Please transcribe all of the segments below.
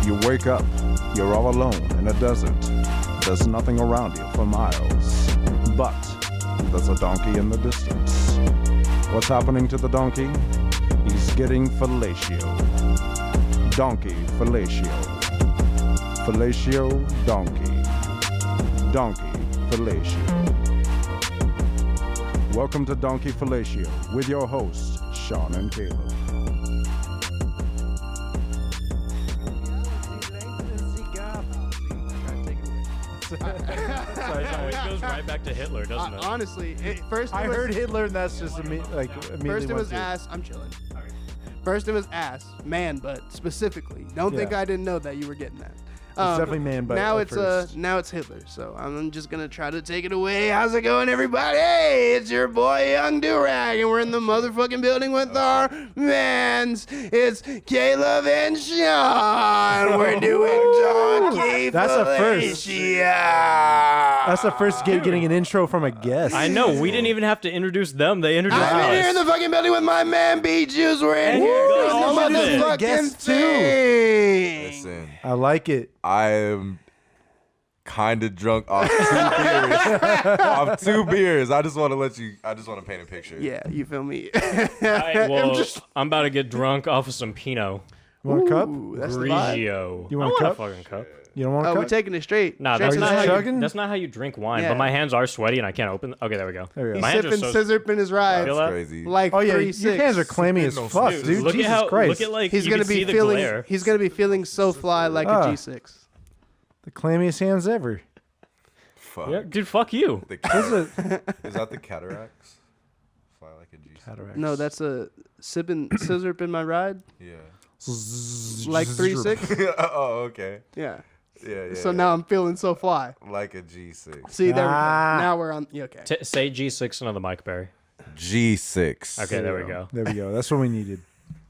You wake up, you're all alone in a desert. There's nothing around you for miles. But there's a donkey in the distance. What's happening to the donkey? He's getting fellatio. Donkey fellatio. Fellatio donkey. Donkey fellatio. Welcome to Donkey Fellatio with your hosts, Sean and Caleb. Sorry, it goes right back to Hitler, doesn't it? Honestly, first I heard Hitler, and that's just immediately First it was went to- ass. I'm chilling. First it was ass, man butt specifically. Don't think Yeah. I didn't know that you were getting that. It's definitely man butt Now at it's first. now it's Hitler. So I'm just gonna try to take it away. How's it going, everybody? Hey, it's your boy Young Durag, and we're in the motherfucking building with our mans. It's Caleb and Sean. We're doing Donkey That's a first. Fellatio. That's the first getting an intro from a guest. I know, we didn't even have to introduce them. They introduced I'm here in us. the fucking building with my man B Juice. We're in And here here doing goes the all of it. motherfucking Guest too. thing. Listen, I like it. I am kind of drunk off 2 beers. Off 2 beers. I just want to paint a picture. Yeah, you feel me? I'm about to get drunk off of some Pinot You want a cup? Ooh, that's the vibe. Grigio. You want a I cup? want a fucking cup. You don't want a Oh, cup? we're taking it straight. Nah, Straight that's to not, the how head. chugging? that's not how you drink wine. Yeah. But my hands are sweaty and I can't open. Okay, there we go. There we go. He's My hands are sipping so- scissor in his ride. Feel That's that? crazy. Like Oh yeah, 3-6. your hands are clammy as No fuck, snooze. dude. Look Jesus at how. Christ. Look at like He's you gonna can see be the feeling. glare. He's gonna be feeling so fly like Ah. a G6. The clammiest hands ever. Fuck. Yeah, dude, fuck you. The Is that the cataracts? Fly like a G. Cataracts. No, that's a sipping scissor in my ride. Yeah. Like 3-6. Oh, okay. Yeah. Yeah. So now I'm feeling so fly. Like a G6. See, there we go. Ah. Now we're on. Yeah, okay. Say G6 into the mic, Barry. G6. Okay, there we go. There we go. That's what we needed.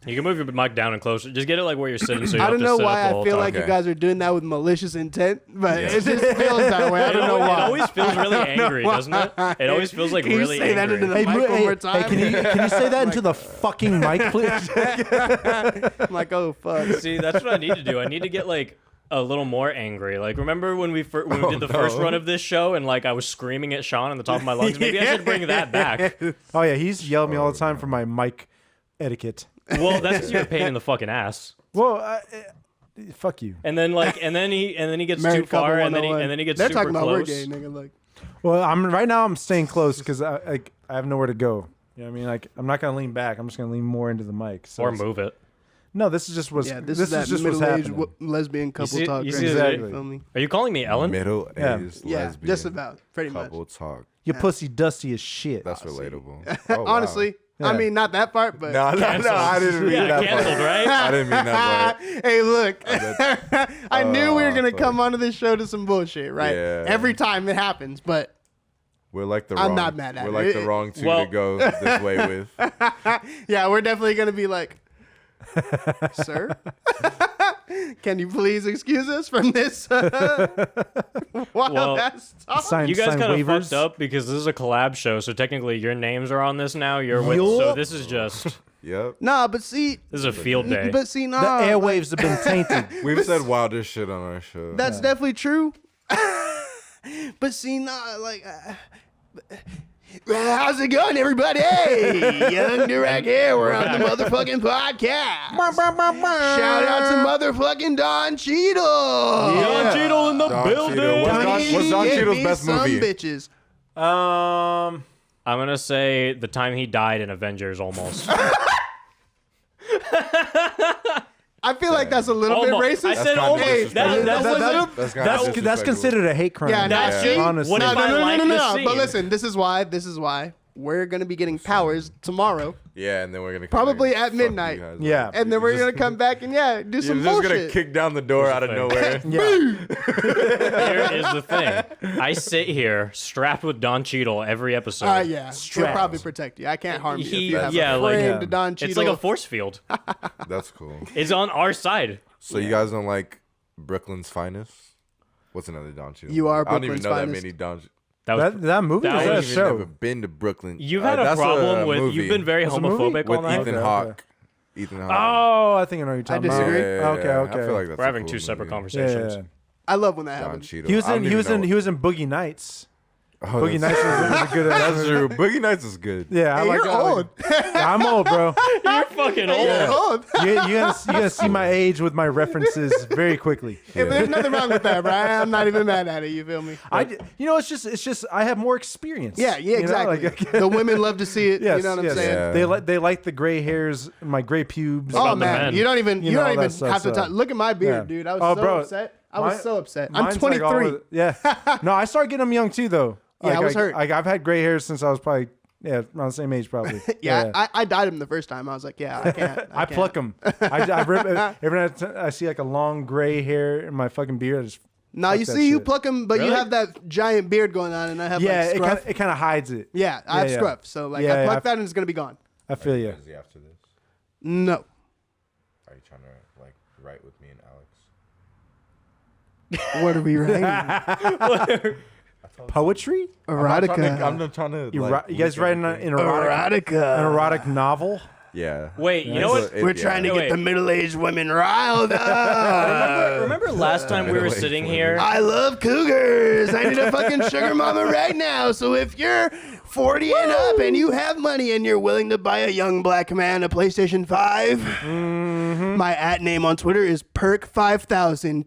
You can move your mic down and closer. Just get it like where you're sitting. So you I don't have to know sit why up the I whole feel time. like you Okay. guys are doing that with malicious intent, but Yeah. it just feels that way. I don't know It why. always feels really angry, doesn't it? It always feels like Can you really say that angry. into the mic one more time? Hey, can you say that into the fucking mic, please? I'm like, oh fuck. See, that's what I need to do. I need to get like a little more angry. Like, remember when we did the first run of this show and like I was screaming at Sean on the top of my lungs? Maybe I should bring that back. Oh yeah, he's yelled at me all the time for my mic etiquette. Well, that's because you're a pain in the fucking ass. Well, fuck you. And then he gets Married too far, couple and then 101. he gets They're super talking about we're close. gay, nigga. Like, Well, I'm staying close because I have nowhere to go. You know what I mean? Like I'm not gonna lean back. I'm just gonna lean more into the mic. So Or it's- move it. No, this is just what's. yeah, this this is that just what's middle-aged happening. lesbian couple see- talk. you right see there, exactly. you feel me? Are you calling me Ellen? Middle-aged Yeah, lesbian. just about, pretty much. Couple talk. Your pussy dusty as shit. That's relatable. Oh, wow. Honestly, Yeah. I mean, not that part, but No, I didn't mean Yeah, that canceled, part. right? I didn't mean that part. hey, look, bet- I knew we were gonna fuck. come onto this show to some bullshit, right? Yeah. Every time it happens, but We're like the I'm wrong. not mad at We're it. like the wrong two Well- to go this way with. yeah, we're definitely gonna be like, sir, can you please excuse us from this wild ass talk? Sign, You guys sign kind of waivers. fucked up because this is a collab show, so technically your names are on this now. You're with, so Yup. this is just Yep. Nah, but see, this is a field day. but see, The nah, like, airwaves have been tainted. We've said wilder shit on our show. that's definitely true. But see, nah, like. How's it going, everybody? Hey, Young Durag here. We're on the motherfucking podcast. Shout out to motherfucking Don Cheadle. Don Cheadle in the Don building. Cheadle. What's Don Give Cheadle's me best some movie? Bitches. Um, I'm gonna say the time he died in Avengers almost. I feel like that's a little bit Almost. racist. I said kinda almost. disrespectful. That wasn't. That's kinda that's disrespectful. considered a hate crime. Yeah, That's see? honestly. What if I like the no. scene? But listen, this is why we're gonna be getting powers tomorrow, Yeah, and then we're gonna Probably come back at and fuck midnight. you guys Yeah. up. and then we're gonna come back and do You're some just bullshit. gonna kick down the door out of thing. nowhere. Yeah. Here is the thing. I sit here strapped with Don Cheadle every episode. Yeah, he'll Strapped. probably protect you. I can't harm you if He- you have yeah, a like- friend, Yeah. Don Cheadle. It's like a force field. That's cool. It's on our side. So you guys don't like Brooklyn's Finest? What's another Don Cheadle? You are I don't even Brooklyn's know Finest. that many Don. That was, That movie That was was that a I've show. never been to Brooklyn. you've had a that's problem with. movie You've been very That's a movie? homophobic with all night. Ethan Okay, Hawke. okay. Ethan Hawke. Oh, I think I know what you're talking about. disagree. Okay. I feel like that's We're a having cool two separate movie. conversations. Yeah. I love when that Don happens. Cheadle. He was I don't in even know- Boogie Nights. Oh, Boogie Nights was a good. That's true. Boogie Nights is good. Yeah, I Hey, like you're I like- old. Yeah, I'm old, bro. You're fucking old. You're old. You gotta see my age with my references very quickly. Hey, but there's nothing wrong with that, Brian. I'm not even mad at it. You feel me? It's just I have more experience. Yeah, you know, exactly. like- The women love to see it. Yes, you know what I'm yes. saying? Yeah. They like the gray hairs, my gray pubes. Oh about the man, men? you don't even You know, don't even that stuff, have to so- talk. Look at my beard, Yeah. dude. I was Oh, so bro, upset. I was mine- so upset. I'm Mine's like 23. all yeah. No, I started getting them young too, though. Yeah, I was hurt. I've had gray hairs since I was probably around the same age, probably. yeah, I dyed him the first time. I was like, yeah, I can't. I pluck them. I rip every time I see like a long gray hair in my fucking beard. I just No, fuck you that see, you shit. pluck them, but you Really? have that giant beard going on, and I have yeah, like scruff. it kind of hides it. Yeah, I have yeah. scruff. So like, Yeah, I yeah, pluck I- that, and it's gonna be gone. I feel you. Busy after this. No. Are you trying to like write with me and Alex? What are we writing? Poetry? Erotica. I'm not trying to. Like, You guys leak writing anything. an erotic novel? Yeah. Wait, you know what? We're trying to get Wait. the middle-aged women riled up. Remember last time we were Middle-aged sitting women. here? I love cougars. I need a fucking sugar mama right now. So if you're 40 and up and you have money and you're willing to buy a young black man a PlayStation 5, my @ name on Twitter is Perk5000.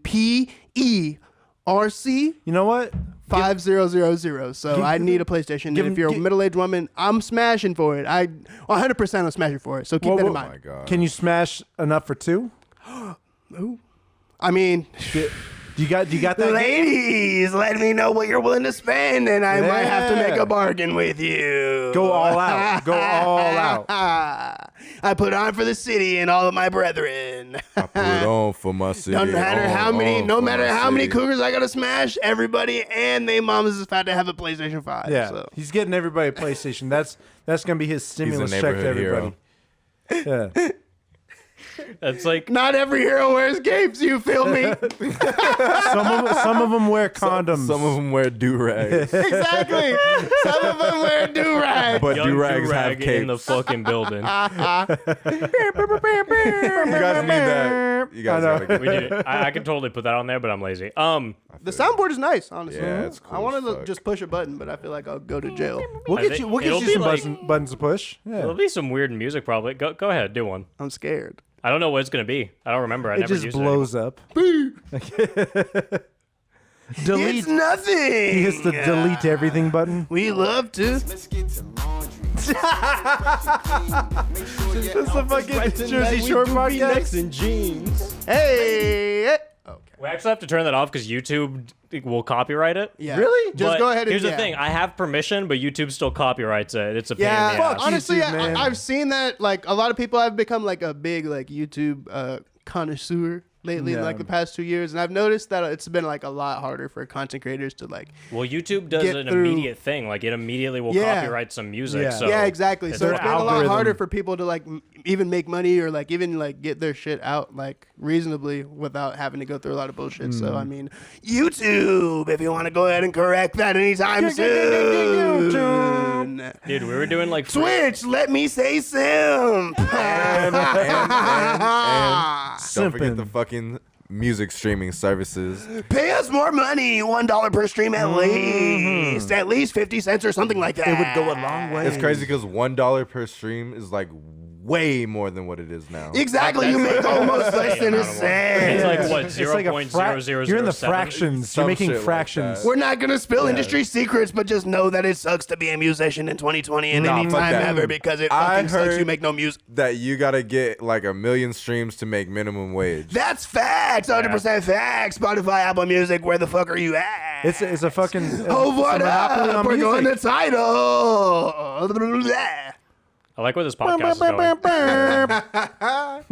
PERC You know what? 5000. So I need a PlayStation. And if you're a middle-aged woman, I'm smashing for it. I 100% I'm smashing for it. So keep that in Oh mind. my god. Can you smash enough for two? I mean, Do you got that? ladies, let me know what you're willing to spend, and I might have to make Yeah. a bargain with you. Go all out. Go all out. I put on for the city and all of my brethren. I put it on for my city. No matter how many, on for my city. cougars I gotta smash, everybody and they mamas is about to have a PlayStation 5. Yeah, So. he's getting everybody a PlayStation. That's gonna be his stimulus check to neighborhood everybody. Yeah. That's like Not every hero wears capes. You feel me? Some of them wear condoms. Some of them wear do-rags. Exactly. Some of them wear do-rag. But young do-rags have do-rag in the capes. fucking building. You guys need that. You guys I know. gotta get We need it. I can totally put that on there, but I'm lazy. The soundboard is nice, honestly. Yeah, it's I cool wanted as to fuck. just push a button, but I feel like I'll go to jail. We'll I get think you. We'll get it'll you be some like- buttons to push. There'll Yeah. be some weird music probably. Go ahead, do one. I'm scared. I don't know what it's gonna be. I don't remember. I It never just used blows up. Delete. It's nothing. He hits the delete everything button. We love to. That's the fucking Jersey Shore podcast. in jeans. Hey. Okay. We actually have to turn that off because YouTube will copyright it. Yeah. Really? Just But go ahead and here's the yeah. thing: I have permission, but YouTube still copyrights it. It's a pain in Yeah, the ass. honestly, YouTube, man. I've seen that. Like a lot of people have become like a big like YouTube connoisseur lately in Yeah. like the past 2 years, and I've noticed that it's been like a lot harder for content creators to like. Well, YouTube does Get an through- immediate thing. Like it immediately will Yeah. copyright some music. Yeah. So Yeah, exactly. So their it's been a lot algorithm. harder for people to like even make money or like even like get their shit out like reasonably without having to go through a lot of bullshit. So I mean, YouTube, if you want to go ahead and correct that anytime soon. Dude, we were doing like Twitch, let me say simp. and don't forget Simping. the fucking music streaming services. Pay us more money, $1 per stream at least 50 cents or something like that. It would go a long way. It's crazy because $1 per stream is like way more than what it is now. Exactly, you make almost less than a It's cent. like what It's like a 0.0007. You're in the fractions. Some You're making shit like fractions. that. We're not gonna spill industry secrets, but just know that it sucks to be a musician in 2020 and Nah, fuck anytime that. ever because it I fucking sucks. heard- You make no music. That you gotta get like 1 million streams to make minimum wage. That's facts, 100% facts. Spotify, Apple Music, where the fuck are you at? It's a fucking. Oh, what it's a monopoly up? on We're going to music. title. I like where this podcast is going.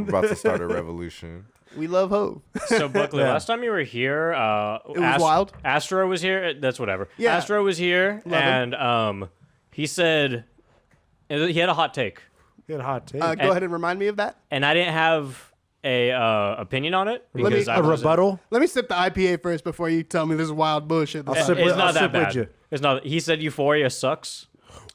About to start a revolution. We love Hove. So Buckley, Yeah. last time you were here, it was wild. Astro was here. That's whatever. Yeah. Astro was here, Love him. and he said he had a hot take, Good hot take. Go ahead and remind me of that. and I didn't have a opinion on it because I a wasn't- rebuttal. Let me sip the IPA first before you tell me this is wild bullshit. I'll It's sip with- not I'll that sip with bad. you. It's not. He said Euphoria sucks.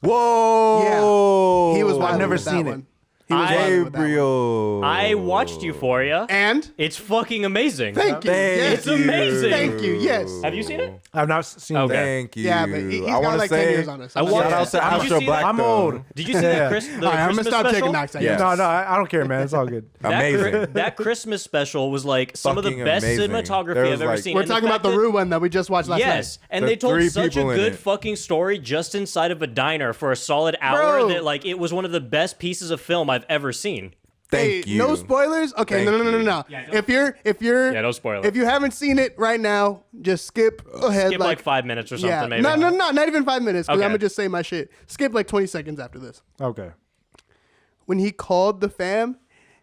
Whoa! He was wild I've never with that seen it. one. He was wilding with that one. Gabriel. I watched Euphoria. And It's fucking amazing. thank you. Yes. It's amazing. Thank you. Yes. Have you seen it? I've not seen Okay. that. Thank you. Yeah, but he's I got want like to 10 say, years on us. I watched- shout out to Did you Astro see Black. that? I'm though. old. Did you see Yeah. the Christmas All right, I'm gonna special? stop taking knocks. Yes. No, I don't care, man. It's all good. Amazing. That Christmas special was like some of the Fucking best amazing. cinematography There I've was, ever like- seen. We're And the talking about fact the that- Rue one that we just watched last Yes, night. and The they told 3 such a people in good it. fucking story just inside of a diner for a solid hour Bro. that like it was one of the best pieces of film I've ever seen. Thank you. No spoilers. Okay, Thank no. you. If you're Yeah, no spoilers. If you haven't seen it right now, just skip ahead. Skip like 5 minutes or something, yeah, maybe. no, not even 5 minutes. Because Okay. I'm gonna just say my shit. Skip like 20 seconds after this. Okay. When he called the fam,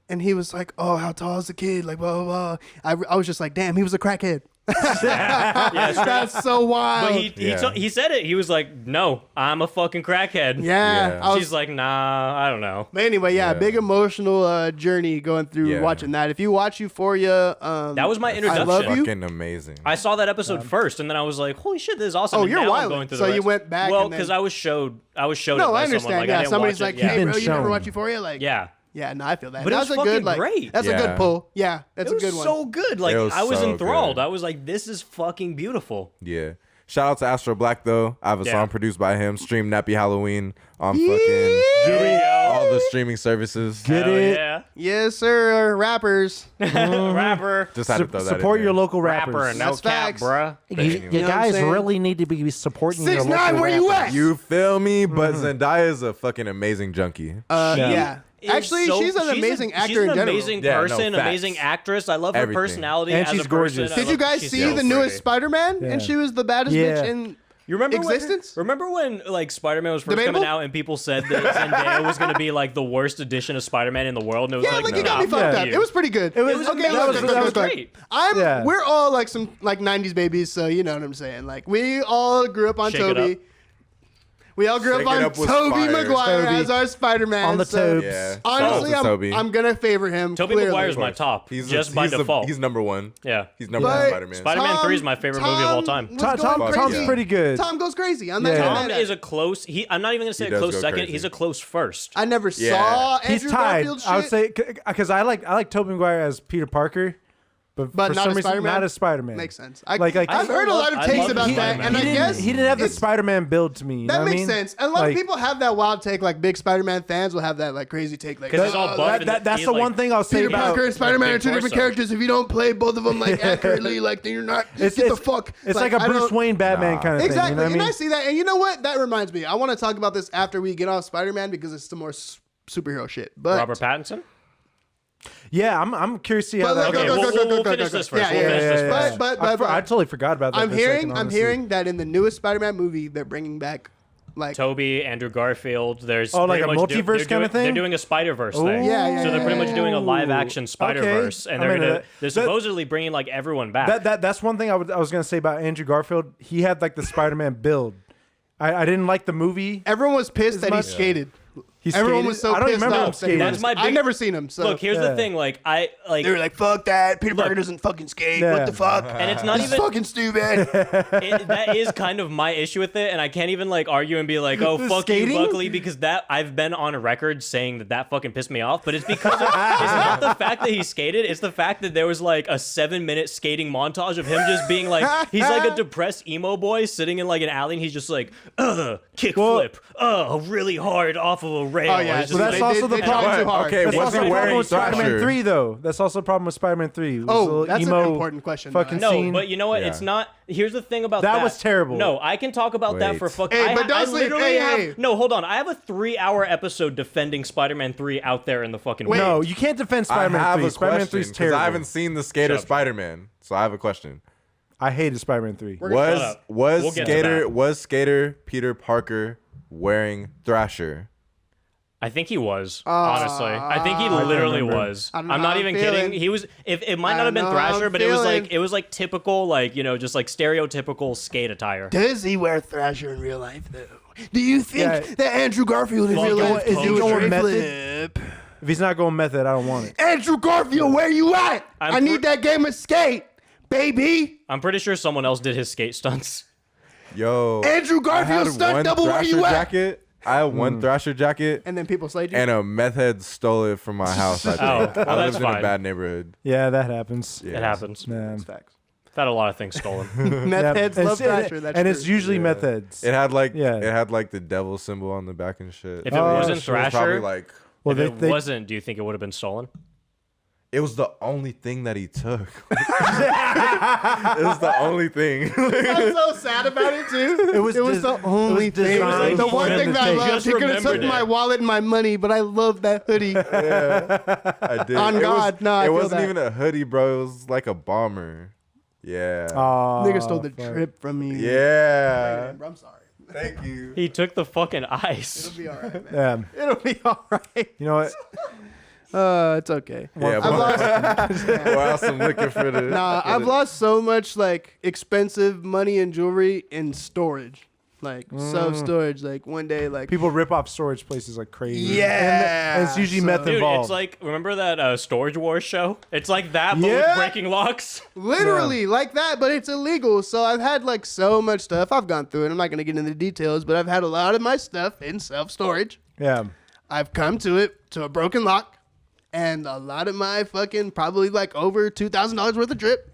and he was like, "Oh, how tall is the kid?" Like blah blah blah. I was just like, "Damn, he was a crackhead." Yeah, straight up. That's so wild. But he said it. He was like, "No, I'm a fucking crackhead." yeah, Yeah. I was, She's like, "Nah, I don't know." But anyway, yeah, big emotional journey going through Yeah. watching that. If you watch Euphoria, That was my introduction. love you. Fucking amazing. I saw that episode first, and then I was like, "Holy shit, this is awesome!" Oh, and you're now wild. I'm going through So the you rest. went back Well, and then- because I was showed it no, by I someone. understand. Like, I Yeah, didn't somebody's watch like, it. Yeah. "Hey, You've bro, been you never shown. watch Euphoria?" Like, Yeah. yeah, no, I feel that. But it That's was a good, fucking like, great. that's a Yeah. good pull. Yeah, that's It a good was one. so good. Like It was I was so enthralled. good. I was like, "This is fucking beautiful." Yeah. Shout out to Astro Black though. I have a Yeah. song produced by him. Stream Nappy Halloween on There we all go. the streaming services. Get Hell it? Yeah. Yes, sir. Rappers. Rapper. Just had to throw that Support in your there. local Rapper. rappers. No That's cap, facts. bruh. You know what I'm guys saying? really need to be supporting your 6ix9ine, local where you rappers. at? You feel me? But Zendaya is a fucking amazing junkie. Yeah. Is Actually, so- she's an amazing actor she's in an general. amazing Yeah, no, person, facts. amazing actress. I love her Everything. personality And as she's a person. gorgeous. I Did you love- guys she's see so the newest pretty. Spider-Man? Yeah. And she was the baddest Yeah. bitch in You remember existence? Remember when like Spider-Man was first Debatable? coming out and people said that Zendaya was going to be like the worst edition of Spider-Man in the world? And it was Yeah, like, like no, you got me fuck fucked up. you. It was pretty good. It was was okay. amazing. Look, That was look. great. Yeah. We're all like some like '90s babies, so you know what I'm saying. Like we all grew up on Shake It Toby. Up. We all grew Shake up It on Up was Tobey fire. Maguire Toby. as our Spider-Man. On the so tubes. Yeah. honestly, Shout out to Toby. I'm gonna favor him. Tobey clearly. Maguire's my top, just by default. He's number one. Yeah. He's number one But Spider-Man. Spider-Man 3 is my favorite movie of all time. was Tom, going Tom's crazy. pretty good. Tom goes crazy. I'm not Yeah. gonna Tom lie to is that. a close. I'm not even going to say He a does close go second. crazy. He's a close first. I never Yeah. saw He's Andrew tied. Garfield's I would shit. say because I like Tobey Maguire as Peter Parker, but But for not some as reason Spider-Man? not as Spider-Man. Makes sense. Like I've heard a lot of I takes love about the that, Spider-Man. and I guess he didn't have the it's- Spider-Man build to me. You know That what I makes mean? sense. And a lot Like, of people have that wild take, like big Spider-Man fans will have that like crazy take, like 'Cause he's all "Oh, buff and that's he's the like- one thing I'll say Peter about Parker and Spider-Man are big two different torso. characters. If you don't play both of them like accurately, like then you're not. It's get the fuck. It's like a I Bruce don't- Wayne Batman kind of Exactly, thing. You know what I and mean? I see that. And you know what? That reminds me. I want to talk about this after we get off Spider-Man because it's the more superhero shit. But Robert Pattinson. Yeah, I'm curious to see how But that look, Okay, goes. we'll finish this first. Yeah, We'll yeah, finish this yeah. first. But I totally forgot about that. I'm for a second, hearing honestly. that in the newest Spider-Man movie they're bringing back like Toby, Andrew Garfield. There's Oh, like pretty a much multiverse they're kinda doing- thing? They're doing a Spider-Verse Ooh. thing. Yeah, So they're pretty much doing a live-action Okay. Spider-Verse, and I'm they're into gonna that. they're That- supposedly bringing like everyone back. That's one thing I was gonna say about Andrew Garfield. He had like the Spider-Man build. I didn't like the movie. everyone was pissed that he much- skated. He Everyone skated. was so I don't pissed remember him off. skating. That's my I've big- never seen him. So Look, here's Yeah. the thing. Like I like, they were like, "Fuck that! Peter Look. Parker doesn't fucking skate. Yeah. What the fuck? and it's not This is even fucking stupid." that is kind of my issue with it, and I can't even like argue and be like, "Oh, The fuck skating? you, Buckley," because that I've been on a record saying that fucking pissed me off. But it's because it's not the fact that he skated; it's the fact that there was like a 7-minute skating montage of him just being like, he's like a depressed emo boy sitting in like an alley, and he's just like, kick flip, really hard off of a rail. Oh, yeah. It's just Well, that's like- also the they problem. tried too hard. Okay, That's was also he the problem wearing with Spider-Man Thrasher? 3, though. That's also the problem with Spider-Man 3. It was a Oh, little that's an emo important question. fucking though. No, scene. but you know what? Yeah. It's not. Here's the thing about that. That was terrible. No, I can talk about that Wait. for fucking. Hey, but don't sleep. literally Hey, have. hey. No, hold on. I have a 3-hour episode defending Spider-Man 3 out there in the fucking. Wait. world. No, you can't defend I Spider-Man have 3. a Spider-Man 3 question is because terrible. I haven't seen the Skater Shut up. Spider-Man, so I have a question. I hated Spider-Man 3. Shut up. We'll get to that. Was Skater Peter Parker wearing Thrasher? I think he was. Honestly, I think he literally remember. was. I don't know I'm how not I'm even feeling. kidding. He was. If it might I not have been know how Thrasher, I'm but feeling. it was like typical, like just like stereotypical skate attire. Does he wear Thrasher in real life though? Do you think Yeah. that Andrew Garfield in Well, real go- life is is he doing going a method? flip? If he's not going method, I don't want it. Andrew Garfield, where you at? I'm I need that game of skate, baby. I'm pretty sure someone else did his skate stunts. Yo, Andrew I had Garfield stunt one double, where Thrasher you at? jacket, I had one Thrasher jacket, And then people slayed you. and a meth head stole it from my house. I think. Oh, well, I that's lived in a fine. bad neighborhood. Yeah, that happens. Yeah. It happens. Yeah. That's facts. I've had a lot of things stolen. Meth heads And love it's- Thrasher. That's and true. it's usually Yeah. meth heads. It had like Yeah. it had like the devil symbol on the back and shit. If it Oh, wasn't sure. It was probably Thrasher, like Well, if it wasn't, do you think it would have been stolen? it was the only thing that he took. It was the only thing. I'm so sad about it too. It was the only thing. designed The for one him thing to that I take. loved. Just He could have took remembered my it. wallet and my money, but I love that hoodie. I did. On It God, no, I it feel wasn't that. even a hoodie, bro. It was like a bomber. Yeah. Nigga stole the drip from me. Yeah. I'm sorry. Thank you. He took the fucking ice. It'll be all right, man. Yeah. It'll be all right. You know what? It's okay. Yeah, I've lost. pour out some liquor for the. Nah, I've lost so much like expensive money and jewelry in storage, like self storage. Like one day, like People rip off storage places like crazy. Yeah. And it's usually So- meth Dude, involved. it's like, remember that Storage Wars show? It's like that, but Yeah. with breaking locks. literally like that, but it's illegal. So I've had like so much stuff. I've gone through it. I'm not gonna get into the details, but I've had a lot of my stuff in self storage. yeah. I've come to a broken lock, and a lot of my fucking probably like over $2,000 worth of drip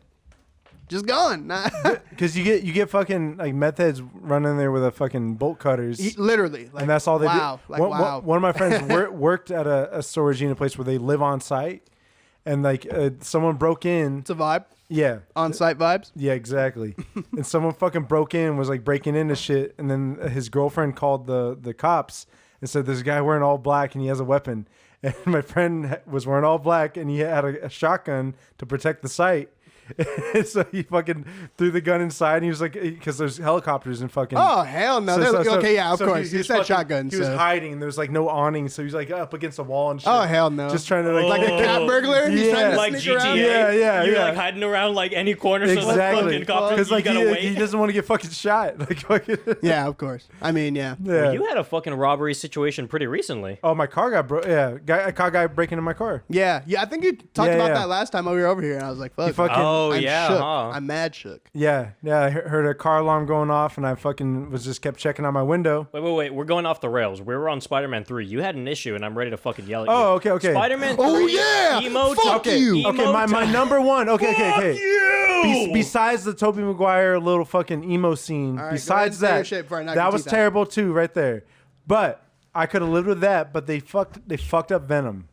just gone. Because you get fucking like meth heads running there with a fucking bolt cutters. Literally, like, And that's all they wow, do. Like, wow. One of my friends worked at a storage unit place where they live on site, and like someone broke in. It's a vibe. Yeah, On-site vibes. yeah, exactly. And someone fucking broke in, was like breaking into shit, and then his girlfriend called the cops and said, "There's a guy wearing all black and he has a weapon." And my friend was wearing all black and he had a shotgun to protect the site. So he fucking threw the gun inside and he was like, because there's helicopters and fucking. Oh hell no! Okay, yeah, of course. He was said fucking- shotgun. He was So. hiding. And there was like no awning, so he was like up against a wall and shit. Oh hell no! Just trying to like, like a cat burglar. He's Yeah. trying to Like sneak GTA. around. Yeah, You're yeah. like hiding around like any corner so the Exactly. fucking cops, Because you like gotta he wait. doesn't want to get fucking shot. Like fucking. Yeah, of course. I mean, yeah. Yeah. You had a fucking robbery situation pretty recently. Oh, my car got broke. Yeah, I caught a guy breaking into my car. Yeah, yeah. I think you talked Yeah, about yeah. that last time we were over here, and I was like, "Fuck." fucking- Oh, I'm yeah, shook. huh? I'm mad shook. Yeah, I heard a car alarm going off, and I fucking just kept checking out my window. Wait. We're going off the rails. We were on Spider-Man 3. You had an issue, and I'm ready to fucking yell at you. Oh, okay. Spider-Man 3. Oh, yeah! Emo Fuck time. you! Emo Okay, my time. number one. Okay. You! Besides the Tobey Maguire little fucking emo scene, All right, besides go ahead and say your that, shit before I knock that your was teeth out. terrible too, right there. But I could have lived with that. But they fucked up Venom.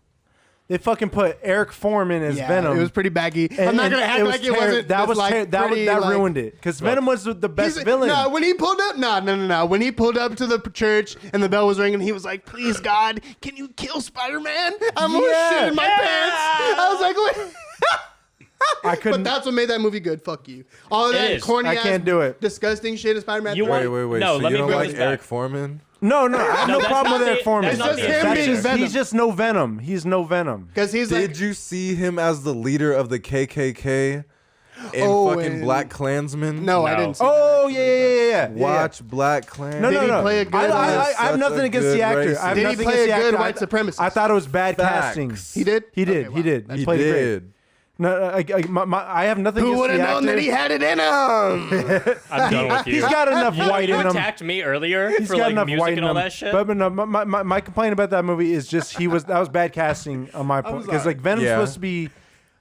They fucking put Eric Foreman as Yeah, Venom. it was pretty baggy. And- I'm not and gonna act was like it terri- wasn't. That just, was like, that pretty, that like- ruined it because Venom was the best villain. No, when he pulled up, no. When he pulled up to the church and the bell was ringing, he was like, "Please, God, can you kill Spider-Man? I'm more Yeah. shit in my pants." I was like, "What?" I couldn't. But that's what made that movie good. Fuck you. All of It that is. corny I ass, can't do it. disgusting shit in Spider-Man. You 3. want- Wait. No, So let you me don't bring like this back. Eric Foreman? No, I have No, no that's problem not with the- Eric Foreman. that's not It's just him That's being just- Venom. He's just no Venom. He's no Venom. Because he's Did like, you see him as the leader of the KKK in Oh, fucking and- Black Klansman? no, I No. didn't see Oh that, yeah. Watch Black Klansman. No, Did he no. play a good, I have such nothing a against good the actor. racist. I have Did he nothing play against a the good actor. white supremacist? I thought it was bad Facts. casting. He did? He did. Okay, He did. wow. He He played it great. did. No, I have nothing Who against would the have known actor. that he had it in him? I'm done with you. He's got enough white You in him. attacked me earlier He's for got like enough music white and in all him. that shit. But no, my complaint about that movie is just that was bad casting on my point because like Venom's Yeah. supposed to be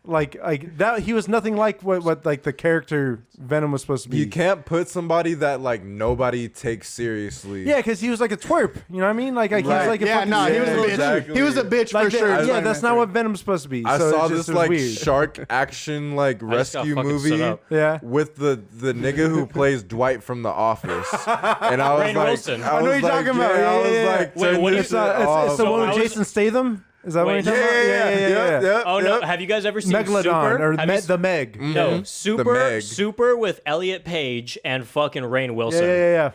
like that. He was nothing like what like the character Venom was supposed to be. You can't put somebody that like nobody takes seriously. Yeah, because he was like a twerp. You know what I mean? Like he was Right. like a Yeah, fucking no, he was a Yeah, bitch. exactly. He was a bitch like for sure. Yeah, that's not what Venom's supposed to be. I So saw it this was like weird. shark action like I just got rescue fucking movie set up. Yeah. with the nigga who plays Dwight from The Office, and I was Rainn like, Wilson. I I know was you're like, talking about. yeah, I Yeah, was yeah, like, yeah. Wait, turn what this is shit that? off. It's the So one I with was- Jason Statham. Is that what Wait, you're talking about? Yeah. Yep, Oh no! yep. Have you guys ever seen Megalodon Super? or Have you the Meg. No, The Super. Meg. Super with Elliot Page and fucking Rainn Yeah, Wilson. yeah.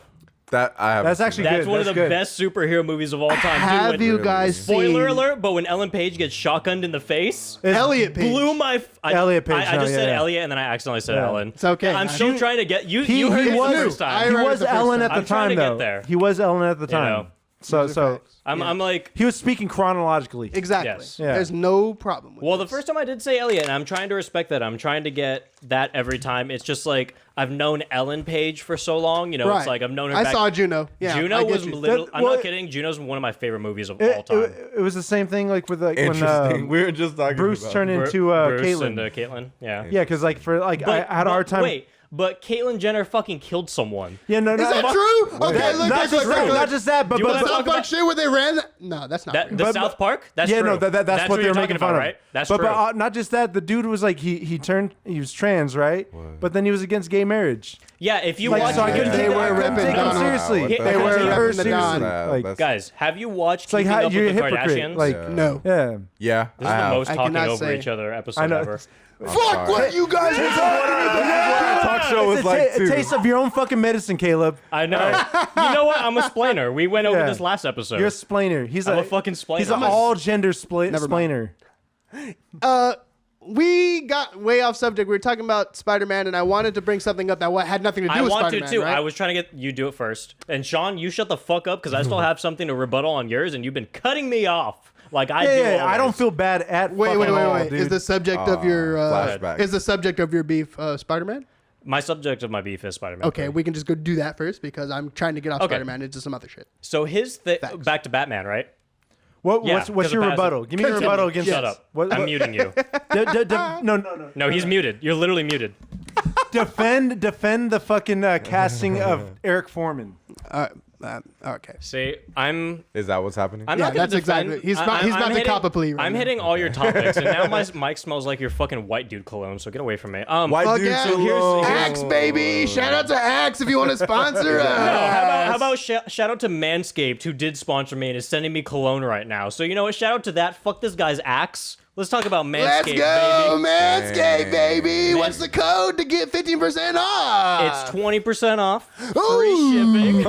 That I have. That's actually That's good. one of That's the good. best superhero movies of all time. Have Dude, you when- guys seen Spoiler alert! But when Ellen Page gets shotgunned in the face, Elliot Page? blew my. Elliot Page, I no, just yeah, said yeah. Elliot and then I accidentally said Yeah. Ellen. It's okay. I'm still trying to get you. He You heard it was the first I time. He heard it was the first Ellen time. at the I'm trying time to get though. there. He was Ellen at the time. know. So Those are facts. I'm like, he was speaking chronologically. Exactly. Yes. Yeah. There's no problem with well, the this. first time I did say Elliot, and I'm trying to respect that. I'm trying to get that every time. It's just like I've known Ellen Page for so long. You know, Right. it's like I've known her. I back. saw Juno. Yeah, I Juno get was you. literally. I'm Well, not kidding. Juno's one of my favorite movies of all time. It was the same thing like with like Interesting. when We were just talking Bruce about turned Bru- into Bruce Caitlyn. and Caitlyn. Yeah. Yeah, because like for like I had a hard time. Wait, but Caitlyn Jenner fucking killed someone. Yeah, no, Is that true? Okay, look, not just that, but Do you wanna South talk Park about- shit where they ran. No, that's not That true. the But- South Park? That's yeah, true. no, that's what they you're were talking making about, fun of, right? That's but, true. But not just that, the dude was like he was trans, right? But then he was against gay marriage. Yeah, if you Like, watch, so I couldn't They take, were I couldn't ripping take him Donald. seriously. What the They hell? were They were her ripping the seriously. Don. Like, That's- guys, have you watched it's like Keeping how Up you're a with the hypocrite. Kardashians? Like, No. yeah. Yeah, This I is the have. most I talking cannot over say- each other episode I know. ever. Fuck what you guys are talking about. Talk show was It's like a taste of your own fucking medicine, Caleb. I know. You know what? I'm a splainer. We went over Yeah. this last episode. You're a splainer. He's I'm a fucking splainer. He's an all gender splainer. We got way off subject. We were talking about Spider-Man, and I wanted to bring something up that had nothing to do I with want to Spider-Man. too. Right? I was trying to get you do it first. And Sean, you shut the fuck up because I still have something to rebuttal on yours, and you've been cutting me off like I do. Yeah, I don't always. feel bad at Wait, fucking all, wait. dude. Is the subject of your flashback. is the subject of your beef Spider-Man? My subject of my beef is Spider-Man. Okay, 3. we can just go do that first because I'm trying to get off Okay. Spider-Man into some other shit. So his Facts. back to Batman, right? What's Yeah, 'cause your of rebuttal? Give me your Continue. rebuttal against. Shut up. I'm muting you. No. No, he's muted. You're literally muted. Defend the fucking casting of Eric Foreman. Okay. See, Is that what's happening? I'm Yeah, not gonna that's defend. exactly- he's about to cop a plea right I'm now. hitting all your topics, and now my mic smells like your fucking white dude cologne. So get away from me. White Fuck dude yeah. alone. Axe, baby! Shout out to Axe if you want to sponsor us. How about shout out to Manscaped who did sponsor me and is sending me cologne right now. So you know what? Shout out to that. Fuck this guy's axe. Let's talk about Manscaped, Let's go, baby. Manscaped, baby! What's the code to get 15% off? It's 20% off, free Ooh. shipping.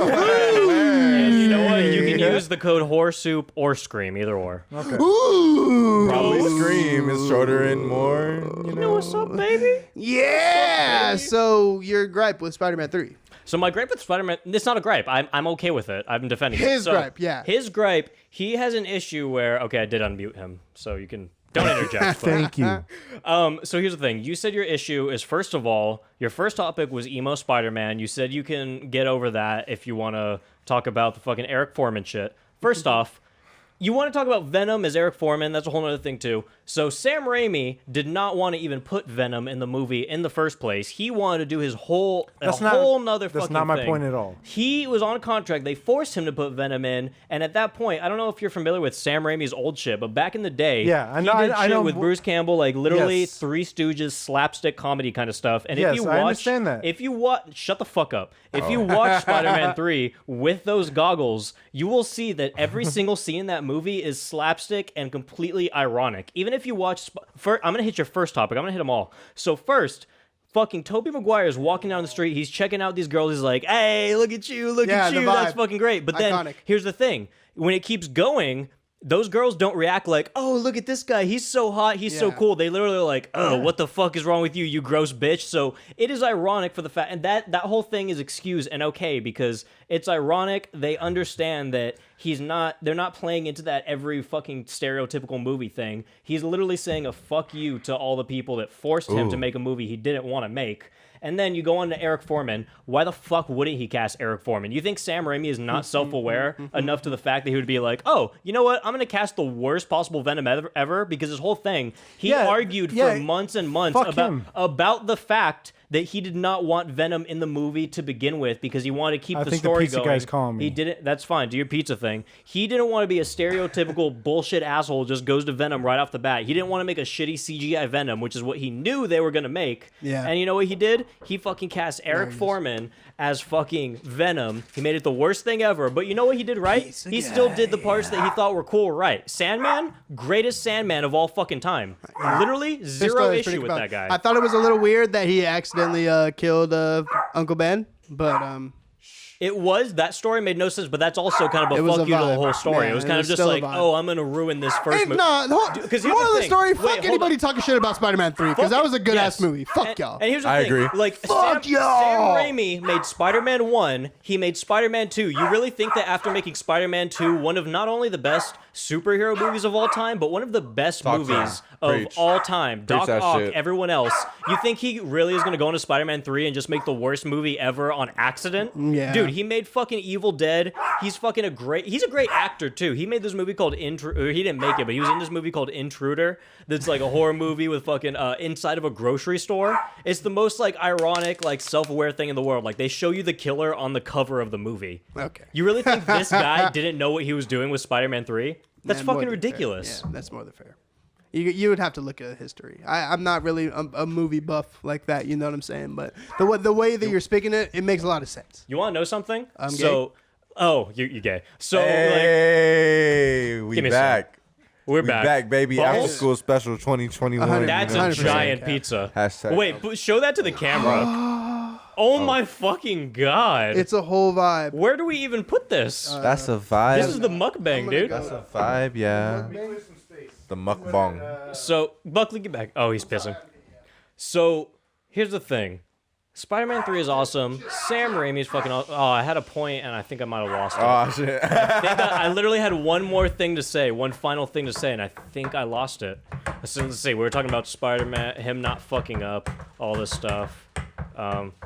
And you know what? You can use the code HORSOUP or SCREAM, either or. Ooh. Probably Scream is shorter and more. You know What's up, baby? Yeah. So your gripe with Spider-Man 3. So my gripe with Spider-Man, it's not a gripe. I'm okay with it. I've been defending it. His So, gripe, yeah. His gripe, he has an issue where, okay, I did unmute him, so you can, don't interject. but- Thank you. So here's the thing. You said your issue is, first of all, your first topic was emo Spider-Man. You said you can get over that if you want to talk about the fucking Eric Foreman shit. First off, you want to talk about Venom as Eric Foreman. That's a whole other thing, too. So Sam Raimi did not want to even put Venom in the movie in the first place. He wanted to do his whole nother fucking That's not my thing. point at all. He was on a contract. They forced him to put Venom in. And at that point, I don't know if you're familiar with Sam Raimi's old shit, but back in the day, Yeah, I know- he did I shit know- with Bruce Campbell, like literally Yes. Three Stooges, slapstick comedy kind of stuff. And Yes, if you I watch, understand that. If you watch, shut the fuck up. If you watch Spider-Man 3 with those goggles, you will see that every single scene in that movie is slapstick and completely ironic. Even if you watch, I'm gonna hit your first topic. I'm gonna hit them all. So first. Fucking Tobey Maguire is walking down the street. He's checking out these girls. He's like, "Hey, look at you, look Yeah, at the you. That's vibe. fucking great." But then Iconic. here's the thing: when it keeps going, those girls don't react like, "Oh, look at this guy. He's so hot. He's so Yeah. cool." They literally are like, "Oh, what the fuck is wrong with you, you gross bitch?" So it is ironic for the fact, and that whole thing is excused and okay because it's ironic. They understand that they're not playing into that every fucking stereotypical movie thing. He's literally saying a fuck you to all the people that forced him to make a movie he didn't want to make. And then you go on to Eric Foreman. Why the fuck wouldn't he cast Eric Foreman? You think Sam Raimi is not self-aware enough to the fact that he would be like, "Oh, you know what? I'm going to cast the worst possible Venom ever," because his whole thing, he argued for months and months about the fact that he did not want Venom in the movie to begin with because he wanted to keep the think the story pizza going. guy's calling me. He didn't. That's fine. Do your pizza thing. He didn't want to be a stereotypical bullshit asshole. Just goes to Venom right off the bat. He didn't want to make a shitty CGI Venom, which is what he knew they were gonna make. Yeah. And you know what he did? He fucking cast Eric Foreman as fucking Venom. He made it the worst thing ever. But you know what he did right? He still did the parts that he thought were cool right. Sandman, greatest Sandman of all fucking time. Literally zero It's pretty issue with that compelling. guy. I thought it was a little weird that he accidentally killed Uncle Ben, but It was. That story made no sense, but that's also kind of It a was fuck a you to the vibe. whole story. Yeah, it was it kind was of just still a like, vibe. oh, I'm gonna ruin this first movie. No, Because moral of the story, Wait, fuck hold anybody on. talking shit about Spider-Man 3, because that was a good-ass Yes. movie. Fuck And- y'all. And here's the I thing. agree. Like, Fuck Sam y'all. Raimi made Spider-Man 1. He made Spider-Man 2. You really think that after making Spider-Man 2, one of not only the best superhero movies of all time, but one of the best Talk to movies him. of Preach. all time, Doc that Ock, shit. everyone else, you think he really is going to go into Spider-Man 3 and just make the worst movie ever on accident? Yeah. Dude, he made fucking Evil Dead. He's a great actor, too. He made this movie called he didn't make it, but he was in this movie called Intruder. That's like a horror movie with fucking inside of a grocery store. It's the most like ironic, like self-aware thing in the world. Like they show you the killer on the cover of the movie. Okay. You really think this guy didn't know what he was doing with Spider-Man 3? That's Man, more fucking than fair. ridiculous. Yeah, that's more than fair. You would have to look at history. I'm not really a movie buff like that, you know what I'm saying? But the way that you're speaking it makes a lot of sense. You want to know something? I'm so, oh, you're gay. So, Hey, Give we me back. we're We back. back, baby. Balls? After school special 2021. 100%. That's a 100%. giant pizza. Hashtag. Wait, but show that to the camera. Oh my fucking god. It's a whole vibe. Where do we even put this? That's a vibe. This is the mukbang, dude. That's a vibe, yeah. The mukbang. So, Buckley, get back. Oh, he's pissing. So, here's the thing. Spider-Man 3 is awesome. Sam Raimi's fucking awesome. Oh, I had a point, and I think I might have lost it. Oh, shit. I literally had one more thing to say, one final thing to say, and I think I lost it. So let's see. We were talking about Spider-Man, him not fucking up, all this stuff.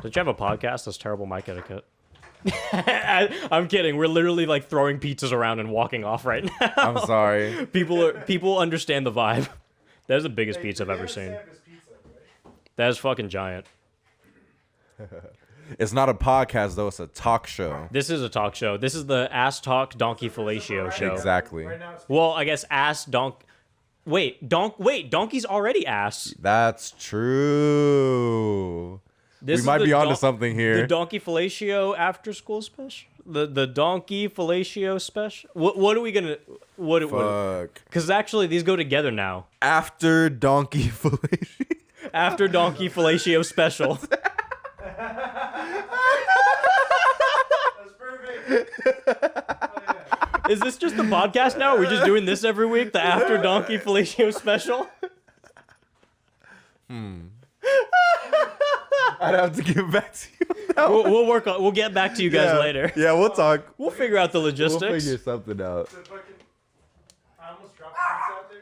Did you have a podcast? That's terrible mic etiquette. I'm kidding. We're literally like throwing pizzas around and walking off right now. I'm sorry. People understand the vibe. That is the biggest pizza I've ever seen. That is fucking giant. It's not a podcast, though. It's a talk show. This is a talk show. This is the Ass Talk Donkey Fellatio show. Exactly. Well, I guess ass donk. Wait, donkey's already ass. That's true. This We is might the be onto something here. The Donkey Fellatio after school special. The Donkey Fellatio special. What are we gonna? What? Fuck. Because actually, these go together now. After Donkey Fellatio. After Donkey Fellatio special. Is this just the podcast now? Are we just doing this every week? The After Donkey Fellatio special? I'd have to get back to you. We'll work on. We'll get back to you guys later. Yeah, we'll talk. We'll figure out the We'll logistics. figure something out. I almost dropped the pizza out there,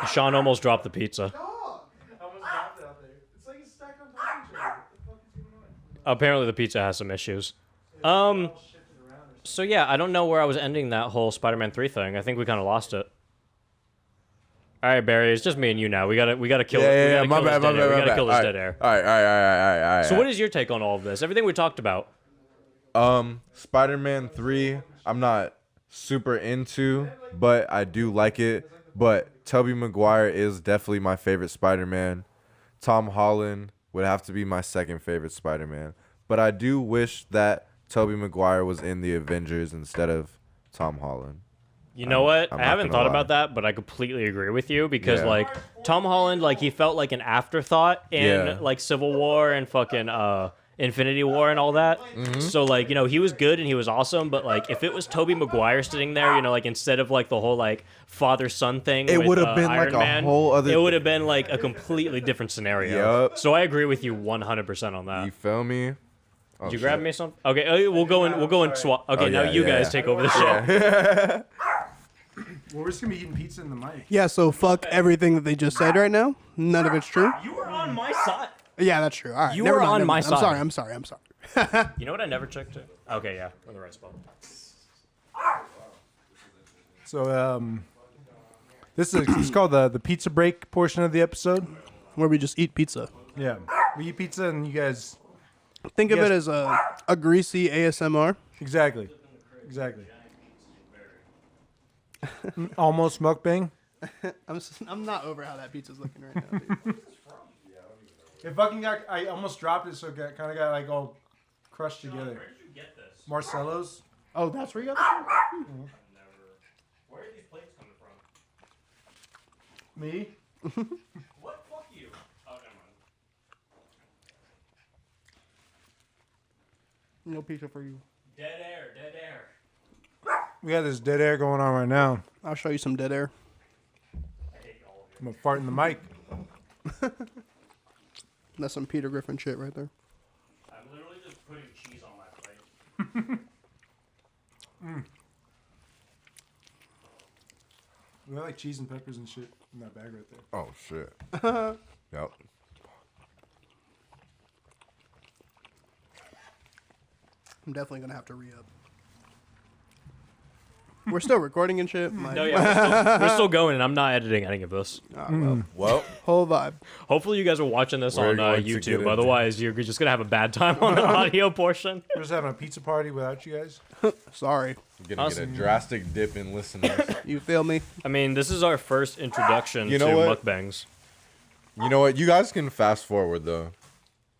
dude. Sean almost dropped the pizza. I almost dropped it out there. It's like it's stacked on top of each other. What the fuck is going on? Apparently, the pizza has some issues. So yeah, I don't know where I was ending that whole Spider-Man 3 thing. I think we kind of lost it. All right, Barry, it's just me and you now. We gotta kill it. Yeah, We my gotta bad, kill this dead air. We gotta bad. kill this dead air. All right. So what is your take on all of this? Everything we talked about. Spider-Man 3, I'm not super into, but I do like it. But Tobey Maguire is definitely my favorite Spider-Man. Tom Holland would have to be my second favorite Spider-Man. But I do wish that Tobey Maguire was in the Avengers instead of Tom Holland. You know what? I'm I not haven't gonna thought lie. about that, but I completely agree with you because Yeah. like Tom Holland, like he felt like an afterthought in Yeah. like Civil War and fucking Infinity War and all that. Mm-hmm. So like, you know, he was good and he was awesome, but like if it was Tobey Maguire sitting there, you know, like instead of like the whole like father-son thing, It with, would have been Iron like a Man, whole other- It would have been like a completely different scenario. Yup. So I agree with you 100% on that. You feel me? Oh, Did you grab me some? Okay, we'll go and swap. Okay, Oh, now yeah, you yeah. guys take over the show. Well, we're just gonna be eating pizza in the mic. Yeah, so fuck everything that they just said right now. None of it's true. You were on my side. Yeah, that's true. All right. You never were mind, on never my mind. side. I'm sorry. You know what I never checked it? Okay, yeah, we're in the right spot. So this is it's called the pizza break portion of the episode. Where we just eat pizza. Yeah, we eat pizza and you guys Think of Yes. it as a greasy ASMR. exactly. Almost mukbang. I'm not over how that pizza's looking right now. Dude. It fucking got. I almost dropped it, so it kind of got like all crushed together. Marcello's. Oh, that's where you got that from? Where are these plates coming from? Me. What? Fuck you. Oh, never mind. No pizza for you. Dead air, dead air. We got this dead air going on right now. I'll show you some dead air. I'm gonna fart in the mic. That's some Peter Griffin shit right there. I'm literally just putting cheese on my plate. We got like cheese and peppers and shit in that bag right there. Oh shit. Yep. I'm definitely gonna have to re-up. We're still recording and shit. Like, No, yeah, we're still going, and I'm not editing any of this. Well, whole vibe. Hopefully, you guys are watching this We're on going to get YouTube. into- Otherwise, you're just gonna have a bad time on the audio portion. We're just having a pizza party without you guys. Sorry. you're gonna get a drastic dip in listeners. You feel me? I mean, this is our first introduction You to know what? mukbangs. You know what? You guys can fast forward though.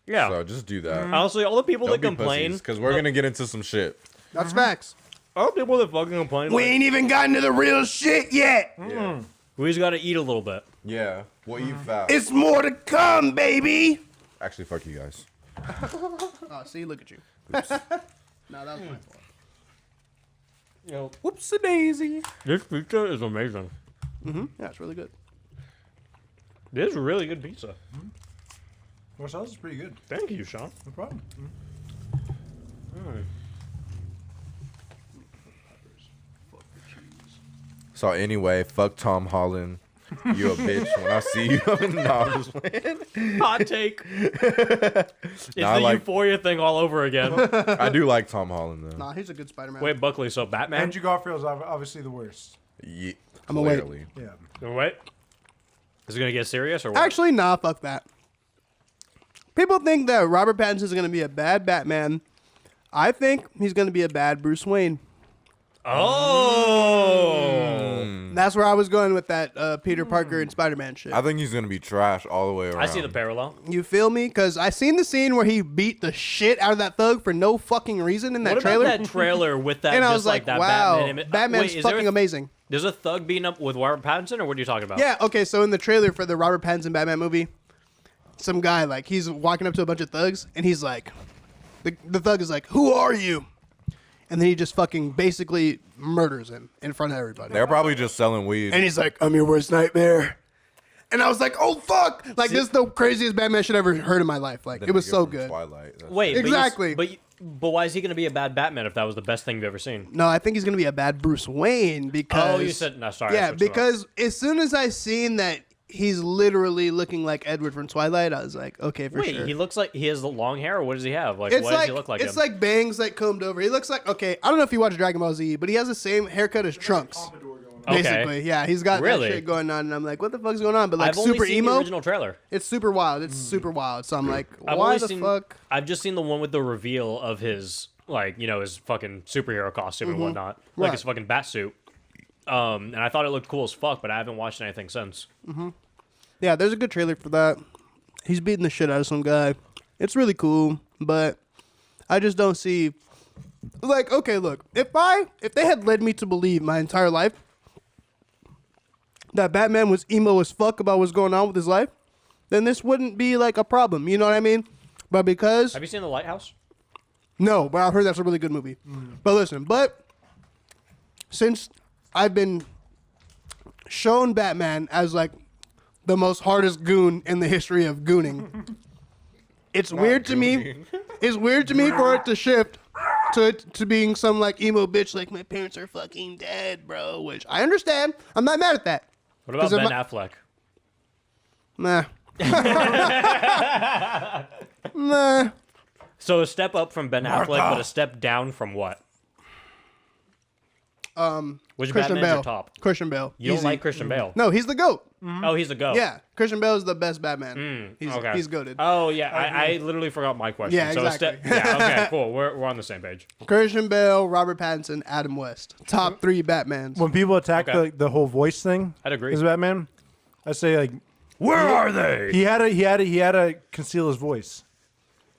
Yeah. So just do that. Honestly, all the people that complain, because we're gonna get into some shit. That's facts. all the people that fucking complain, We ain't even gotten to the real shit yet. Yeah. we just gotta eat a little bit. Yeah. What you fast? It's more to come, baby. Actually, fuck you guys. Oh, see, look at you. No, that was my fault. Yo, Whoopsie daisy. this pizza is amazing. Yeah, it's really good. This is really good pizza. Marcel's is pretty good. Thank you, Sean. No problem. So anyway, fuck Tom Holland. You a bitch when I see you. No, I'm just playing. Hot take. It's Nah, I the like- Euphoria thing all over again. I do like Tom Holland though. Nah, he's a good Spider-Man. Wait, Buckley, so Batman? Andrew Garfield's obviously the worst. Yeah, I'm away. clearly. Yeah. Wait. Is it gonna get serious or what? Actually, nah, fuck that. People think that Robert Pattinson is going to be a bad Batman. I think he's going to be a bad Bruce Wayne. Oh. That's where I was going with that Peter Parker and Spider-Man shit. I think he's gonna be trash all the way around. I see the parallel. You feel me? Because I seen the scene where he beat the shit out of that thug for no fucking reason in that What trailer. about that trailer with that? and just I was like, that wow, Batman image? Batman's Wait, is there fucking a, amazing. There's a thug beating up with Robert Pattinson, or what are you talking about? Yeah, okay, so in the trailer for the Robert Pattinson Batman movie, some guy, like, he's walking up to a bunch of thugs, and he's like, the thug is like, who are you? And then he just fucking basically murders him in front of everybody. They're probably just selling weed. And he's like, I'm your worst nightmare. And I was like, oh, fuck. Like, this is the craziest Batman shit I've ever heard in my life. Like, The it was nigga so from good. Twilight. That's- Wait, Exactly. But why is he gonna be a bad Batman if that was the best thing you've ever seen? No, I think he's going to be a bad Bruce Wayne because... Oh, you said no. Sorry. I Yeah, switched it up. because as soon as I seen that he's literally looking like Edward from Twilight, I was like, okay, for wait, sure. he looks like he has the long hair, or what does he have? Like, It's what like does he look like? it's him? like bangs like combed over. He looks like, okay, I don't know if you watch Dragon Ball Z, but he has the same haircut as Trunks. Okay. Basically, yeah, he's got Really? that shit going on, and I'm like, what the fuck's going on? But like I've only super seen the emo, original trailer. it's super wild. It's super wild. So I'm like, I've why only the seen, fuck? I've just seen the one with the reveal of his, like, you know, his fucking superhero costume and whatnot, like Right. his fucking bat suit. And I thought it looked cool as fuck, but I haven't watched anything since. Yeah, there's a good trailer for that. He's beating the shit out of some guy. It's really cool, but I just don't see. Like, okay, look, if they had led me to believe my entire life that Batman was emo as fuck about what's going on with his life, then this wouldn't be like a problem. You know what I mean? But because Have you seen The Lighthouse? no, but I've heard that's a really good movie. But listen, since I've been shown Batman as like the most hardest goon in the history of gooning, it's weird to me. It's weird to me for it to shift to being some like emo bitch like my parents are fucking dead, bro. Which I understand. I'm not mad at that. What about 'Cause of Ben my- Affleck? Nah. Nah. So a step up from Ben Affleck, but a step down from what? Which Christian Batman's Bale. your top? Christian Bale. You don't Easy. like Christian Bale? No, he's the GOAT. Oh, he's a go. Yeah, Christian Bale is the best Batman. He's Okay. he's goated. Oh yeah, I literally forgot my question. Yeah, So exactly. yeah, okay, cool. We're on the same page. Christian Bale, Robert Pattinson, Adam West. Top 3 Batmans. When people attack Okay. the whole voice thing, I'd agree. as Batman, I say like Where are they? he had to conceal his voice.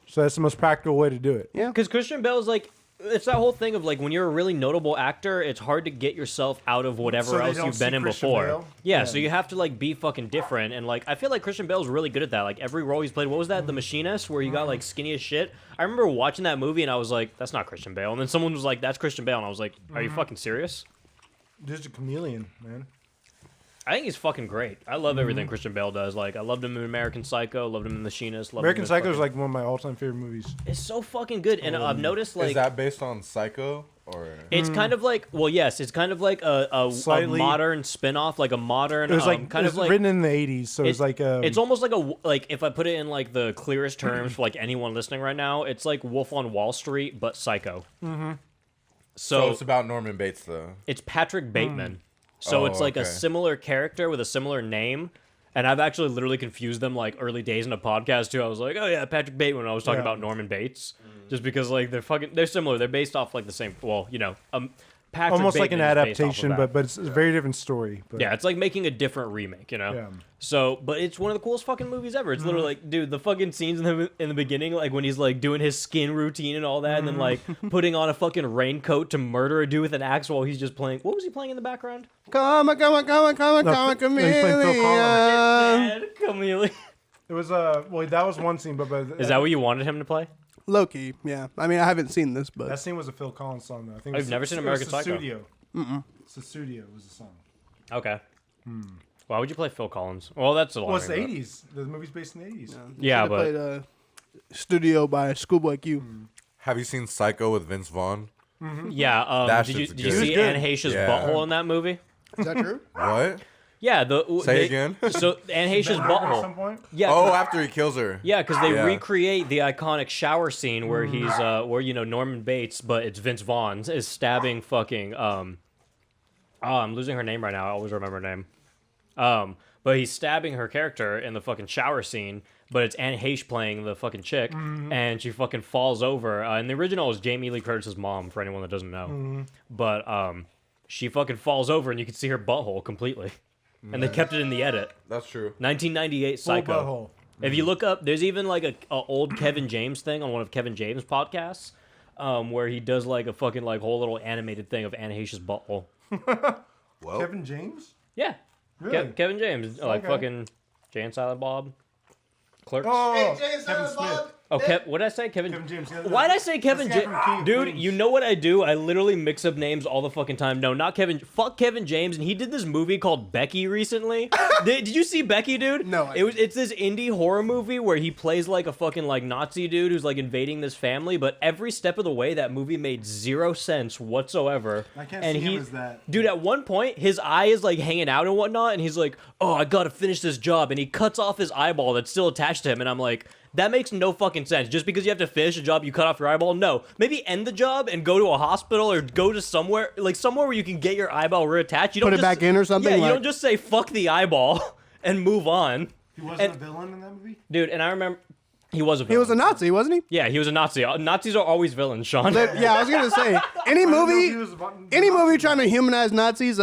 So that's the most practical way to do it. Yeah. Because Christian Bale's like It's that whole thing of like when you're a really notable actor, it's hard to get yourself out of whatever So they else don't you've been see in Christian before. Bale? Yeah, Yeah. so you have to like be fucking different, and like I feel like Christian Bale's really good at that. Like every role he's played, what was that, The Machinist, where he got like skinny as shit? I remember watching that movie and I was like, that's not Christian Bale. And then someone was like, that's Christian Bale, and I was like, are you fucking serious? Just a chameleon, man. I think he's fucking great. I love everything Christian Bale does. Like I loved him in American Psycho, loved him in The Machinist. Loved American him in Psycho is fucking- like one of my all-time favorite movies. it's so fucking good, and I've noticed like Is that based on Psycho or? it's kind of like, well, yes, it's kind of like a Slightly- modern spin-off, like a modern It was like kind it of was like written in the 80s, so it's like it's almost like like if I put it in like the clearest terms for like anyone listening right now, it's like Wolf on Wall Street but Psycho. Mm-hmm. So it's about Norman Bates though. It's Patrick Bateman. So Oh, it's like a okay. similar character with a similar name. And I've actually literally confused them like early days in a podcast too. I was like, oh yeah, Patrick Bateman when I was talking Yeah. about Norman Bates. Just because like they're similar. They're based off like the same, well, Patrick almost like an Bateman is based off of adaptation, that. but it's a very different story. But Yeah, it's like making a different remake, you know? Yeah. So, but it's one of the coolest fucking movies ever. It's literally like, dude, the fucking scenes in the beginning, like when he's like doing his skin routine and all that, and then like putting on a fucking raincoat to murder a dude with an axe while he's just playing. What was he playing in the background? Come on, he's playing Phil Collins. Dead Chameleon. It was well, that was one scene, but Is that what you wanted him to play? Low-key, yeah. I mean, I haven't seen this, but that scene was a Phil Collins song though. I think I've never seen American Psycho. Studio. Studio was the song. Okay. Why would you play Phil Collins? Well, that's a lot. Well, it's the 80s. The movie's based in the 80s. Yeah, Should've but played, Studio by Schoolboy Q. Have you seen Psycho with Vince Vaughn? yeah. That Did you shit's did you good. see He was Anne good. Heche's Yeah. butthole in that movie? Is that true? What? Yeah. Say again? So Anne Heche's At some butthole. point. Yeah. Oh, after he kills her. Yeah, because they Yeah. recreate the iconic shower scene where he's where Norman Bates, but it's Vince Vaughn is stabbing fucking I'm losing her name right now. I always remember her name. But he's stabbing her character in the fucking shower scene, but it's Anne Heche playing the fucking chick, and she fucking falls over. And the original is Jamie Lee Curtis's mom, for anyone that doesn't know. But she fucking falls over, and you can see her butthole completely. And they kept it in the edit. That's true. 1998 Full Psycho. butthole. If you look up, there's even like a old Kevin James thing on one of Kevin James' podcasts, where he does like a fucking like whole little animated thing of Anne Heche's butthole. Well, Kevin James? Yeah, Really? Kevin James, like Okay. fucking Jay and Silent Bob, Clerks. Oh, Kevin Smith. Oh, what did I say? Kevin James. Yeah, Why did I say Kevin That's the guy from King James? of Dude, Queens. you know what I do? I literally mix up names all the fucking time. No, not Kevin. Fuck Kevin James. And he did this movie called Becky recently. Did you see Becky, dude? No, I It's this indie horror movie where he plays like a fucking like Nazi dude who's like invading this family. But every step of the way, that movie made zero sense whatsoever. I can't and see him he, as that. Dude, at one point, his eye is like hanging out and whatnot, and he's like, "Oh, I gotta finish this job," and he cuts off his eyeball that's still attached to him, and I'm like, that makes no fucking sense. Just because you have to finish a job, you cut off your eyeball? No. Maybe end the job and go to a hospital or go to somewhere where you can get your eyeball reattached. You don't Put it just, back in or something? Yeah, you Like- don't just say fuck the eyeball and move on, He wasn't a villain in that movie? dude. And I remember he was a He villain. was a Nazi, wasn't he? Yeah, he was a Nazi. Nazis are always villains, Sean. Yeah, I was gonna say any movie trying to humanize Nazis,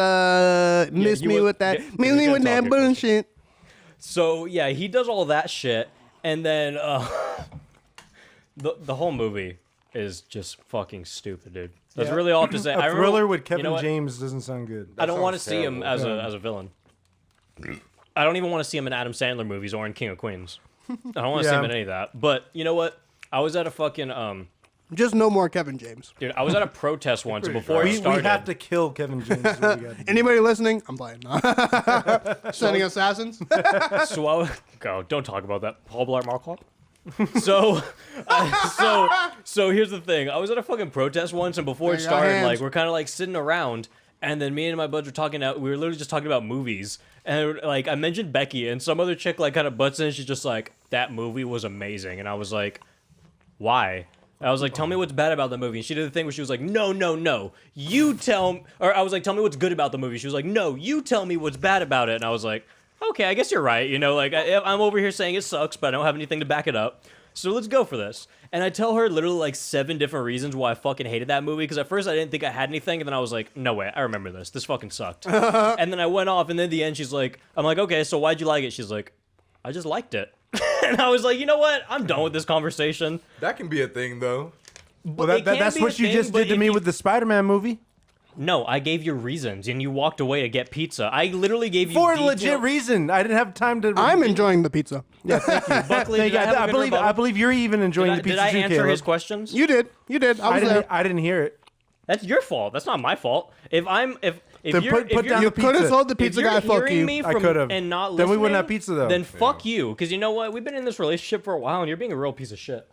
miss he me was- with that, yeah, he miss was me gonna with that talk it. bullshit. So yeah, he does all that shit, and then the whole movie is just fucking stupid, dude. That's Yeah. really all I have to say. A I remember- thriller with Kevin you know what? James doesn't sound good. I don't want to sounds see him terrible. as a villain. I don't even want to see him in Adam Sandler movies or in King of Queens. I don't want to see him Yeah. in any of that. But you know what? I was at a fucking Just no more Kevin James. dude. I was at a protest once before it We started. have to kill Kevin James. is what we gotta do. Anybody listening? I'm playing. Sending assassins. So don't talk about that. Paul Blart Mall So here's the thing. I was at a fucking protest once, and before it Hang on, started, hands. like we're kind of like sitting around, and then me and my buds were talking out. We were literally just talking about movies, and like I mentioned Becky, and some other chick like kind of butts in. She's just like, "That movie was amazing," and I was like, "Why?" And I was like, "Tell me what's bad about the movie." And she did the thing where she was like, "No, you tell me," or I was like, "Tell me what's good about the movie." She was like, "No, you tell me what's bad about it," and I was like, okay, I guess you're right. You know, like I'm over here saying it sucks, but I don't have anything to back it up. So let's go for this. And I tell her literally like 7 different reasons why I fucking hated that movie. Because at first I didn't think I had anything. And then I was like, no way, I remember this. This fucking sucked. And then I went off. And then at the end, she's like, I'm like, okay, so why'd you like it? She's like, I just liked it. And I was like, you know what? I'm done with this conversation. That can be a thing though. Well, it can that's be what a you thing, just but did to if me you- with the Spider-Man movie. No, I gave you reasons, and you walked away to get pizza. I literally gave you For a detailed- legit reason. I didn't have time to. I'm enjoying the pizza. Yeah, thank you, Buckley. Thank Did you. I, have a I good believe. rebuttal? I believe you're even enjoying the Did pizza I too, answer Caleb. his questions? You did. I was there. I didn't hear it. That's your fault. That's not my fault. If Then you're put if you're, down You the could have pizza. told the if pizza you're guy, fuck hearing you. me I from could've. and not Then listening, we wouldn't have pizza, though. Then fuck you, because you know what? We've been in this relationship for a while, and you're being a real piece of shit.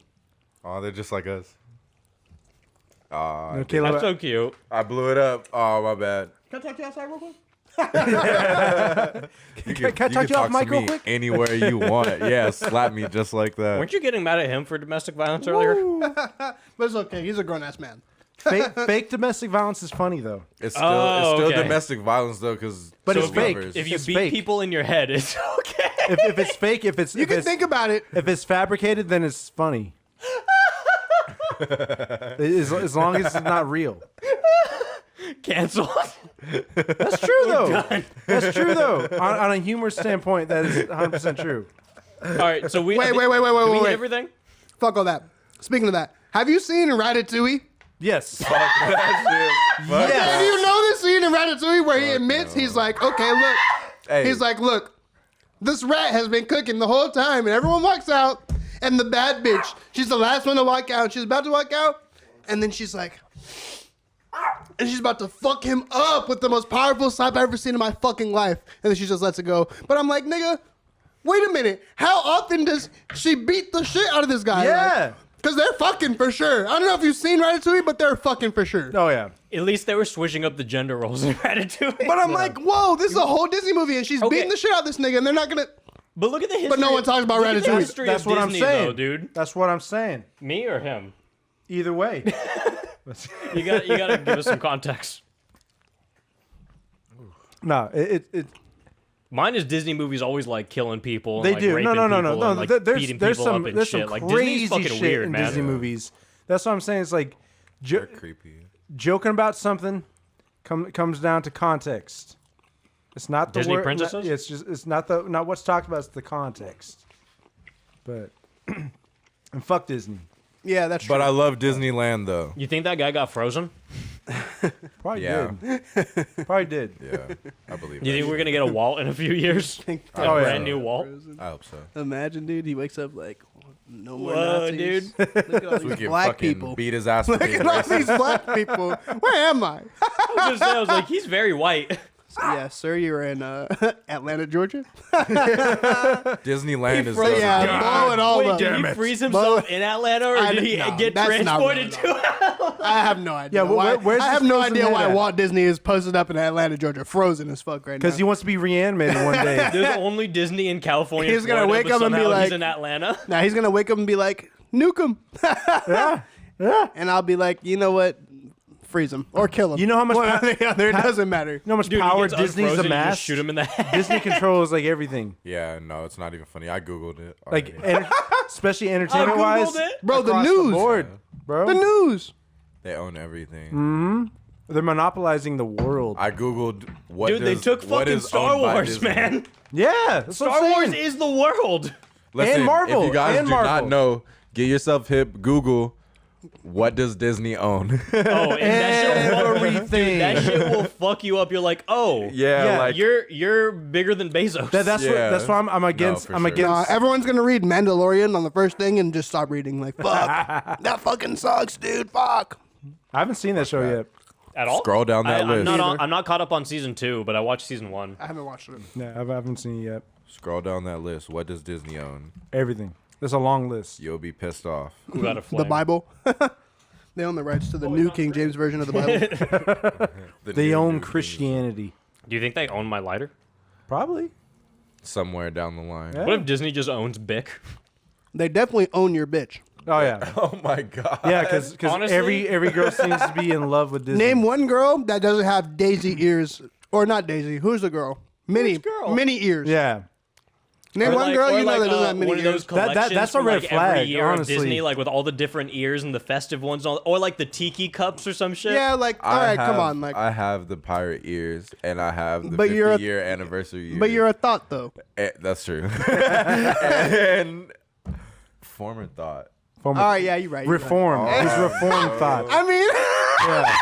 Oh, they're just like us. No, Caleb, That's so cute. I blew it up. Oh, my bad. Can I talk to you outside real quick? You Can I talk to you off mic real quick? anywhere you want. Yeah, slap me just like that. Weren't you getting mad at him for domestic violence earlier? But it's okay. He's a grown ass man. fake domestic violence is funny though. It's still okay. domestic violence though, because But it's fake. If you It's beat fake. people in your head, it's okay. If it's fake, You if can it's, think about it. if it's fabricated, then it's funny. as long as it's not real. Canceled. That's true though. That's true though. On a humor standpoint, that is 100% true. All right, so we Wait. did we hit Wait. everything? Fuck all that. Speaking of that, have you seen Ratatouille? Yes. And Yes. you know this scene in Ratatouille where he admits he's like, okay, look. Hey, He's like, look, this rat has been cooking the whole time, and everyone walks out, and the bad bitch, she's the last one to walk out. She's about to walk out, and then she's like, and she's about to fuck him up with the most powerful slap I've ever seen in my fucking life. And then she just lets it go. But I'm like, nigga, wait a minute. How often does she beat the shit out of this guy? Yeah. Because they're fucking for sure. I don't know if you've seen Ratatouille, but they're fucking for sure. Oh yeah. At least they were switching up the gender roles in Ratatouille. But I'm like, whoa, this is a whole Disney movie, and she's Okay. beating the shit out of this nigga, and they're not gonna. But look at the history. But no one talks about look at the Ratatouille. history That's of what Disney, I'm saying, though, dude. That's what I'm saying. Me or him? Either way. You got to give us some context. No, it Mine is Disney movies always like killing people. And, they like, do. raping No. people and, like, There's beating there's people some up and there's shit. some Like crazy Disney's fucking shit weird, in man. Disney movies. That's what I'm saying. It's like they're creepy. joking about something comes down to context. It's not the Disney word, princesses? It's not what's talked about. It's the context. But and fuck Disney. Yeah, that's true. But I love Disneyland though. You think that guy got frozen? Probably Yeah. did. Probably did. Yeah, I believe You that. think we're gonna get a Walt in a few years? A Oh, yeah. brand new Walt. I hope so. Imagine, dude, he wakes up like, no more Whoa, Nazis. dude. Look at all We these can black fucking people. beat his ass. For Look being at all racist. these black people. Where am I? I was like, he's very white. Yeah, sir, you're in Atlanta, Georgia. Disneyland is froze- doesn't Yeah, get- blow it all Wait, up. did he freeze himself in Atlanta, or I did he no, get that's not transported real, to? I have no idea. Yeah, why, where's I this have no frozen idea head why at? Walt Disney is posted up in Atlanta, Georgia, frozen as fuck right now. Because he wants to be reanimated one day. There's only Disney in California. He's gonna Florida, wake but up and be somehow like- he's in Atlanta. Now he's gonna wake up and be like, nuke him. yeah. And I'll be like, you know what? Freeze him or kill him. You know how much One pa- or the other. It doesn't matter. You know how much Dude, power he gets Disney's unfrozen, you just amassed? shoot him in the head. Disney controls like everything. Yeah, no, it's not even funny. I googled it. Like already. especially entertainment wise. Googled it. Bro, the across news. board, bro. The news. They own everything. Mm-hmm. They're monopolizing the world. I googled what. Dude, they does- took what fucking is Star owned by Wars, Disney. man. Yeah, that's what Star I'm Wars saying. is the world. Listen, Marvel, if you guys and do not Marvel. know, get yourself hip. Google. What does Disney own? Oh, and that shit will Everything. That shit will fuck you up. You're like, oh, Yeah, like you're bigger than Bezos. That's Yeah. that's why I'm against. for I'm sure. against. Everyone's gonna read Mandalorian on the first thing and just stop reading. Like, fuck, that fucking sucks, dude. Fuck. I haven't seen that show yet. at all. Scroll down that list. I'm not caught up on season 2, but I watched season 1. I haven't watched it. No, I haven't seen it yet. Scroll down that list. What does Disney own? Everything. There's a long list. You'll be pissed off. Who got a flame? The Bible. They own the rights to the new King James version of the Bible. They own Christianity. Do you think they own my lighter? Probably. Somewhere down the line. Yeah. What if Disney just owns Bic? They definitely own your bitch. Oh yeah. Oh my god. Yeah, because Honestly- every girl seems to be in love with Disney. Name one girl that doesn't have Daisy ears, or not Daisy. Who's the girl? Minnie. Which girl? Minnie ears. Yeah. Name one girl you know that doesn't have one Minnie of those ears. collections that's a from, red like, flag, every year honestly. of Disney, like with all the different ears and the festive ones, and all, or like the tiki cups or some shit. Yeah, like all right, come on, like. I have the pirate ears and I have the But you're a- 50-year anniversary ears. But you're a thought though. That's true. And former thought. All right, yeah, you're right. You're Reform. Right. His reform thoughts. I mean, Yeah.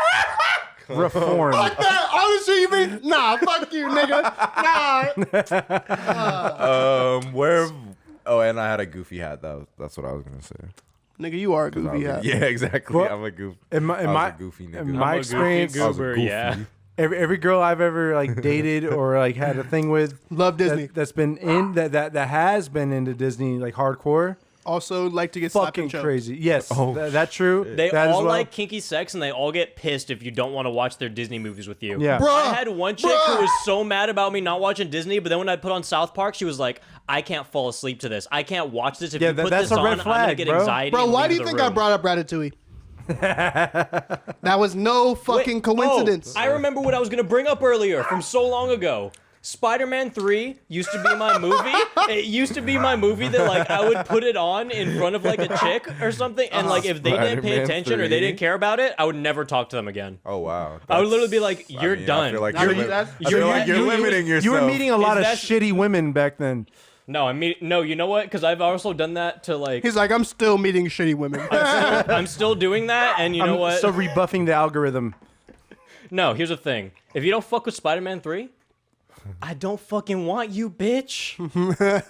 Reform. fuck that. Honestly, you mean? Nah, fuck you, nigga. Nah. Where? Oh, and I had a goofy hat. That's what I was gonna say. Nigga, you are a 'Cause I goofy was a- hat. Yeah, exactly. Well, I'm a goof. In my, I in was my, a goofy nigga. in my I'm a goofy experience, I was a goober, goofy. yeah. every girl I've ever like dated or like had a thing with Love Disney. that's been in that has been into Disney like hardcore. Also, like to get slapped Fucking and choked. crazy. Yes, Oh, that's true. They That as all well. like kinky sex, and they all get pissed if you don't want to watch their Disney movies with you. Yeah. Bruh, I had one chick who was so mad about me not watching Disney, but then when I put on South Park, she was like, "I can't fall asleep to this. I can't watch this. If Yeah, you put that's this a red on, I'm gonna flag, get bro. anxiety." Bro, and why leave do you the think I room." brought up Ratatouille? That was no fucking Wait, coincidence. oh, I remember what I was gonna bring up earlier from so long ago. Spider-Man 3 used to be my movie. It used to be my movie that like I would put it on in front of like a chick or something, and like if they didn't pay Spider-Man attention or 3. they didn't care about it, I would never talk to them again. Oh wow. I would literally be That's- like, "You're done." I feel like Now you're, you- li- that's- I feel like you're you- limiting yourself. You were meeting a lot of Is that- shitty women back then. No, no. You know what? Because I've also done that to like. He's like, I'm still meeting shitty women. I'm still doing that, and you know I'm what? so rebuffing the algorithm. No, here's the thing. If you don't fuck with Spider-Man 3, I don't fucking want you, bitch.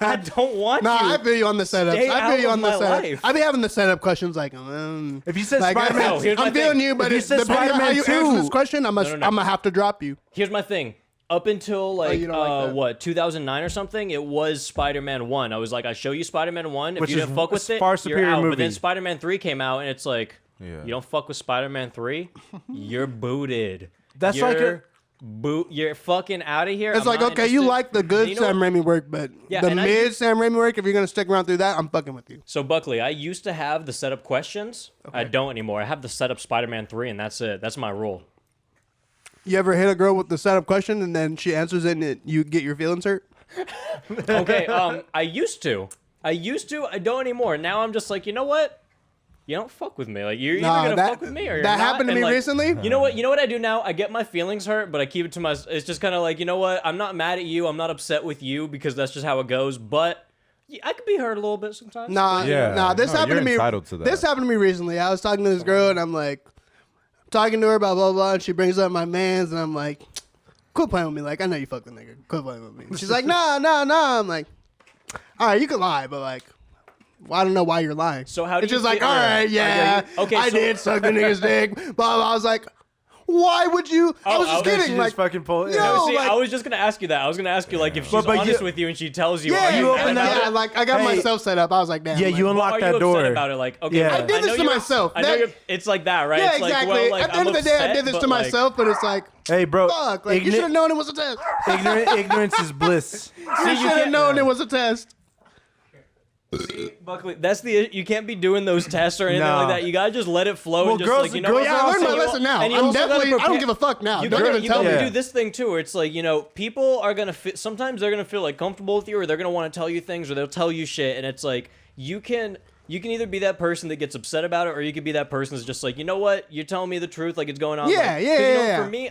I don't want Nah, you. I feel you on the setups. Stay I out feel you of on the my setup. life. I be having the setup questions like, If you said like, Spider-Man, No, here's my I'm feeling thing. you, but If you said depending on how you Spider-Man answer 2. this question, I'm gonna have to drop you. Here's my thing. Up until like, you don't like that. what, 2009 or something, it was Spider-Man 1. I was like, I show you Spider-Man 1. If Which you didn't is fuck with a it, far you're superior out. But movie. then Spider-Man 3 came out, and it's like, Yeah. you don't fuck with Spider-Man 3, you're booted. That's like You're you're fucking out of here. It's I'm like, not okay, you interested. like the good You know Sam what? Raimi work, but Yeah, the and mid Sam Raimi work, if you're gonna stick around through that, I'm fucking with you. So Buckley, I used to have the setup questions. I don't anymore. I have the setup Spider-Man 3, and that's it. That's my rule. You ever hit a girl with the setup question and then she answers it and you get your feelings hurt? Okay, I used to. I don't anymore. Now I'm just like, you know what? You don't fuck with me. Like you're Nah, either gonna that- fuck with me or you're that not. happened to And, me like, recently. You know what? You know what I do now? I get my feelings hurt, but I keep it to myself. It's just kind of like, you know what? I'm not mad at you. I'm not upset with you because that's just how it goes. But I could be hurt a little bit sometimes. Nah, Yeah. nah. This No, happened you're to me. entitled to that. This happened to me recently. I was talking to this girl and I'm like, talking to her, blah blah blah, and she brings up my mans and I'm like, quit playing with me. Like I know you fucked the nigga. Quit playing with me. She's like, nah. I'm like, all right, you can lie, but like, well, I don't know why you're lying. So how do it's you just like, feel- all right, yeah, Okay, I so- did suck the nigga's dick. Blah, blah. I was like, why would you? I was just I- She kidding. Like, just fucking pull. Yo, No, see, like- I was just gonna ask you that. I was gonna ask you like if she's But honest you- with you and she tells you, yeah, are you you mad open about that- it? yeah, like I got Hey. myself set up. I was like, damn. Yeah, like, you unlock Are you that upset door. about it? Like, okay, Yeah. I did this know to you're- myself. I know That- you're, it's like that, right? Yeah, It's like, exactly. well, like, At the end I'm of the day, I upset, did this but, to like, myself, but it's like, Hey, bro. fuck. Like, you should have known it was a test. Ignorance is bliss. You should have known it was a test. Buckley, that's you can't be doing those tests or anything No. like that. You gotta just let it flow Well, and just girls- like, you know, girls what? are Yeah, I learned my And you- lesson now. and you I'm also gotta definitely, I don't prepare- give a fuck now. You Don't gotta, even you tell gotta me. do this thing too, where it's like, you know, people are gonna sometimes they're gonna feel like comfortable with you, or they're gonna want to tell you things, or they'll tell you shit, and it's like you can either be that person that gets upset about it, or you can be that person that's just like, you know what, you're telling me the truth, like it's going on. Yeah, like, 'cause, you know, yeah. For me,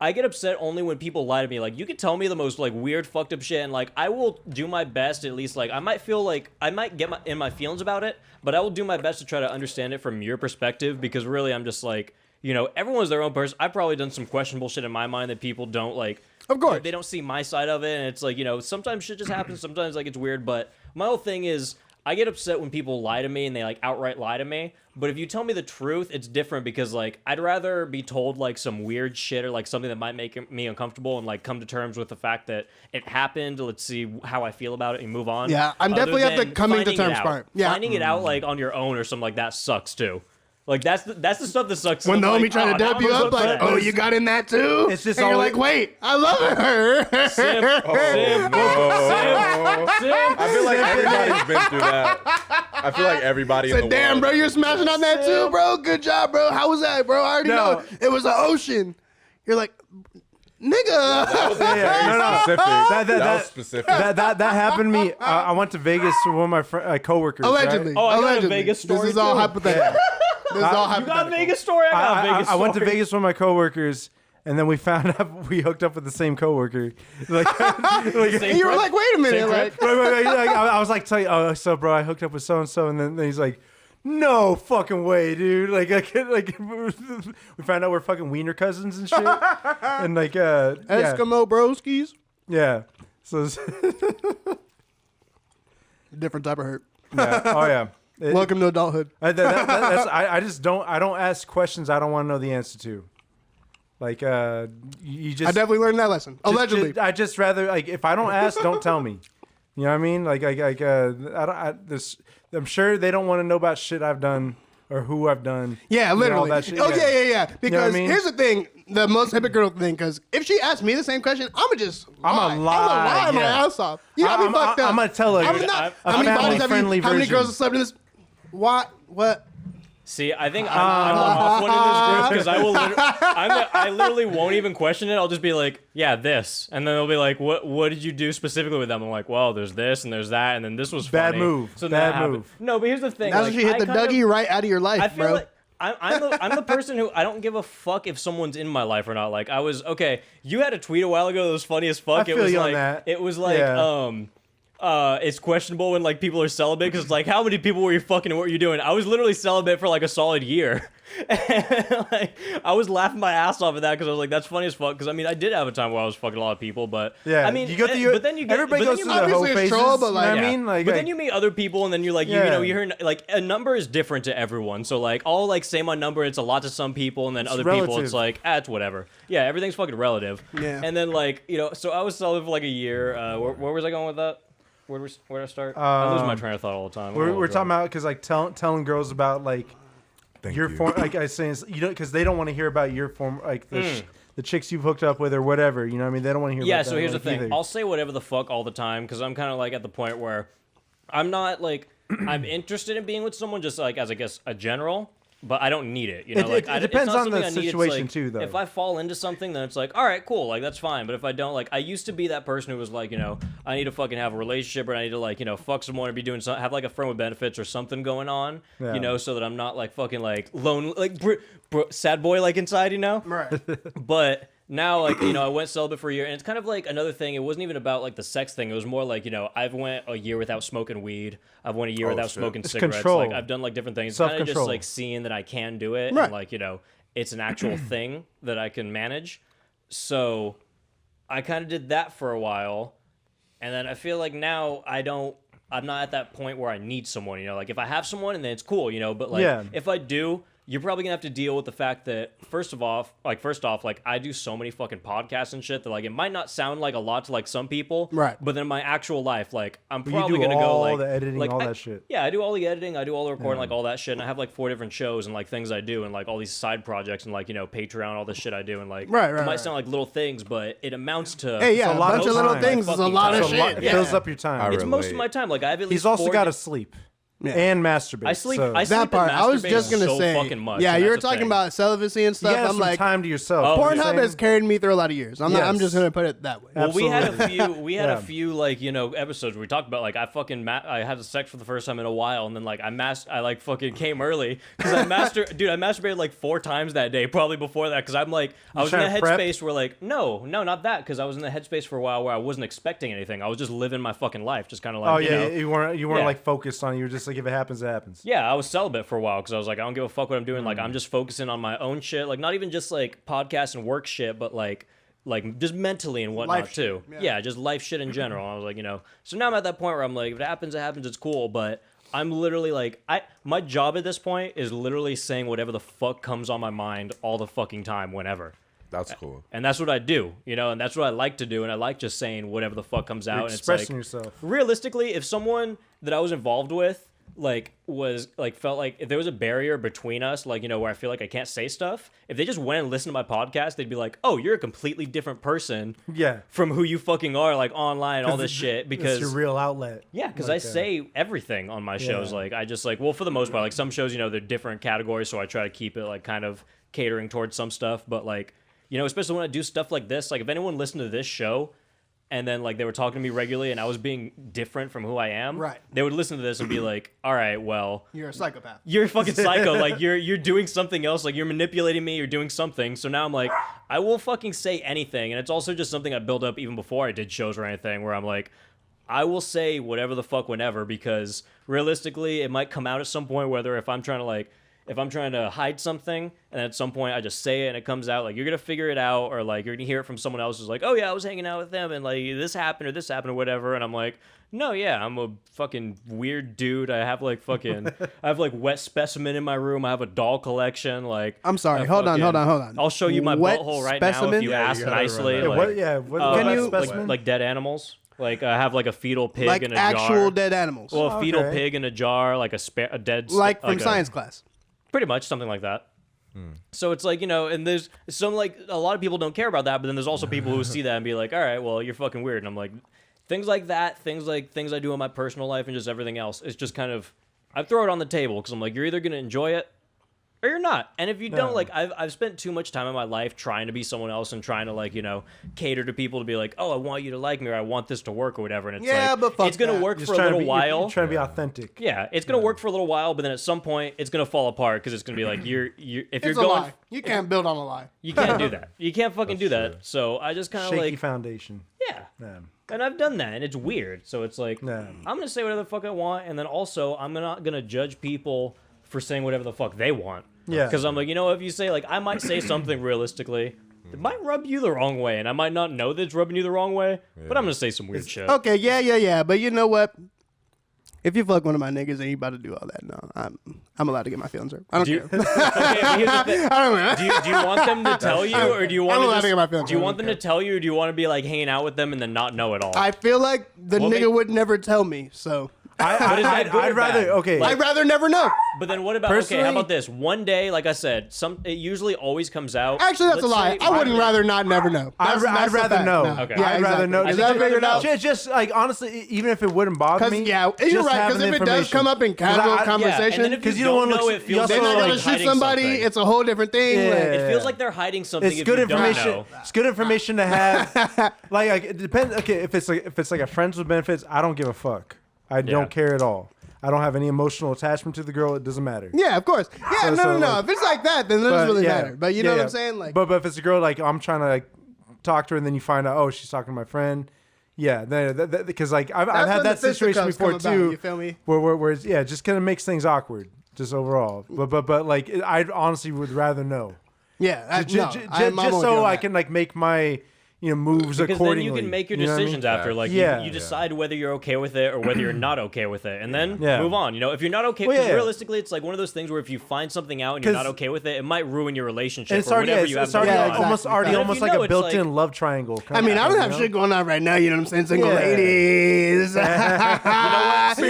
I get upset only when people lie to me. Like, you could tell me the most, like, weird, fucked up shit, and, like, I will do my best, at least, like, I might feel like, I might get in my feelings about it, but I will do my best to try to understand it from your perspective, because really, I'm just like, you know, everyone's their own person. I've probably done some questionable shit in my mind that people don't, like, Of course. they don't see my side of it, and it's like, you know, sometimes shit just happens, sometimes, like, it's weird, but my whole thing is, I get upset when people lie to me and they like outright lie to me. But if you tell me the truth, it's different because like I'd rather be told like some weird shit or like something that might make me uncomfortable and like come to terms with the fact that it happened. Let's see how I feel about it and move on. Yeah, I'm other definitely at the than coming to finding it terms out. part. Yeah. Finding it out like on your own or something like that sucks too. Like that's the stuff that sucks. When the I'm homie like, trying to now dap you I'm up, like, upset. oh, you got in that too? It's just and you're always- like, wait, I love her. Simp, simp. I feel like everybody's been through that. I feel like everybody in the Said, damn, world. bro, you're smashing on that too, bro. Good job, bro. How was that, bro? I already No. know. It was an ocean. You're like, nigga. That was very specific. That was specific. That happened to me. I went to Vegas with one of my coworkers. Allegedly. Oh, I got a Allegedly. Vegas story, This is all too. hypothetical. This is all You got a hypothetical. Vegas story? I got a Vegas story. I went to Vegas with my coworkers, And then we found out we hooked up with the same coworker. Like, And you were like, wait a minute, like, wait, I was like, tell you, oh, so bro, I hooked up with so and so, and then he's like, no fucking way, dude. Like, I can't, like, we found out we're fucking wiener cousins and shit, and like, Eskimo broskies. yeah. So, Different type of hurt. yeah. Oh yeah. Welcome to adulthood. I just don't. I don't ask questions I don't want to know the answer to. Like, you just. I definitely learned that lesson. Allegedly. I just rather, like, if I don't ask, don't tell me. You know what I mean? Like, I'm sure they don't want to know about shit I've done or who I've done. Yeah, you know, all literally. that shit. Yeah. Because You know what I mean? here's the thing, the most hypocritical thing, because if she asked me the same question, I'm gonna lie. I'm gonna lie, my yeah. ass off. You got me fucked up. I'm gonna tell her. I'm not. A How many bodies have you? family-friendly How many version. girls have slept in this? What? See, I think I'm the off one in this group because I literally won't even question it. I'll just be like, yeah, this, and then they'll be like, what did you do specifically with them? I'm like, well, there's this and there's that, and then this was Bad funny. move. So Bad that happened. move. No, but here's the thing. That's like, when she hit the Dougie right out of your life, I feel bro. like I'm the person who I don't give a fuck if someone's in my life or not. Like I was okay. You had a tweet a while ago that was funny as fuck. I feel you on that. It was like it's questionable when like people are celibate because it's like how many people were you fucking and what were you doing? I was literally celibate for like a solid year. And, like, I was laughing my ass off at that because I was like, that's funny as fuck. Because I mean, I did have a time where I was fucking a lot of people, but Yeah, I mean, you go through but then you get everybody but goes then through you, the whole obviously it's phases. troll, but, you know like, what I yeah. mean? Like, but then you meet other people, and then you're like, you Yeah. know, you hear like a number is different to everyone. So like, I'll like say my number, it's a lot to some people, and then other people, relative. it's like, it's whatever. Yeah, everything's fucking relative. Yeah. And then like, you know, so I was celibate for like a year. Where was I going with that? Where did I start? I lose my train of thought all the time. we're talking about because like telling girls about like Thank your you. form, like I was saying, you know, because they don't want to hear about your form, like the chicks you've hooked up with or whatever. You know what I mean? They don't want to hear. Yeah, about so that, here's the like, thing. either. I'll say whatever the fuck all the time because I'm kind of like at the point where I'm not like I'm interested in being with someone just like as I guess a general, but I don't need it. You know, It- like it it's depends not on the something I need, it's situation, like, too, though. If I fall into something, then it's like, all right, cool, like that's fine. But if I don't, like I used to be that person who was like, you know, I need to fucking have a relationship or I need to like, you know, fuck someone or be doing something, have like a friend with benefits or something going on, Yeah. you know, so that I'm not like fucking like lonely, like sad boy like inside, you know. Right. But now, like, you know, I went celibate for a year, and it's kind of like another thing. It wasn't even about like the sex thing. It was more like, you know, I've went a year without smoking weed. I've went a year without shit. smoking It's cigarettes. control. Like I've done like different things. Kind of just Self-control. like seeing that I can do it, Right. and like, you know, it's an actual thing that I can manage. So I kind of did that for a while, and then I feel like now I'm not at that point where I need someone, you know, like if I have someone and then it's cool, you know, but like Yeah. if I do, you're probably gonna have to deal with the fact that first off, like I do so many fucking podcasts and shit that like it might not sound like a lot to like some people, Right. But then in my actual life, like I'm you probably do gonna go all like the editing, like, all I- that shit. Yeah, I do all the editing, I do all the recording, like all that shit, and I have like 4 different shows and like things I do and like all these side projects and like you know Patreon, all this shit I do and like Right, it might right. sound like little things, but it amounts to Hey, yeah, a a lot bunch of of little time. things is a Fucking lot time. of So a lot- shit. it Yeah. fills up your time. I It's most of relate. my time. Like I have at least He's also 4 got to sleep Yeah. and masturbate. I sleep. So I sleep That part, and I was masturbate just gonna so say. fucking much. Yeah, and you were that's the talking thing. about celibacy and you stuff. gotta have I'm some like, time to yourself. Oh, you know what I'm Pornhub saying? has carried me through a lot of years. I'm Yes. just gonna put it that way. Well, we had a Absolutely. few. We had Yeah. a few like you know episodes where we talked about like I fucking I had sex for the first time in a while, and then like I like fucking came early because I masturbated like 4 times that day, probably before that because I'm like I was in the trying to prep? headspace where like no not that because I was in the headspace for a while where I wasn't expecting anything. I was just living my fucking life, just kind of like Oh you yeah, know. you weren't Yeah. like focused on it. You were just like, if it happens, it happens. Yeah, I was celibate for a while because I was like, I don't give a fuck what I'm doing. Like, I'm just focusing on my own shit. Like, not even just like podcast and work shit, but like just mentally and whatnot Life too. shit, Yeah. just life shit in general. I was like, you know. So now I'm at that point where I'm like, if it happens, it happens. It's cool. But I'm literally like, my job at this point is literally saying whatever the fuck comes on my mind all the fucking time, whenever. That's cool. And that's what I do, you know, and that's what I like to do. And I like just saying whatever the fuck comes out. You're And it's expressing like, yourself. realistically, if someone that I was involved with like was like felt like if there was a barrier between us, like, you know, where I feel like I can't say stuff, if they just went and listened to my podcast, they'd be like, oh, you're a completely different person Yeah. from who you fucking are, like online, all this shit. It's Because your real outlet. yeah, because Like, I say everything on my shows. yeah. Like I just like, well, for the most part, like some shows, you know, they're different categories, so I try to keep it like kind of catering towards some stuff. But like, you know, especially when I do stuff like this, like if anyone listened to this show, and then like they were talking to me regularly and I was being different from who I am, Right. they would listen to this and be like, all right, well, You're a psychopath. you're a fucking psycho. Like you're doing something else. Like you're manipulating me. You're doing something. So now I'm like, I will fucking say anything. And it's also just something I built up even before I did shows or anything where I'm like, I will say whatever the fuck whenever, because realistically it might come out at some point, whether if I'm trying to hide something and at some point I just say it and it comes out, like you're going to figure it out, or like you're going to hear it from someone else who's like, oh yeah, I was hanging out with them and like this happened or whatever. And I'm like, no, yeah, I'm a fucking weird dude. I have like wet specimen in my room. I have a doll collection. Like, I'm sorry. Hold on. I'll show you my Wet butthole right specimen? now if you Yeah, ask you and gotta isolate. run that. Like, Can you- specimen? like dead animals? Like I have like a fetal pig Like in a actual jar. dead animals. Well, a fetal Okay. pig in a jar, like a dead like from like science class. pretty much something like that. So it's like, and there's some, like, a lot of people don't care about that, but then there's also people who see that and be like, all right, well, you're fucking weird. And I'm like, things like that, things I do in my personal life and just everything else, it's just kind of, I throw it on the table because I'm like, you're either going to enjoy it or you're not. And if you don't, like, I've spent too much time in my life trying to be someone else and trying to, like, cater to people to be like, oh, I want you to like me, or I want this to work or whatever. And it's Yeah, like, but fuck it's going that. to work Just for a trying to little be- while. You're trying to be authentic. Yeah, it's gonna work for a little while, but then at some point it's gonna fall apart because it's gonna be like if you're It's going, a lie. You can't build on a lie. you can't do that. You can't fucking do that. So I just kind of Shaky like, foundation. yeah. Yeah. And I've done that, and it's weird. So it's like, Yeah. I'm gonna say whatever the fuck I want, and then also I'm not gonna judge people for saying whatever the fuck they want. Yeah. Because I'm like, if you say, like, I might say something realistically, it might rub you the wrong way, and I might not know that it's rubbing you the wrong way, but I'm gonna say some weird shit. Okay, yeah. But you know what? If you fuck one of my niggas and you about to do all that, no, I'm allowed to get my feelings hurt. I don't Do you, care. okay, but here's the thing. I don't know. Do you want them to tell you, or do you want I'm to allowed just, to get my feelings do you hurt, want I them don't to tell you, or do you want to be like hanging out with them and then not know it all? I feel like the What nigga make- would never tell me, so But is that good or I'd rather, bad? okay. Like- I'd rather never know. But then what about, okay, Personally- how about this? One day, like I said, it usually always comes out. Actually, that's a Let's lie. say- I wouldn't rather not never know. I'd That's a rather fact. know. No. Okay. Yeah, I'd rather exactly. know. Is I that think figured out? Just like honestly, even if it wouldn't bother 'Cause, me, yeah, you're just right. having Because if it does information. come up in 'Cause casual Yeah, and conversation, then if you 'Cause you don't don't wanna know, look- it feels they're like not they're gonna like shoot hiding somebody. something. It's a whole different thing. Yeah. Like, It feels like they're hiding something. It's if good you don't information. know. It's good information to have. like it depends. Okay, if it's like a friends with benefits, I don't give a fuck. I don't care at all. I don't have any emotional attachment to the girl. It doesn't matter. yeah, of course. Yeah, So, no. like- If it's like that, then it doesn't really yeah. matter. But you know what I'm saying? Like, but if it's a girl, like I'm trying to like talk to her, and then you find out, oh, she's talking to my friend. Yeah, because like I've that's had when that the situation fisticuffs before come about, too. you feel me? Where it's, yeah, it just kind of makes things awkward, just overall. But like I honestly would rather know. yeah, Just so I can like make my moves Because then accordingly. you can make your You know what I mean? decisions after. Like, Yeah. you decide whether you're okay with it or whether you're not okay with it. And then Yeah. move on. If you're not okay, Well, because yeah. realistically, it's like one of those things where if you find something out and you're 'Cause- not okay with it, it might ruin your relationship And it's or already, whatever it's, you have it's already going Yeah, on. exactly. almost already But if almost you like know a it's built-in like- love triangle. I mean, I don't have you know? shit going on right now. You know what I'm saying? Single Yeah. ladies,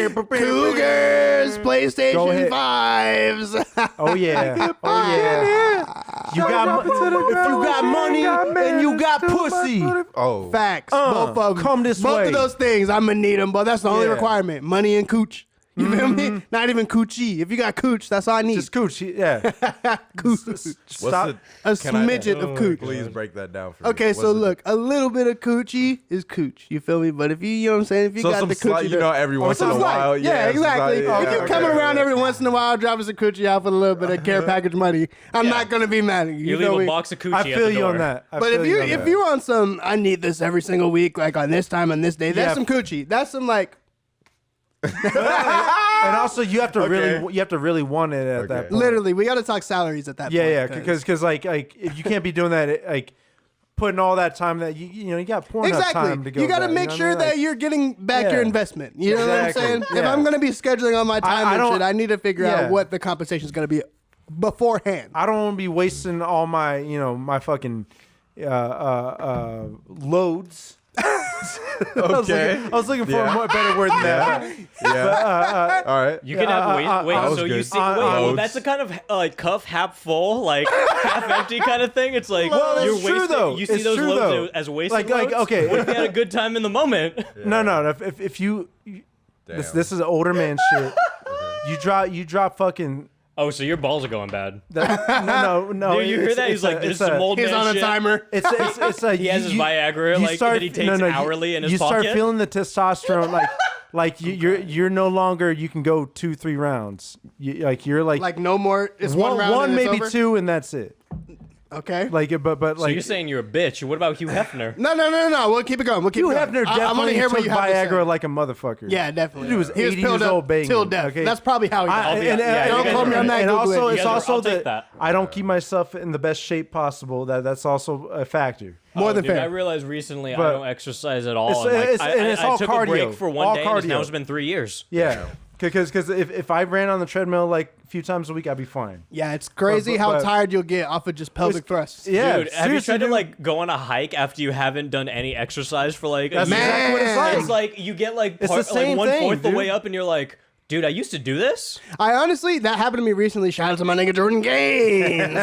cougars, Go PlayStation ahead. 5s. Oh yeah. Oh yeah. You got if you got money and you got pussy. Oh, Facts. Both of them. come this Both way. of those things, I'm gonna need them, but that's the only Yeah. requirement. Money and cooch. You feel me? Not even coochie. If you got cooch, that's all I need. Just cooch. Yeah. Cooch. Stop. A Can I- smidget of cooch. Please break that down for me. Okay, What's so the- look, a little bit of coochie is cooch. You feel me? But if you know what I'm saying, if you So got some the slight, coochie, every once in some a slight. while. Yeah, it's exactly. like- if you're coming around every once in a while, dropping some coochie out for a little bit of care package money, I'm not gonna be mad at you. You You leave feel a me? box of coochie I at feel the you door. on that. I But feel if you on if that. you on some, I need this every single week, like on this time on this day, that's Yeah. some coochie. That's some like. and also you have to really want it at that point. Literally, we got to talk salaries at that Yeah, point. yeah, because like if you can't be doing that, like putting all that time that you got Pornhub exactly. time to go. You got to back, make know what sure I mean? that Like, you're getting back Yeah. your investment. You know what I'm Exactly. saying? If Yeah. I'm gonna be scheduling all my time I and don't- shit, I need to figure Yeah. out what the compensation is gonna be beforehand. I don't want to be wasting all my my fucking loads. Okay. I was looking for a more better word than that. Yeah. All right. You can have wait. that was So you good. see, well, Loads. that's a kind of like cuff half full, like half empty kind of thing. It's like Well, you're it's true, wasting. though. You see It's those true, loads though. as wasted Like, loads? okay. What if you had a good time in the moment? No. If you Damn. this is an older man shit. You drop fucking Oh, so your balls are going bad. No. Dude, you hear that? He's like, this is some old He's man on a shit. timer. It's like He has his Viagra, like, that he takes hourly in his you pocket. start feeling the testosterone, you're no longer. You can go 2-3 rounds. You're Like no more. It's one round. one and it's maybe over? 2, and that's it. Okay. But So you're saying you're a bitch. What about Hugh Hefner? No. We'll keep it going. Hugh Hefner I want definitely to hear what took you have to say. Viagra like a motherfucker. Yeah, definitely. He was 80 years pilled up old banging. till death. Okay? That's probably how he died. you guys quote me on that. And Google also, it. it's also I'll take that that. I don't keep myself in the best shape possible. That's also a factor. More than Dude, fair. I realized recently But I don't exercise at all. it's- And, and it's I all took cardio. a break for one All day, and it's cardio. now it's been 3 years. Yeah, because if I ran on the treadmill like a few times a week, I'd be fine. Yeah, it's crazy how but- tired you'll get off of just pelvic thrusts. Yeah, Dude, have you seriously, tried to dude. like go on a hike after you haven't done any exercise for like a That's year? exactly what it's like. It's like you get like, It's the same like thing, 1/4 the dude. way up, and you're like, dude, I used to do this. I honestly, that happened to me recently. Shout out to my nigga Jordan Gaines.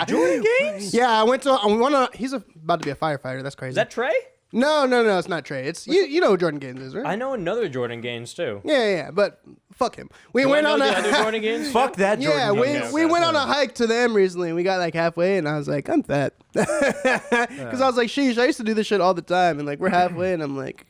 Jordan Gaines? Yeah, I went to. He's about to be a firefighter. That's crazy. Is that Trey? No, it's not Trey. It's you know who Jordan Gaines is, right? I know another Jordan Gaines too. Yeah, but fuck him. We Do went I on know a the other Jordan Gaines? Fuck that. yeah, Jordan we Gaines. we went on a hike to them recently, and we got like halfway, and I was like, I'm fat, because I was like, sheesh, I used to do this shit all the time, and like we're halfway, and I'm like,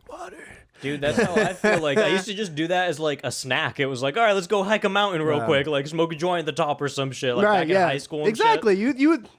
water. Dude, that's how I feel. Like I used to just do that as like a snack. It was like, all right, let's go hike a mountain real quick, like smoke a joint at the top or some shit, like back in high school. And exactly. shit. You would.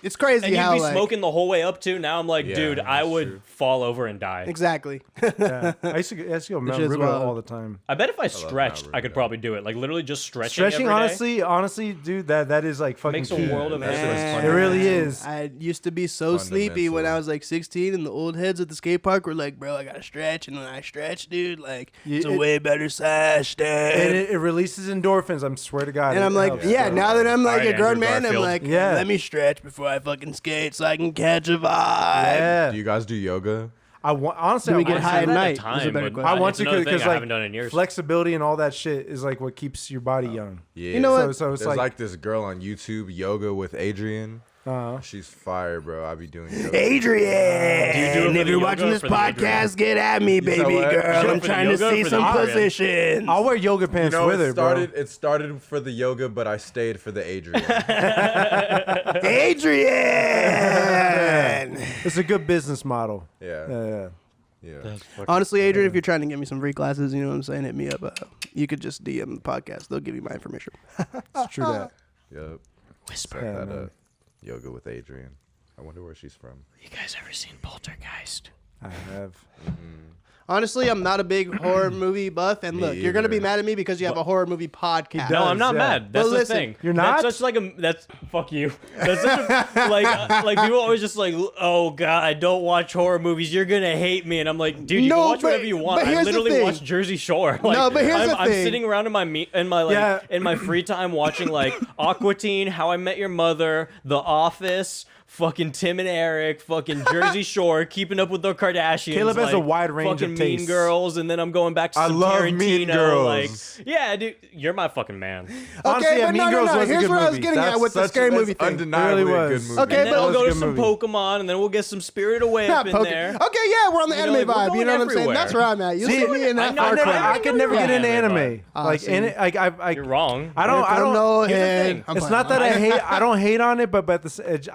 It's crazy And you'd how be like, smoking the whole way up too. Now I'm like, Yeah, dude, I that's would true. fall over and die. Exactly. Yeah. I used to go Mount shit's Rubo wild. all the time. I bet if I stretched, Mount I could Rubo. probably do it. Like literally just stretching. Stretching, every day honestly, dude, that is like fucking makes a key. world of That's difference. what's It really is. I used to be so sleepy when I was like 16, and the old heads at the skate park were like, "Bro, I gotta stretch," and when I stretch, dude, like it's a way better sesh, dude. And it releases endorphins. I swear to God. And it I'm like, helps, yeah, bro. now that I'm like Alright, a grown Andrew man, I'm Garfield. like, Yeah. let me stretch before I fucking skate so I can catch a vibe. Yeah. Do you guys do yoga? Honestly, Do we I get want high to. at I've night? had Is a better but question. I want it's to another thing because I like haven't done in years. flexibility and all that shit is like what keeps your body young. Yeah. You know what? So it's There's like, like this girl on YouTube, Yoga with Adrian. She's fire, bro. I be doing yoga. Adrian, Do you do it for if the you're yoga watching or this for the Adrian? podcast, get at me, baby what? girl. Do it I'm for the trying to yoga or see for the some Adrian? positions. I'll wear yoga pants You know, with her, it started for the yoga, but I stayed for the Adrian. Adrian. It's a good business model. Yeah. Yeah. Yeah. Honestly, Adrian, if you're trying to get me some free classes, you know what I'm saying, hit me up. You could just DM the podcast. They'll give you my information. It's true that. Yep. Whisper. Check that man. up. Yoga with Adrian. I wonder where she's from. You guys ever seen Poltergeist? I have. Honestly, I'm not a big horror movie buff. And Me look, you're going to be either. mad at me because you have a horror movie podcast. No, I'm not yeah. mad. That's But the listen, thing. you're not? That's such like a. That's fuck you. That's such a like people always just like, oh god, I don't watch horror movies. You're gonna hate me, and I'm like, dude, you No, can watch but- whatever you want. but I here's the literally thing. watch Jersey Shore. Like, No, but here's the I'm thing. sitting around in my Yeah. in my free time watching like Aqua Teen, How I Met Your Mother, The Office. Fucking Tim and Eric, fucking Jersey Shore, Keeping Up with the Kardashians. Caleb has a like, wide range of fucking Mean tastes. Girls, and then I'm going back to I some love Tarantino. Mean Girls. Like, yeah, dude, you're my fucking man. Honestly, yeah, but Mean no, Girls was a Here's good what I was movie. getting at with the scary movie thing. Undeniably It really a good was. movie. Okay, And then but- we'll go That to was a some good movie. Pokemon, and then we'll get some Spirited Away Not up in Pokemon. there. Okay, yeah, we're on the You know, anime like, we're vibe. You going know what I'm saying? everywhere. That's where I'm at. You see me in that I know, far I cry. I could never get into Yeah, anime. Like, see. You're wrong. I don't know here's the him. thing. I'm It's playing. not that I hate. I don't hate on it, but at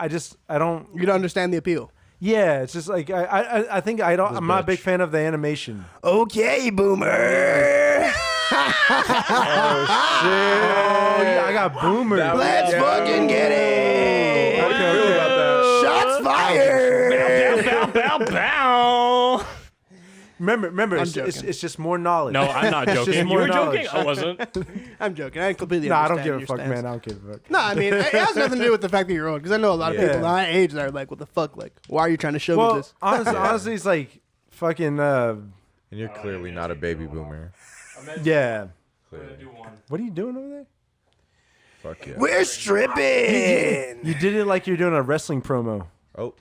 I don't. You don't understand the appeal. Yeah, it's just like I think I don't. I'm not a big fan of the animation. Okay, boomer. Oh yeah, I got boomer. Let's fucking get it. Okay. Shots fired. Bow, bow, bow, bow. Remember, it's joking. just more knowledge. No, I'm not It's just joking. You more were joking? knowledge. I wasn't. I'm joking. I completely No, I don't understand give a your fuck, stance. man. I don't give a fuck. No, I mean, it has nothing to do with the fact that you're old. Because I know a lot of Yeah. people my age that are like, what the fuck? Like, why are you trying to show me Well, this? honestly, it's like fucking. And you're clearly not a baby boomer. Yeah. Clearly. What are you doing over there? Fuck yeah. We're stripping. You did it like you're doing a wrestling promo. Oh,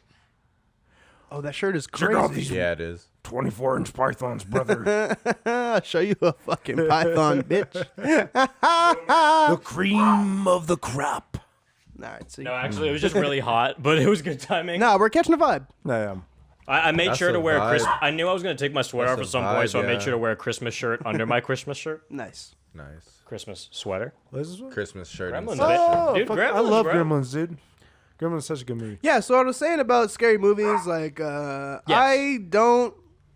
Oh, that shirt is crazy. yeah, it is. 24-inch pythons, brother. I'll show you a fucking python, bitch. The cream of the crop. All right, see. No, actually, it was just really hot, but it was good timing. No, we're catching the vibe. No, I made That's sure to a wear a vibe. Christmas. I knew I was gonna take my sweater That's off a at some point, vibe, so I made yeah. sure to wear a Christmas shirt under my Christmas shirt. Nice. Nice. Christmas sweater. What is this one? Christmas shirt. and Gremlins, such. Oh, Dude, fuck, I Gremlins, love bro. Gremlins, dude. Gremlins is such a good movie. Yeah, so what I was saying about scary movies, like,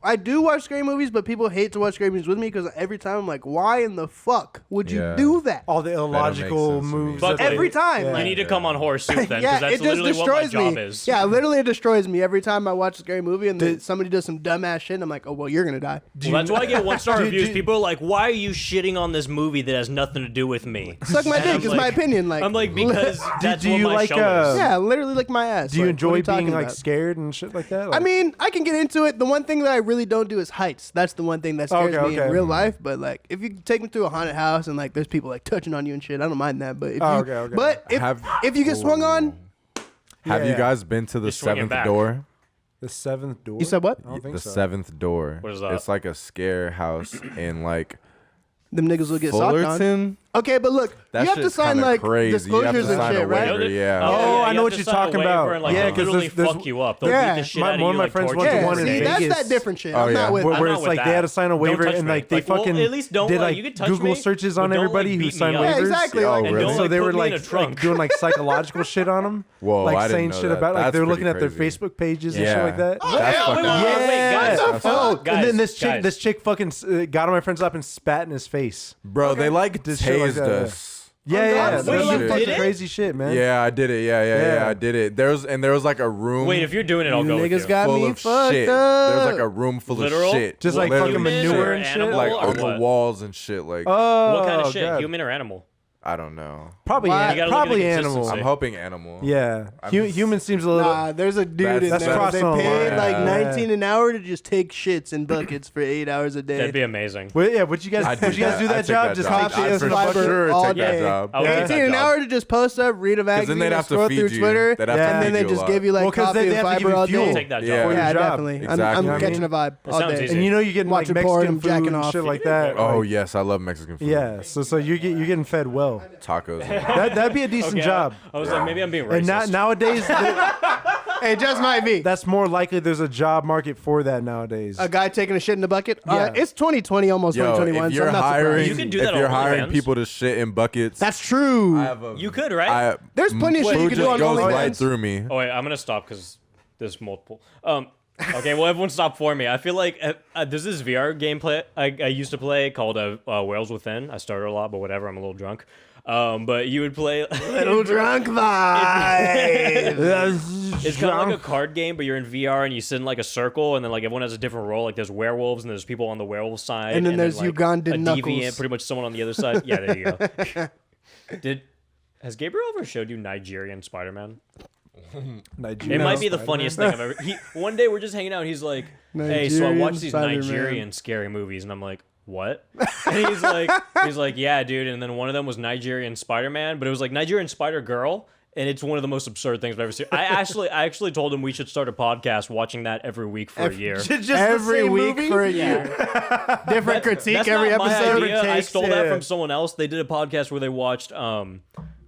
I do watch scary movies, but people hate to watch scary movies with me because every time I'm like, why in the fuck would you Yeah. do that? All the illogical sense to me. moves. But that they- Every time. Yeah. You need to come on Horror Soup then, because Yeah, that's it just literally what my destroys job me. is. Yeah, literally it destroys me every time I watch a scary movie and then somebody does some dumbass shit and I'm like, oh, well, you're going to die. Well, that's why I get 1-star Dude, reviews. dude. People are like, "Why are you shitting on this movie that has nothing to do with me?" Suck my And dick I'm is like- my opinion. Like, I'm like, because that's do what you my like, show is. yeah, literally like my ass. Do you Like, what are enjoy being talking like about? scared and shit like that? I Like, mean, I can get into it. The one thing that I really don't do is heights. That's the one thing that scares me in okay. real life. But like, if you take me to a haunted house and like there's people like touching on you and shit, I don't mind that. But if okay. but if you get swung on, Have you Yeah. guys been to the You're swinging seventh back. door? the seventh door. you said what? I don't think The so. seventh door. What is that? It's like a scare house in like Them niggas will get socked on. Fullerton. Okay, but look, That you have to shit's sign kinda like crazy. You have to disclosures and sign a shit, right? waiver. Yeah. Oh, I you know have what to you're sign a talking waiver about. And, like, Yeah, they'll 'cause literally there's- fuck you up. They'll Yeah. beat the shit My- out of one you. of my like, friends torture went to you. Yeah, one in see, that's Vegas. that different shit. Oh, I'm yeah. not with where, that. where I'm it's not like with they had that. to sign a Don't waiver touch and me. like they well, fucking at least don't did like like you can touch Google me, searches but on don't, everybody like, who beat me signed up. Yeah, waivers. exactly. Oh, Like, And really? don't, So like, they put were me in like, a trunk. doing like psychological shit on them. Whoa, like I didn't saying know shit that. about like That's they were pretty looking at their crazy. Facebook pages and shit Yeah. like that. That's Wait, fucking wait, guys. That's Oh, fucking- and then Guys. this chick fucking got on my friend's lap and spat in his face. Bro, they like Did shit like tased that, us. Yeah, God, yeah, wait, there's you some did fucking it? crazy shit, man. Yeah, I did it. Yeah, I did it. There was like a room. Wait, if you're doing it, I'll You go with niggas you. got full me of fucked shit. up. There's like a room full Literal? of shit. Just like Literally fucking Human manure or and shit. animal like or on the what? walls and shit. Like Oh, What kind of shit? God. Human or animal? I don't know. Probably, Why? You gotta look at probably the animal. consistency. I'm hoping animal. Yeah, I'm human seems a little. Nah, there's a dude That's- in that's there. They crossing the paid line. like Yeah. 19 an hour to just take shits in buckets for 8 hours a day. That'd be amazing. Well, yeah, would you guys? I'd Would you guys do I'd that take job? Just job. take Coffee I'd as for fiber sure all take that day. job. I would take 18 that an job. hour to just post up, read a Because magazine, then they'd and have to scroll feed through you. Twitter, They'd have to and then feed they you a just lot. give you like Well, 'cause coffee they and have to give fiber you all fuel. day. Take that job. Yeah. For your Yeah, job. definitely. Exactly. I'm You know what I catching a mean? vibe That all sounds day. easy. And you know you're getting like Watching porn Mexican and jacking food and off. shit like that. Oh like- yes, I love Mexican food. yeah. So you're getting fed well. Tacos. That'd be a decent Okay, job. I was like, maybe I'm being racist. And nowadays, It just might be. that's more likely. There's a job market for that nowadays. A guy taking a shit in the bucket? Yeah. It's 2020, almost Yo, 2021, if so you're I'm not hiring, surprised. You can do if that you're on hiring OnlyFans. people to shit in buckets, That's true. I have a. You could, right? There's plenty of shit you food can do just on goes OnlyFans. right through me. Oh wait, I'm gonna stop because there's multiple. Okay, well everyone stop for me. I feel like there's this VR gameplay I used to play called Whales Within. I started a lot, but whatever. I'm a little drunk. But you would play Little drunk vibe. It's kind of like a card game, but you're in VR and you sit in like a circle, and then like everyone has a different role. Like there's werewolves and there's people on the werewolf side, And then there's like, Ugandan a knuckles. deviant, pretty much someone on the other side. Yeah, there you go. Has Gabriel ever showed you Nigerian Spider-Man? Nigeria. It might be the funniest thing I've ever. One day we're just hanging out, and he's like, "Hey, so I Nigerian watched these Spider-Man. Nigerian scary movies," and I'm like, "What?" And he's like, "Yeah, dude." And then one of them was Nigerian Spider-Man, but it was like Nigerian Spider-Girl, and it's one of the most absurd things I've ever seen. I actually told him we should start a podcast watching that every week for a year. Just Every the same week movie? for a year. Different critique That's every not my episode. idea. I takes, stole that yeah. from someone else. They did a podcast where they watched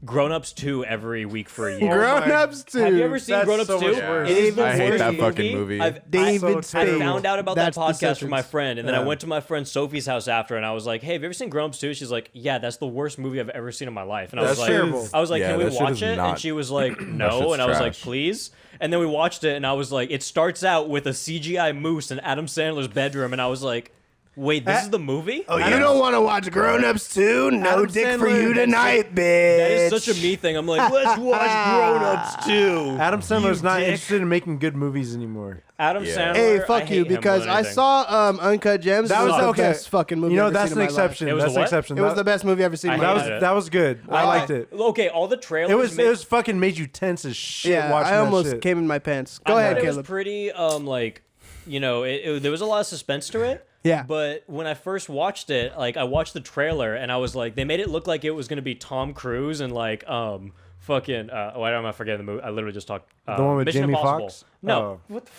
Grown Ups 2 every week for a year. Grown Ups too. Have you ever seen That's Grown Ups so 2? much worse. It is the I hate worst that fucking movie. David I Spade. found out about That's that the podcast from sentence. my friend, and then Yeah. I went to my friend Sophie's house after, and I was like, "Hey, have you ever seen Grown Ups 2?" She's like, "Yeah, that's the worst movie I've ever seen in my life." And I was That like, shit terrible. is- "I was like, yeah, can we that shit watch is it?" not- And she was like, shit's "No," and I was like, trash. "Please." And then we watched it, and I was like, "It starts out with a CGI moose in Adam Sandler's bedroom," and I was like, "Wait, this is the movie?" Oh, you don't want to watch Grown Ups too? No Adam dick for Sandler, you that's tonight, bitch. That is such a me thing. I'm like, let's watch Grown Ups 2. Adam Sandler's not dick. interested in making good movies anymore. Adam Yeah. Sandler. Hey, I fuck hate you, him more because than I anything. saw Uncut Gems. That It was the okay. best fucking movie You know, I've ever that's seen an in my life. exception. It was That's a an what? exception. It was the best movie I've ever seen. I in my hated life. it. That was good. I Why? liked it. Okay, all the trailers. It was fucking made you tense as shit Yeah, watching I almost that shit. came in my pants. Go I ahead, thought it was Caleb. pretty like, there was a lot of suspense to it. Yeah. But when I first watched it, like I watched the trailer and I was like, they made it look like it was gonna be Tom Cruise and like fucking why am I forgetting the movie? I literally just talked The one with Mission Jamie Impossible. Foxx? No, Oh. what the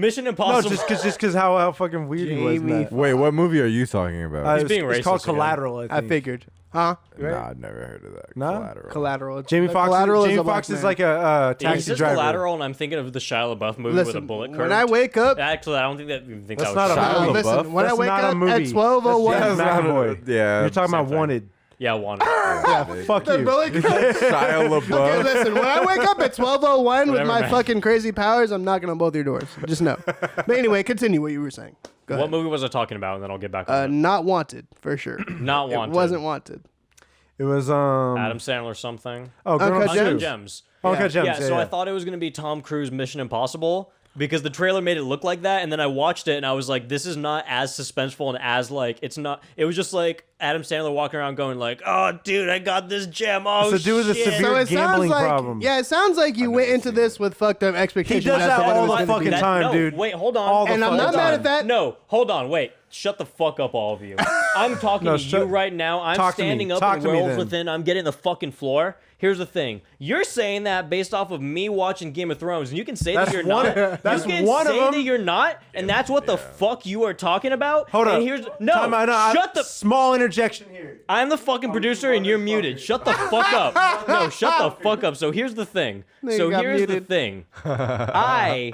Mission No, Impossible. just because how fucking weird he was. in Jamie that. Wait, what movie are you talking about? He's being It's called racist again. Collateral. I think. I figured. Huh? Nah, I've never heard of that. No? Collateral. Jamie Foxx. Collateral Jamie a black Foxx is man. like a Yeah, he taxi says driver. Collateral, and I'm thinking of the Shia LaBeouf movie with a Listen, bullet curve. when I wake up, Actually, I don't think that. You think That's that was not a Shia movie. LaBeouf. listen, when I That's wake not a up movie. at 12:01, That's James McAvoy. Yeah. You're talking same about thing. Wanted. Yeah, one. Fuck you. bullet curve. Shia LaBeouf. Okay, listen, when I wake up at 12:01 with Whatever, my man. fucking crazy powers, I'm knocking on both your doors. Just know. But anyway, continue what you were saying. Go What ahead. movie was I talking about? And then I'll get back on it. Not Wanted, for sure. Not Wanted. It wasn't Wanted. It was Adam Sandler something. Oh, Girl Uncut on Uncut Shoes. Gems. Uncut Gems. Yeah, so I thought it was going to be Tom Cruise Mission Impossible because the trailer made it look like that, and then I watched it and I was like, this is not as suspenseful and as like it's not. It was just like Adam Sandler walking around going like, "Oh, dude, I got this gem. Oh, It's to do with a shit." severe- So it sounds gambling like, problem. yeah, it sounds like you went into this with fucked up expectations. He does as that to what it all was the gonna fucking be. time, no, dude. Wait, hold on. All the And I'm fucking not mad time. at that. No, hold on, wait. Shut the fuck up, all of you. I'm talking No, to you right now. I'm talk to me. standing up Talk in to me Werewolves then. Within. I'm getting the fucking floor. Here's the thing. You're saying that based off of me watching Game of Thrones, and you can say That's that you're one- not. that's you can one of say them. that you're not, and that's what the fuck you are talking about. Hold and up. Here's no. Time out, no, shut the. small interjection here. I'm the fucking producer, and you're muted. Shut the fuck up. No, shut the fuck up. So here's the thing. You So got here's the muted. thing. I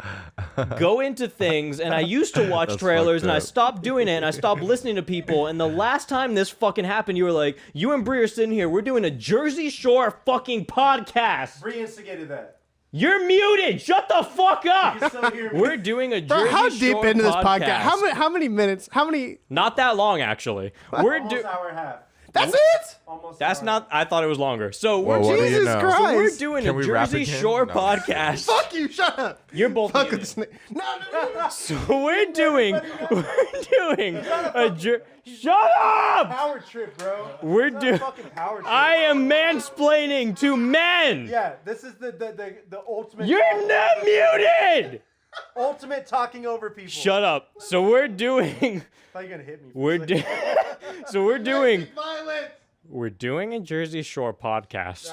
go into things, and I used to watch trailers, and I fucked up. stopped doing it, and I stopped listening to people. And the last time this fucking happened, you were like, "You and Bree are sitting here. We're doing a Jersey Shore fucking podcast. Bree instigated that. You're muted. Shut the fuck up. Still hear me. We're doing a Bro, Jersey how Shore deep into this podcast? podcast. How many minutes? How many? Not that long, actually. We're Almost hour and a half. That's it? Almost That's hour. not. I thought it was longer. So Well, we're what do you Jesus know? Christ. So we're doing Can a we rap Jersey again? Shore No. podcast. Fuck you! Shut up. You're both Fuck muted. with snake. No. So we're doing a Shut up! Power trip, bro. We're It's not a doing. fucking power trip. I am mansplaining to men. Yeah, this is the ultimate. You're not muted. ultimate talking over people. Shut up. So we're doing. I thought you were gonna hit me. So we're doing. Violence. We're doing a Jersey Shore podcast.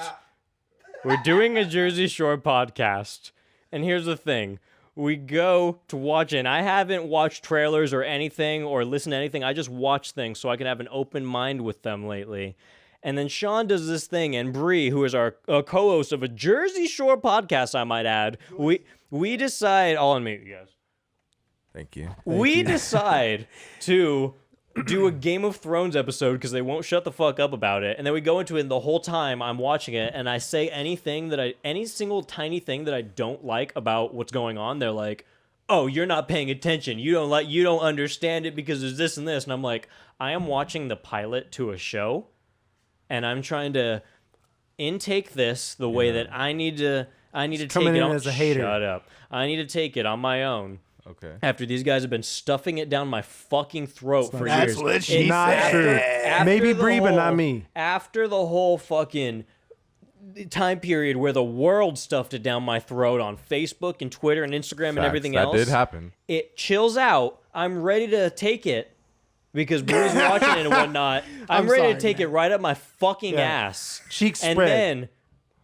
We're doing a Jersey Shore podcast. And here's the thing. We go to watch it. And I haven't watched trailers or anything or listened to anything. I just watch things so I can have an open mind with them lately. And then Sean does this thing, and Bree, who is our co-host of a Jersey Shore podcast, I might add, we decide, all on me, you guys. Thank you. We decide to do a Game of Thrones episode because they won't shut the fuck up about it. And then we go into it, and the whole time I'm watching it, and I say any single tiny thing that I don't like about what's going on. They're like, "Oh, you're not paying attention. You don't understand it because there's this and this." And I'm like, I am watching the pilot to a show, and I'm trying to intake this the way that I need to take coming it in on. as a hater. Shut up. I need to take it on my own. Okay. After these guys have been stuffing it down my fucking throat for That's years. what she It's Not said. true. after Maybe the Bree, but not whole- me. After the whole fucking time period where the world stuffed it down my throat on Facebook and Twitter and Instagram and Facts. everything that else, did happen. it chills out. I'm ready to take it because Bree's watching it and whatnot. I'm ready sorry, to take man. it right up my fucking Yeah. ass. Cheeks And spread. then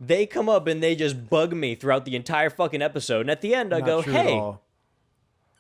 they come up and they just bug me throughout the entire fucking episode. And at the end, I Not go, true at hey, all.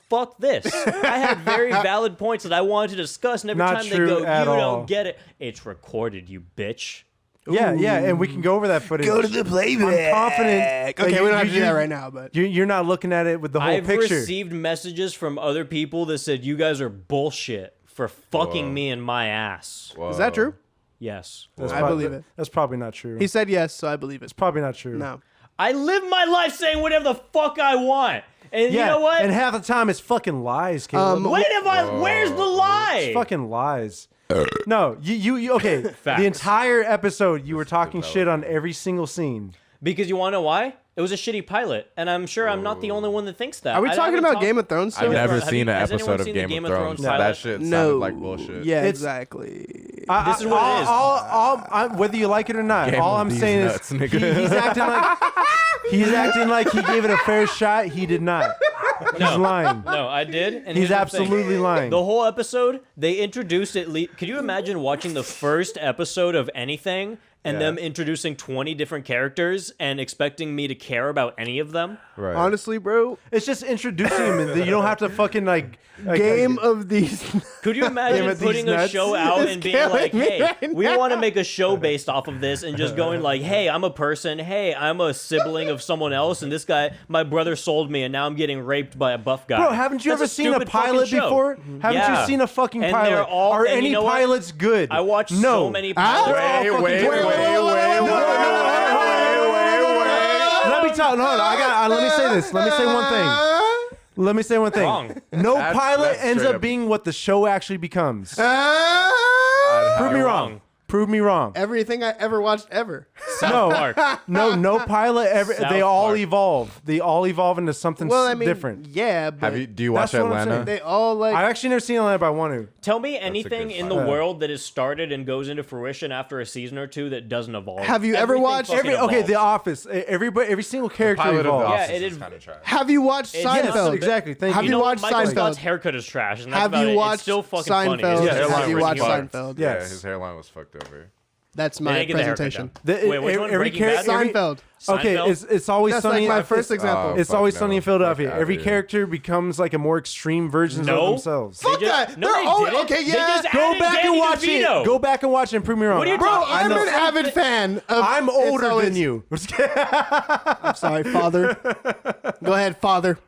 fuck this. I had very valid points that I wanted to discuss, and every Not time they true go, you at all. don't get it. It's recorded, you bitch. Yeah, and we can go over that footage. Go to the playback. I'm confident. Okay, that we don't have to do that you- right now, but You're not looking at it with the whole I've picture. received messages from other people that said, you guys are bullshit for fucking Whoa. me in my ass. is that true? Yes. That's I prob- believe it. That's probably not true. He said yes, so I believe it. Probably not true. No. I live my life saying whatever the fuck I want. And Yeah, you know what? and half the time it's fucking lies, Caleb. When have I? Where's the lie? It's fucking lies. No, you okay. Facts. The entire episode you were talking shit on every single scene. Because you want to know why? It was a shitty pilot, and I'm sure I'm not the only one that thinks that. Are we I talking haven't about talked- Game of Thrones still? I've never Have seen you- an has anyone episode of seen the Game of Thrones. pilot? That shit No. sounded like bullshit. Yeah, It's- exactly. This is what it is. Whether you like it or not, Game all of I'm these saying nuts, is nigga. he's acting like he gave it a fair shot. He did not. He's lying. No, I did. And He's here's the thing. absolutely lying. The whole episode, they introduced at least. Could you imagine watching the first episode of anything and them introducing 20 different characters and expecting me to care about any of them? Right. Honestly, bro, It's just introducing him, and you don't have to fucking like Game of these. Could you imagine Damn it, putting these a nuts. show out It's and being killing like, me hey, right we now. want to make a show based off of this, and just going like, hey, I'm a person. Hey, I'm a sibling of someone else, and this guy, my brother sold me, and now I'm getting raped by a buff guy. Bro, haven't you That's ever seen a stupid fucking pilot show. before? Haven't Yeah. you seen a fucking And pilot? they're all- Are and you any know what? pilots good? I watched no. so many pilots. Let me talk. No, let me say this. Let me say one thing. Wrong. No That's- pilot that's ends straight up up- being what the show actually becomes. I'd Prove me hire- wrong. Prove me wrong. Everything I ever watched ever. No, Park. no pilot ever. South They all Park. evolve. They all evolve into something Well, I mean, different. yeah, but Do you watch That's what I'm Atlanta? saying. they all like. I've actually never seen Atlanta, but I want to. Tell me anything good in the fight. world that is started and goes into fruition after a season or two that doesn't evolve. Have you ever Everything watched- fucking Okay, evolves. The Office. Every single character Pilot of The evolves. Yeah, Office it is is- kind of trash. Have you watched It's Seinfeld? not- exactly. Thank Have you. you know what? watched Michael Seinfeld? Scott's haircut is trash, and that's Have about you it. watched It's still fucking funny. Seinfeld? It's Yes. just Have you freaking watched hard. Seinfeld? Yeah, Yes. his hairline was fucked over. That's They my didn't get the haircut presentation. done. Wait, which one? every Breaking character. Bad? Seinfeld. Okay, Seinfeld? it's always That's sunny. like my first example. It's fuck always no. sunny in Philadelphia. Fuck Every outta here. character becomes like a more extreme version No. of themselves. They Fuck just- that. No, They're they all- didn't. okay, They yeah. just Go added back Danny and watch DeVito. it. Go back and watch it and prove me wrong. What are you Bro, talking I'm about? an avid fan of. I'm It's older Always- than you. I'm sorry, father. Go ahead, father.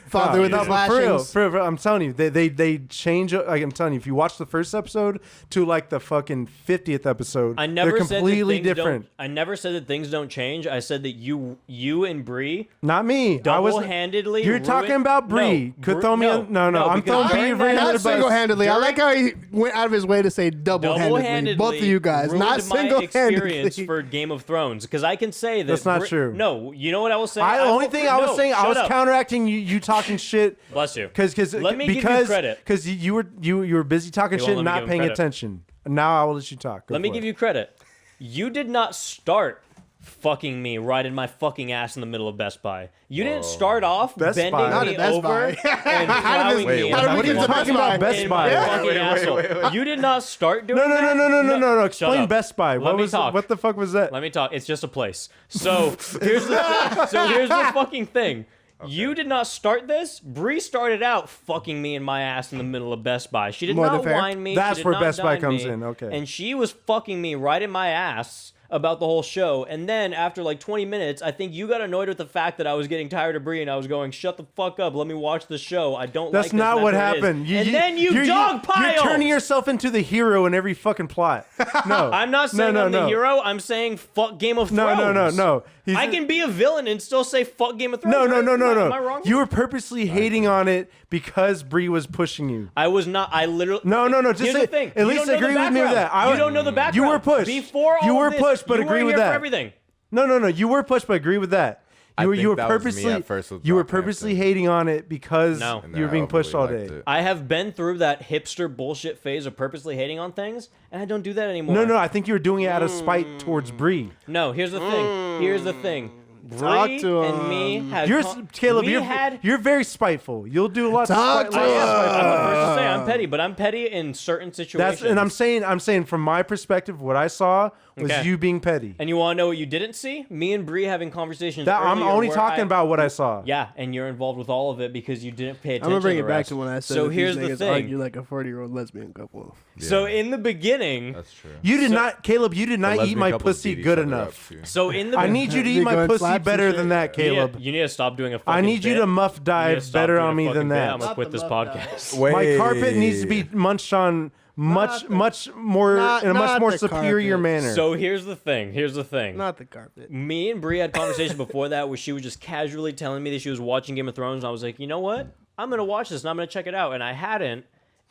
Father with No, his but for real, lashings. for real, I'm telling you, they change. Like I'm telling you, if you watch the first episode to like the fucking 50th episode, I never they're said completely that things different. Don't, I never said that things don't change. I said that you and Bree Not me. I was double-handedly. You're talking ruined- about Bree. No, Could throw me. No. I'm because throwing Bree during right that- under Not the bus. single-handedly. I During- like how he went out of his way to say double-handedly. Double-handedly, Both of you guys, ruined not my experience single-handedly. for Game of Thrones because I can say that That's not true. No, you know what I was saying. The only thing I was saying, I was Shut up. counteracting you talking shit. Bless you. Let me give you credit. Because you were busy talking You shit won't and let me not give him paying credit. attention. Now I will let you talk. Let me give you credit. You did not start fucking me right in my fucking ass in the middle of Best Buy. You didn't start off Best bending Buy. Not me at Best over Buy. and How did plowing this- me. how in did we my get to fucking- talking about Best in Buy? my Wait, fucking asshole. You did not start doing that. No. Shut Explain up. Best Buy. Let me talk. What the fuck was that? Let me talk. It's just a place. So here's the fucking thing. You did not start this. Bree started out fucking me in my ass in the middle of Best Buy. She did More not than fair. whine me. That's she did where not Best Buy dine comes me, in, okay. And she was fucking me right in my ass about the whole show. And then after like 20 minutes, I think you got annoyed with the fact that I was getting tired of Bree and I was going, "Shut the fuck up. Let me watch the show. I don't like That's this." not and what that's it is." happened. And then you you're- dogpile. You're turning yourself into the hero in every fucking plot. No, I'm not saying I'm the no. hero. I'm saying fuck Game of Thrones. No. I can be a villain and still say fuck Game of Thrones. No. right? Am I wrong? You were purposely hating on it because Bree was pushing you. I was not. I literally. No. Just Here's say, the thing. at You least don't know agree the with me with background. that. You don't know the background. You were pushed. Before all you were of this, pushed, but you agree were with here that. For everything. No. You were pushed, but agree with that. I You were think that was me purposely at first with you were Brockhampton. purposely hating on it because No. And you were then being I pushed all overly day. liked it. I have been through that hipster bullshit phase of purposely hating on things, and I don't do that anymore. No. I think you were doing it out of spite towards Bree. No, here's the thing. Here's the thing. Talk Bree to and me had. Caleb, we had. you're very spiteful. You'll do lots Talk of to spiteful. I'm the first to say I'm petty, but I'm petty in certain situations. That's and I'm saying from my perspective, what I saw was Okay. you being petty. And you want to know what you didn't see? Me and Bree having conversations. That I'm earlier only where talking about what I saw. Yeah, and you're involved with all of it because you didn't pay attention. I'm gonna bring to it the back rest. to when I said So that here's these the niggas thing. argue like a 40-year-old lesbian couple. So in the beginning, That's true. You did So- not, Caleb. You did not eat Lesbian my couples pussy beat each good other enough. up, too. so in the I need you to eat They my going pussy slaps and better shit? than that, Caleb. You need to stop doing a fucking I need you bit. to muff You need to dive stop better doing on a me fucking than bit. I'm that. gonna Not quit the this muff podcast. My carpet needs to be munched on much more Not- in a much not more the superior carpet. manner. So here's the thing. Not the carpet. Me and Bree had a conversation before that where she was just casually telling me that she was watching Game of Thrones, and I was like, you know what? I'm gonna watch this and I'm gonna check it out, and I hadn't.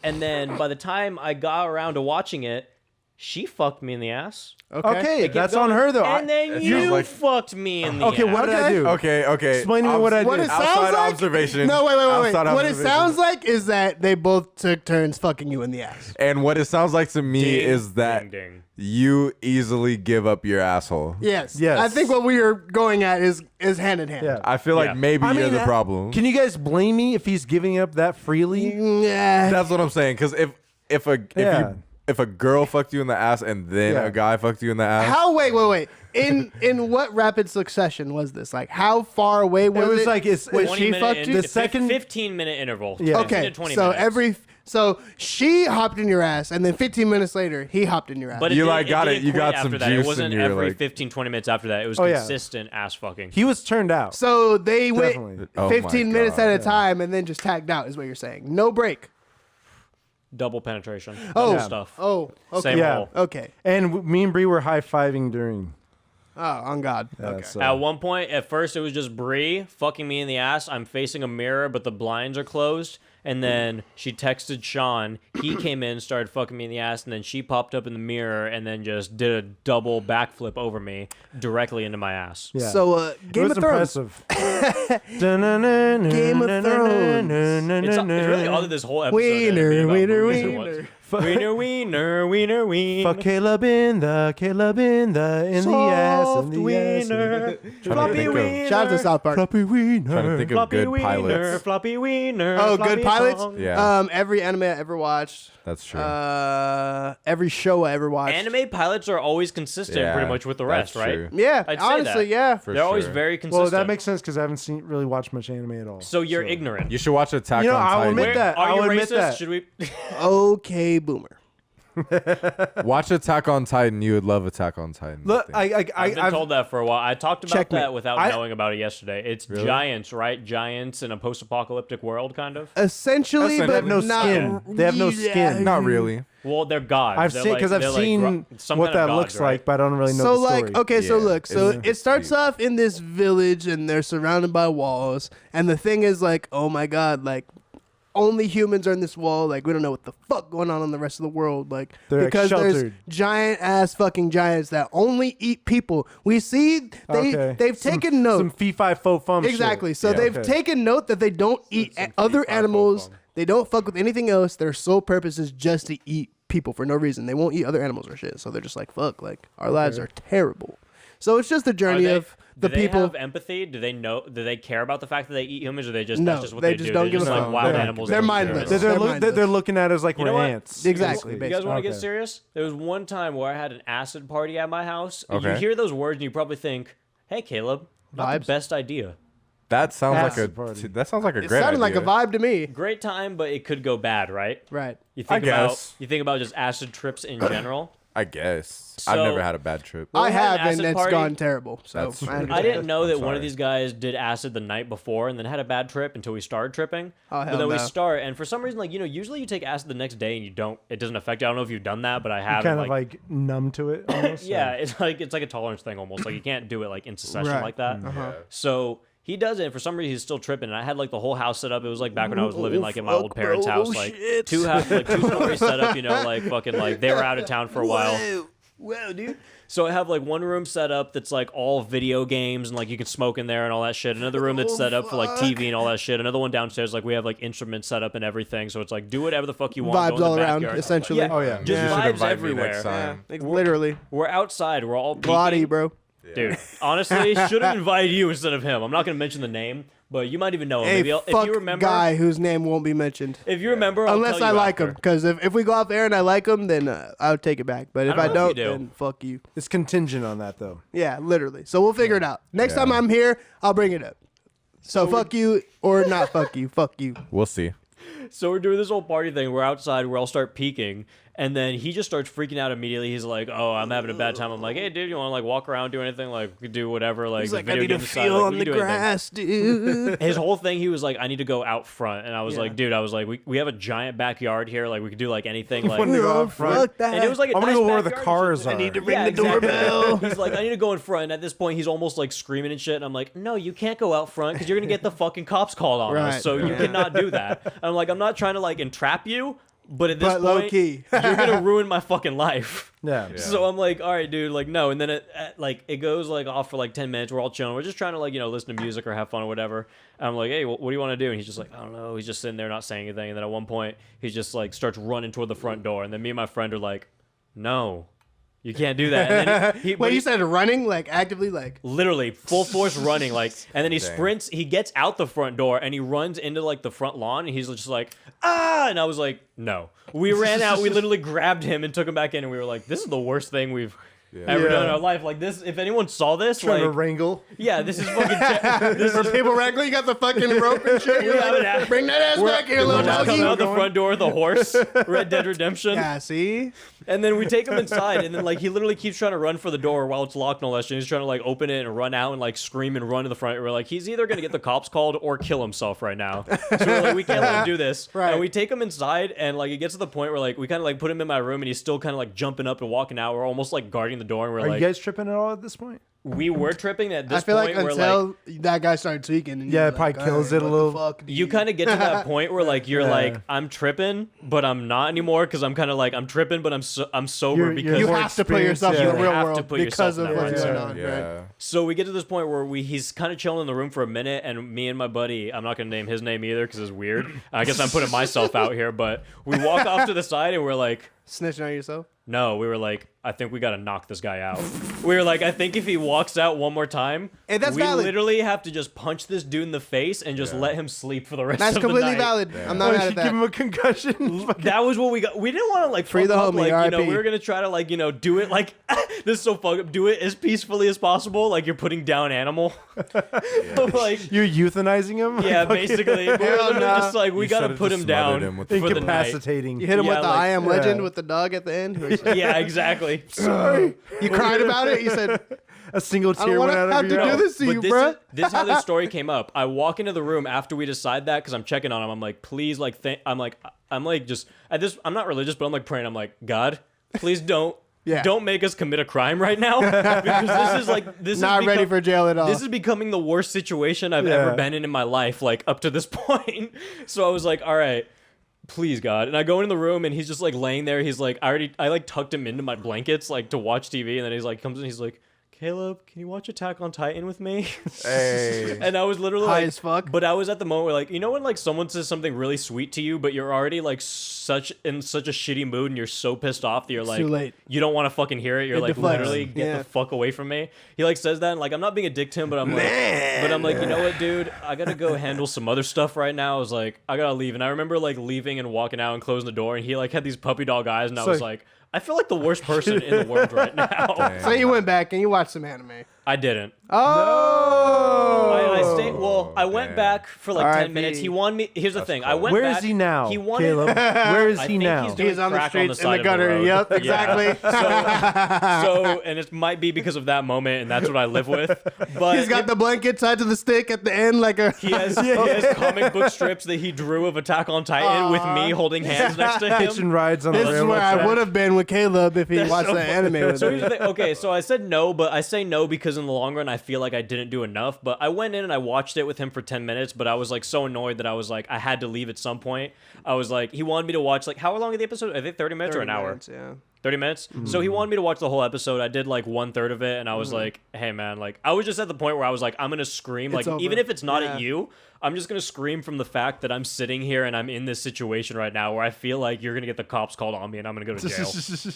And then by the time I got around to watching it, she fucked me in the ass. okay, It kept that's going, on her though. And then It you sounds like- fucked me in the Okay, ass. what did I do? Okay. Explain to me what I What did. it sounds Outside like? observation. No, wait. Outside What it observation. sounds like is that they both took turns fucking you in the ass. And what it sounds like to me Ding, is that ding, ding. you easily give up your asshole. Yes. Yes. I think what we are going at is hand in hand. Yeah. I feel like Yeah. maybe I you're mean, the problem. Can you guys blame me if he's giving up that freely? Yeah. That's what I'm saying. Because if Yeah. if a girl fucked you in the ass and then Yeah. a guy fucked you in the ass. How? Wait. In what rapid succession was this? Like, how far away was it? was like when 20 she minute fucked you? the second- 15-minute interval. Yeah. 15 Okay, to 20 so minutes. so she hopped in your ass, and then 15 minutes later, he hopped in your ass. But You, it like, didn't- got it. didn't You quit got some after that. It juice wasn't and you were every like- 15, 20 minutes after that. It was Oh, yeah. consistent ass fucking. He was turned out. so they Definitely. went Oh my 15 minutes God. at a time, and then just tagged out. Is what you're saying? No break. Double penetration. Oh, Double stuff. Oh, okay. Same Yeah. hole. Okay. And me and Bree were high-fiving during. Oh, on God. Okay. So. At one point, at first, it was just Bree fucking me in the ass. I'm facing a mirror, but the blinds are closed. And then she texted Sean. He came in, started fucking me in the ass, and then she popped up in the mirror and then just did a double backflip over me directly into my ass. Yeah. So, it Game was of Thrones. impressive. Game of Thrones. It's really all of this whole episode. Wiener, ended up wiener, movies at wiener. once. Wiener, wiener, wiener, wiener. Fuck Caleb in the ass, in Soft the wiener. ass. Floppy think of- wiener. Shout out to South Park. Floppy wiener. Trying to think of Floppy good wiener. pilots. Floppy wiener. Oh, floppy good pilots. song. Yeah. Every anime I ever watched. That's true. Every show I ever watched. Anime pilots are always consistent Yeah, pretty much with the that's rest, right? true. Yeah, I'd say honestly, that. yeah. For They're always sure. very consistent. Well, that makes sense because I haven't really watched much anime at all. So you're ignorant. You should watch Attack You know, on I'll Titan. admit that. Are I'll you admit racist? that. Should we? Okay, boomer. Watch Attack on Titan. You would love Attack on Titan. Look, I've been told that for a while. I talked about Checkmate. that without I- knowing about it yesterday. It's giants, right? Giants in a post-apocalyptic world, kind of. Essentially, Essentially. but They have no not, skin. They have no skin. Not really. Well, they're gods. I've They're seen like- because I've they're like seen some what kind of that gods, looks right? like, but I don't really know So the story. like, okay, so Yeah, look, so it's it starts deep. off in this village and they're surrounded by walls, and the thing is like, oh my God, like only humans are in this wall. Like we don't know what the fuck going on in the rest of the world. Like They're, like, because there's sheltered. giant ass fucking giants that only eat people. We see they've taken note. Some fee-fi-fo-fum shit. Exactly. So Yeah. they've Okay. taken note that they don't eat other animals. They don't fuck with anything else. Their sole purpose is just to eat people for no reason. They won't eat other animals or shit. So they're just like, fuck, like our lives are terrible. So it's just the journey of the do they people. have empathy? Do they know? Do they care about the fact that they eat humans, or they just No, that's just what they they just do? don't They're give just a like fuck. wild They're- animals. they're that eat mindless. humans. They're, mindless. they're looking at us like You know we're what? ants. Exactly, You guys want to get Okay. serious? There was one time where I had an acid party at my house. And you Okay. hear those words and you probably think, "Hey, Caleb, not Vibes? the best idea." That sounds Acid like party. that sounds like a It great sounded like a idea. vibe to me. Great time, but it could go bad, right? Right. You think I guess. you think about just acid trips in general. I guess. I've So- never had a bad trip. Well, I we had have, an and acid it's party. gone terrible. So That's true. I I understand. didn't know that one sorry. of these guys did acid the night before and then had a bad trip until we started tripping. Oh, hell but then we no. start, and for some reason, like usually you take acid the next day and you don't. It doesn't affect you. I don't know if you've done that, but I have. Kind and, of like numb to it almost. yeah, it's like a tolerance thing almost. Like you can't do it like in succession Right. like that. So he does it, and for some reason he's still tripping. And I had like the whole house set up. It was like back when I was living like in my old parents' house, like two stories set up. Like fucking like they were out of town for a while. Whoa, dude. So I have like one room set up that's like all video games and like you can smoke in there and all that shit. Another room that's set up for like TV and all that shit. Another one downstairs like we have like instruments set up and everything. So it's like do whatever the fuck you want. Vibes go in all the around, backyard. essentially. Yeah. Oh yeah. Just You should vibes invite me everywhere. next time. Literally. We're outside. We're all peeking. Bloody, bro. Dude, honestly, should have invited you instead of him. I'm not gonna mention the name, but you might even know him. A Maybe if fuck you remember, guy whose name won't be mentioned. if you remember, I'll Unless tell I you like after. him. Because if we go off air and I like him, then I'll take it back. But if I I don't know don't, if you do. then fuck you. It's contingent on that though. Yeah, literally. So we'll figure it out. Next Yeah. time I'm here, I'll bring it up. So fuck you or not fuck you. Fuck you. We'll see. So we're doing this whole party thing. We're outside. We all start peeking, and then he just starts freaking out immediately. He's like, "Oh, I'm having a bad time." I'm like, "Hey, dude, you want to like walk around, do anything? Like, we could do whatever. Like, He's the like, I video need to games aside, feel like, on we the can do anything." grass, dude. His whole thing, he was like, "I need to go out front," and I was Yeah. like, "Dude, I was like, we have a giant backyard here. Like, we could do like anything." Like, Wanted to go Oh, out front. fuck that. and it was like a I'm gonna nice go where the backyard and cars shit. are. I need to Yeah, ring the exactly. doorbell. He's like, I need to go in front. And at this point, he's almost like screaming and shit. And I'm like, no, you can't go out front because you're going to get the fucking cops called on Right. us. So you cannot do that. And I'm like, I'm not trying to like entrap you, but at this But point, low key. you're going to ruin my fucking life. Yeah. So I'm like, all right, dude, like, no. And then it goes like off for like 10 minutes. We're all chilling. We're just trying to like, listen to music or have fun or whatever. And I'm like, hey, what do you want to do? And he's just like, I don't know. He's just sitting there not saying anything. And then at one point, he just like starts running toward the front door. And then me and my friend are like, no, you can't do that. And then he, Wait, you said running? Like actively? Like. literally full force running, like, and then he Dang. sprints. He gets out the front door and he runs into like the front lawn. And he's just like, ah, and I was like, no. We ran out. We literally grabbed him and took him back in, and we were like, this is the worst thing we've ever done in our life. Like this, if anyone saw this, Trying to like, wrangle. yeah, this is fucking. This For is people wrangling, you got the fucking rope and shit. You're like, bring that ass back here, little we're now coming doggy. out the front door of the horse, Red Dead Redemption. Yeah, see? And then we take him inside, and then like he literally keeps trying to run for the door while it's locked and all that shit. He's trying to like open it and run out and like scream and run to the front. And we're like, he's either gonna get the cops called or kill himself right now. So we're like, we can't let him do this. Right. And we take him inside, and like it gets to the point where like we kind of like put him in my room, and he's still kind of like jumping up and walking out. We're almost like guarding the door, and we're Are like, you guys tripping at all at this point? we were tripping at this I feel point like where until like that guy started tweaking. And Yeah, you're it probably like, kills "Alright, it a what the little." fuck, you dude?" kind of get to that point where like you're like, I'm tripping, but I'm not anymore because I'm kind of like I'm tripping, but I'm sober You're because You more have to put yourself experienced, in the yeah. real You have to world put because yourself of in that what's going mindset. on. Yeah. Right? So we get to this point where he's kind of chilling in the room for a minute, and me and my buddy, I'm not gonna name his name either because it's weird. I guess I'm putting myself out here, but we walk off to the side and we're like, Snitching on yourself? no, we were like, I think we gotta knock this guy out. We were like, I think if he walks out one more time, Hey, that's we valid. literally have to just punch this dude in the face and just let him sleep for the rest That's of the completely night. valid. Yeah. I'm not mad at Give that. him a concussion. That was what we got. We didn't want to like Free fuck the up, homie, like, you know, RIP. we were gonna try to like, you know, do it like this is so fucked up. Do it as peacefully as possible, like you're putting down animal. Like, You're euthanizing him. yeah, basically. We were Hell literally nah. just like we You gotta should've put just him smothered down him with for the- the night. Incapacitating. You hit him Yeah, with the like- I Am Legend yeah. with the dog at the end? Yeah, exactly. Sorry. You cried about it? You said, A single I tear don't want went to out have of to your do eye. this to But you, this bro. is, this is how this story came up. I walk into the room after we decide that because I'm checking on him. I'm like, please, like, I'm like, just at this. I'm not religious, but I'm like praying. I'm like, God, please don't. Yeah. Don't make us commit a crime right now because this is like this Not is ready for jail at all. This is becoming the worst situation I've ever been in my life, like up to this point. So I was like, all right, please God. And I go in the room and he's just like laying there. He's like, I like tucked him into my blankets like to watch TV, and then he's like comes in, he's like, Caleb, can you watch Attack on Titan with me? Hey. And I was literally High like, as fuck. But I was at the moment where like, you know when like someone says something really sweet to you, but you're already like in such a shitty mood and you're so pissed off that you're like, too late. you don't want to fucking hear it. You're It like, deflects. literally get Yeah. the fuck away from me. He like says that and like, I'm not being a dick to him, but I'm like, you know what, dude? I gotta go handle some other stuff right now. I was like, I gotta leave. And I remember like leaving and walking out and closing the door, and he like had these puppy dog eyes, and I was like, I feel like the worst person in the world right now. So you went back and you watched some anime. I didn't. Oh! I stayed. Well, I went damn. back for like 10 R.I.P. minutes. He wanted me. Here's the thing. I cold. went Where back. is he now, He wanted. Caleb? Where is I he think now? he's doing He's on the crack streets in side the of gutter. road. Yep, Yeah. exactly. So, and it might be because of that moment, and that's what I live with. But He's got the blanket tied to the stick at the end like a... he has comic book strips that he drew of Attack on Titan with me holding hands next to him. Hitching rides on This the is railroad where I track. would have been with Caleb if he That's watched so the anime with So me. here's the thing. Okay, so I said no, but I say no because in the long run, I feel like I didn't do enough. But I went in and I watched it with him for 10 minutes, but I was like so annoyed that I was like, I had to leave at some point. I was like, he wanted me to watch, like, how long are the episode? Are they 30 minutes or an hour? Yeah. 30 minutes? So he wanted me to watch the whole episode. I did like 1/3 of it, and I was like, hey man, like, I was just at the point where I was like, I'm gonna scream. Like, over. even if it's not Yeah. at you, I'm just gonna scream from the fact that I'm sitting here and I'm in this situation right now where I feel like you're gonna get the cops called on me and I'm gonna go to jail.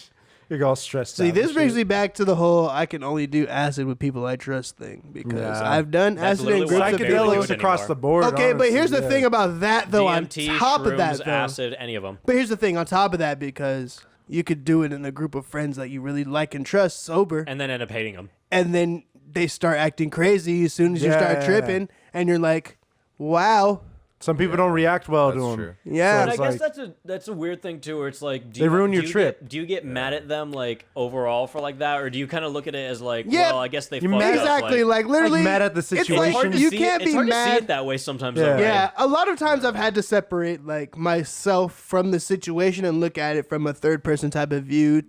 You're all stressed See, out. this and brings shit. me back to the whole I can only do acid with people I trust thing because Nah. I've done That's acid in literally groups why I of barely do people. it Psychedelics across anymore. the board. Okay, but here's the honestly, thing about that though. DMT, on top of that, shrooms, though, acid, any of them. but here's the thing on top of that because you could do it in a group of friends that you really like and trust sober, And then end up hating them. and then they start acting crazy as soon as you start Yeah. tripping, and you're like, wow, Some people don't react well to That's them. true. yeah. And I it's guess like- that's a weird thing too, where it's like, do They you, ruin do your you trip. do you get mad at them like overall for like that, or do you kind of look at it as like, Yeah, well, I guess they you're fucked mad- up, Exactly, like literally mad at the It's situation. like It's hard to you see can't it's be hard to see mad. it that way sometimes. Yeah. though, right? Yeah, a lot of times I've had to separate like myself from the situation and look at it from a third person type of view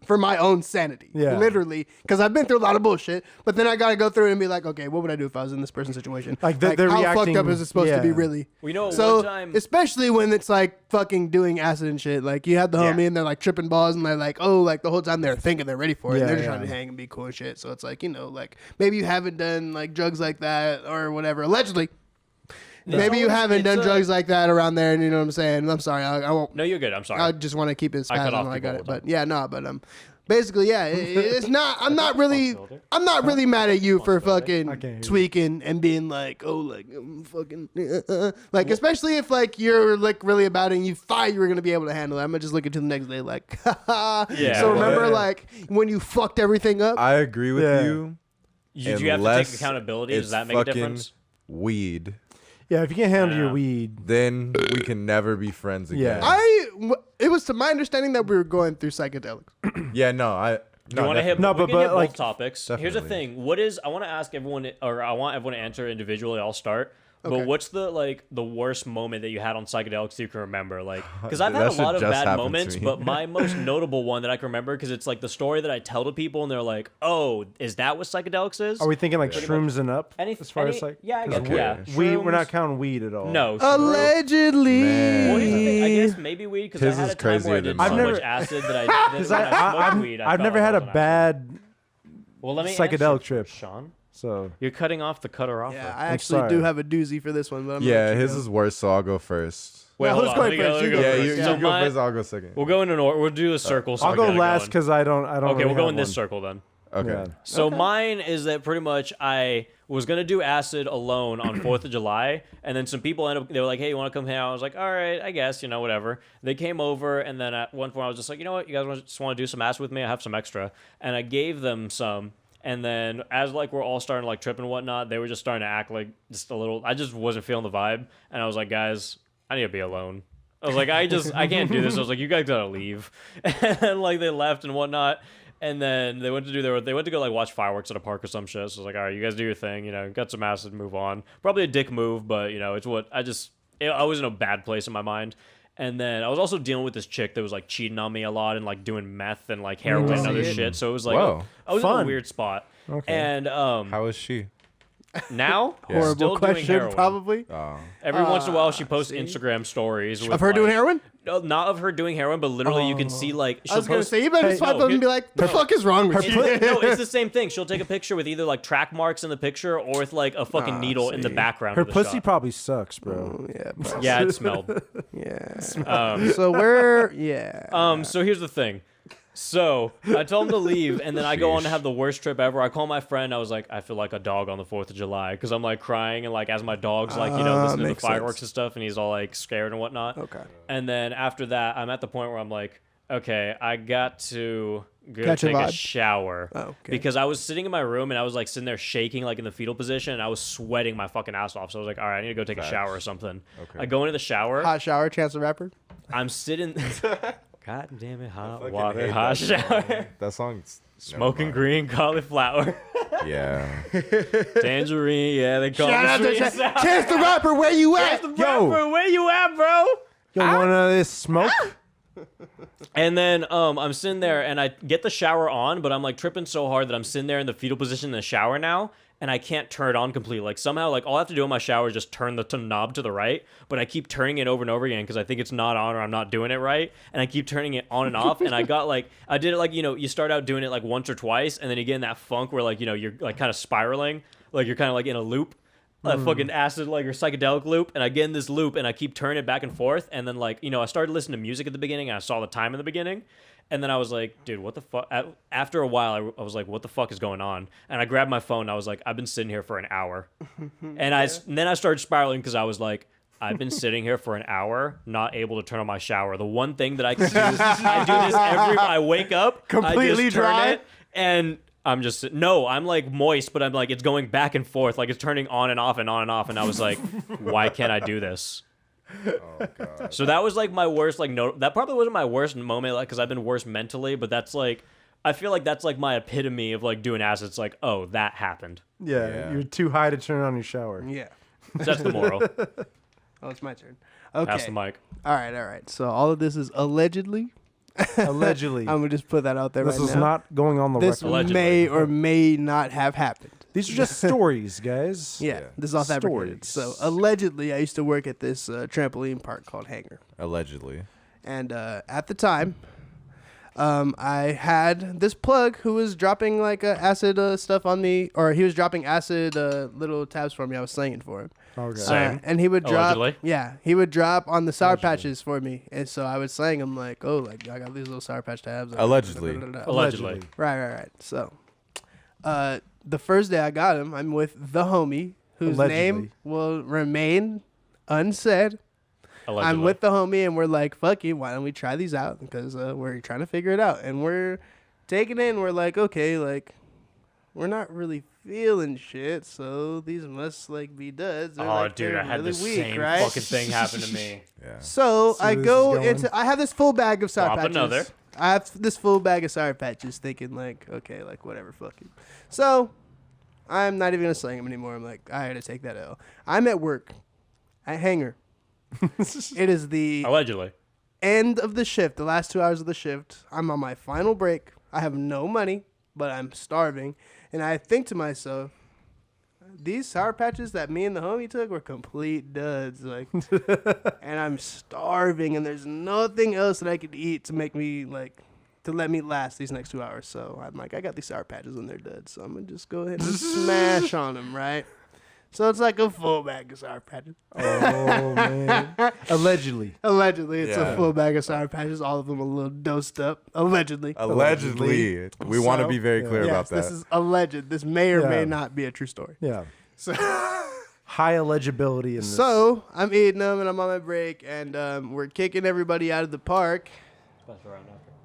for my own sanity. Yeah. Literally, because I've been through a lot of bullshit. But then I gotta go through it and be like, okay, what would I do if I was in this person's situation? Like, they're how reacting- fucked up is it supposed to be yeah. really? Well, you know, So one time, especially when it's like fucking doing acid and shit. Like you have the homie and they're like tripping balls and they're like, oh, like the whole time they're thinking they're ready for it. Yeah, and they're just yeah. trying to hang and be cool and shit. So it's like, you know, like maybe you haven't done like drugs like that or whatever. Allegedly. Maybe you always- haven't it's done a- drugs like that around there, and you know what I'm saying. I'm sorry, I won't. No, you're good. I'm sorry. I just want to keep it I cut spasm off while I people got all it, the but yeah, no, but Basically, yeah. It's not. I'm not really mad at you for fucking tweaking and being like, oh, like I'm fucking like, especially if like you're like really about it and you thought you were gonna be able to handle it. I'm gonna just look into the next day like, Yeah. So remember, like when you fucked everything up. I agree with you. Did you have to take accountability? Does that make a difference? Weed. Yeah, if you can't handle your weed, then we can never be friends again. It was to my understanding that we were going through psychedelics. Yeah, no, Do you want to hit? No, we but can hit like, both topics. definitely. Here's the thing. I want to ask everyone, or I want everyone to answer individually. I'll start. Okay. But what's the worst moment that you had on psychedelics that you can remember? Like, because I've had That a shit lot of just bad happened to moments, me. but my most notable one that I can remember because it's like the story that I tell to people, and they're like, "Oh, is that what psychedelics is?" are we thinking like shrooms and up? As far as like, yeah, I guess, Okay. yeah. we're Shrooms- not counting weed at all. No, Allegedly. Man. Well, here's the thing. I guess maybe weed because I His had is a time where I crazier did than so mine. much acid that because when I smoked weed, I I've felt never like had I a was on acid. bad Well, let me psychedelic answer, trip. Sean. So You're cutting off the cutter off. Yeah, her. I actually sorry. do have a doozy for this one, but I'm gonna Yeah, let you his go. is worse, so I'll go first. Wait, No, hold who's on. going Let me go, first? let me You go go Yeah, first. you So go my- first, I'll go second. We'll go in an order. We'll do a circle. So I'll I go get last going. because I don't. Okay, really we'll go have in this one. circle then. Okay. Yeah. So mine is that pretty much I was gonna do acid alone on 4th of July, and then some people they were like, "Hey, you want to come hang out?" I was like, "All right, I guess, whatever." They came over, and then at one point I was just like, "You know what? You guys just want to do some acid with me? I have some extra," and I gave them some. And then as like we're all starting to like trip and whatnot, they were just starting to act like just a little. I just wasn't feeling the vibe, and I was like, "Guys, I need to be alone." I was like, I can't do this. I was like, you guys gotta leave. And like they left and whatnot. And then they went to go like watch fireworks at a park or some shit. So I was like, all right, you guys do your thing, got some acid, move on. Probably a dick move, but it's what I was in a bad place in my mind. And then I was also dealing with this chick that was like cheating on me a lot and like doing meth and like heroin and other shit. So it was like, Whoa. I was in a Fun. weird spot. Okay. And How is she? now, Horrible still doing question, heroin. probably. Every once in a while, she posts Instagram stories with Of her doing heroin? No, not of her doing heroin, but literally you can see like she'll I was gonna post. say you better Hey, swipe no, up and be like, "The fuck is wrong with you?" No, it's the same thing. She'll take a picture with either like track marks in the picture or with like a fucking needle in the background. Her of the pussy shot. probably sucks, bro. Yeah, bro. Yeah, it smelled. Yeah. Um, So we're so here's the thing. So I told him to leave, and then I go on to have the worst trip ever. I call my friend. I was like, I feel like a dog on the 4th of July because I'm like crying and like as my dog's like listening to the makes fireworks sense. and stuff, and he's all like scared and whatnot. Okay. And then after that, I'm at the point where I'm like, okay, I got to go Catch a take a vibe? shower Oh, okay. because I was sitting in my room and I was like sitting there shaking like in the fetal position, and I was sweating my fucking ass off. So I was like, all right, I need to go take a shower or something. Okay. I go into the shower. hot shower, Chance the Rapper. I'm sitting. God damn it, hot fucking water, hate hot that shower. song. That song's Smoking green cauliflower. Yeah. Tangerine, yeah, they call Shout out me to sweet and Chance sour. the Rapper. Where you at? Yo. Rapper, where you at, bro? You want this smoke? And then I'm sitting there and I get the shower on, but I'm like tripping so hard that I'm sitting there in the fetal position in the shower now, and I can't turn it on completely. Like somehow, like all I have to do in my shower is just turn the knob to the right, but I keep turning it over and over again because I think it's not on or I'm not doing it right, and I keep turning it on and off. And I did it like you start out doing it like once or twice, and then you get in that funk where like you're like kind of spiraling, like you're kind of like in a loop. A fucking acid like or psychedelic loop, and I get in this loop and I keep turning it back and forth, and then like I started listening to music at the beginning and I saw the time in the beginning, and then I was like, dude, what the fuck? After a while I was like, what the fuck is going on? And I grabbed my phone and I was like, I've been sitting here for an hour. And then I started spiraling because I was like, I've been sitting here for an hour, not able to turn on my shower. The one thing that I can do, I do this I wake up, I Completely just turn dry? it, and I'm like moist, but I'm like, it's going back and forth. Like it's turning on and off and on and off. And I was like, why can't I do this? Oh god. So that was like my worst, like, no, that probably wasn't my worst moment, like, cause I've been worse mentally, but that's like, I feel like that's like my epitome of like doing acid. It's like, oh, that happened. Yeah, you're too high to turn on your shower. Yeah. So that's the moral. Oh, it's my turn. Okay. Pass the mic. All right. So all of this is allegedly. Allegedly. I'm gonna just put that out there This right is now. not going on the This record. Allegedly. may or may not have happened. These are just stories, guys. Yeah, this is all fabricated. Stories. So allegedly, I used to work at this trampoline park called Hangar, Allegedly. and at the time, I had this plug who was dropping like acid stuff on me, or he was dropping acid little tabs for me. I was slanging for him. Okay. Same. And he would drop, Allegedly. yeah, he would drop on the Sour Patches for me, and so I would slang him like, oh, like I got these little Sour Patch tabs. Allegedly. Allegedly. Right. So, the first day I got him, I'm with the homie whose name will remain unsaid. Allegedly. I'm with the homie, and we're like, fuck you, why don't we try these out? Because we're trying to figure it out, and we're taking it, and we're like, okay, like, we're not really feeling shit, so these must like be duds. They're, Oh, dude, I had really the weak, same right? fucking thing happen to me. Yeah. So I this is go going. into. I have this full bag of Sour Drop Patches. another. I have this full bag of Sour Patches, thinking like, okay, like whatever, fuck you. So I'm not even gonna slang him anymore. I'm like, I had to take that L. I'm at work, at Hangar. It is the Allegedly. end of the shift, the last 2 hours of the shift. I'm on my final break. I have no money, but I'm starving, and I think to myself, these Sour Patches that me and the homie took were complete duds. Like, and I'm starving, and there's nothing else that I could eat to make me like to let me last these next 2 hours. So I'm like, I got these Sour Patches and they're duds, so I'm gonna just go ahead and smash on them, right? So it's like a full bag of Sour Patches. Oh man. Allegedly. Allegedly, it's Yeah. a full bag of Sour Patches. All of them a little dosed up. Allegedly. Allegedly. We want to So- be very clear about Yes, that. this is alleged. This may or may Yeah. not be a true story. Yeah. So, High illegibility in this. so I'm eating them and I'm on my break, and we're kicking everybody out of the park.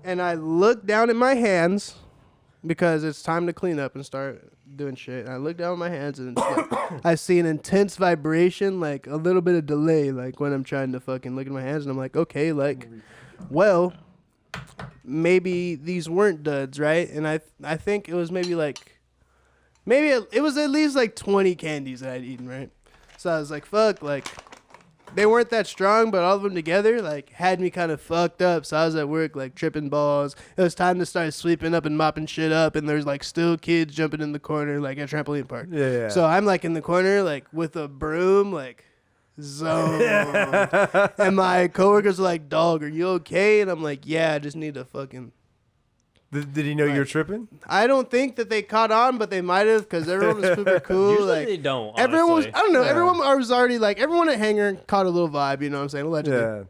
And I look down at my hands because it's time to clean up and start doing shit. And I look down at my hands and it's like, I see an intense vibration, like a little bit of delay, like when I'm trying to fucking look at my hands. And I'm like, okay, like, well, maybe these weren't duds, right? And I think it was maybe it was at least like 20 candies that I'd eaten, right? So I was like, fuck, like, they weren't that strong, but all of them together, like, had me kind of fucked up. So I was at work, like, tripping balls. It was time to start sweeping up and mopping shit up, and there's, like, still kids jumping in the corner, like, at trampoline park. Yeah. So I'm, like, in the corner, like, with a broom, like, zoned. And my coworkers are like, dog, are you okay? And I'm like, yeah, I just need to fucking... Did he know you were tripping? I don't think that they caught on, but they might have, because everyone was super cool. Usually like, they don't. everyone was, honestly. I don't know, Yeah. everyone was already, like, everyone at Hangar caught a little vibe, you know what I'm saying? Allegedly. Yeah.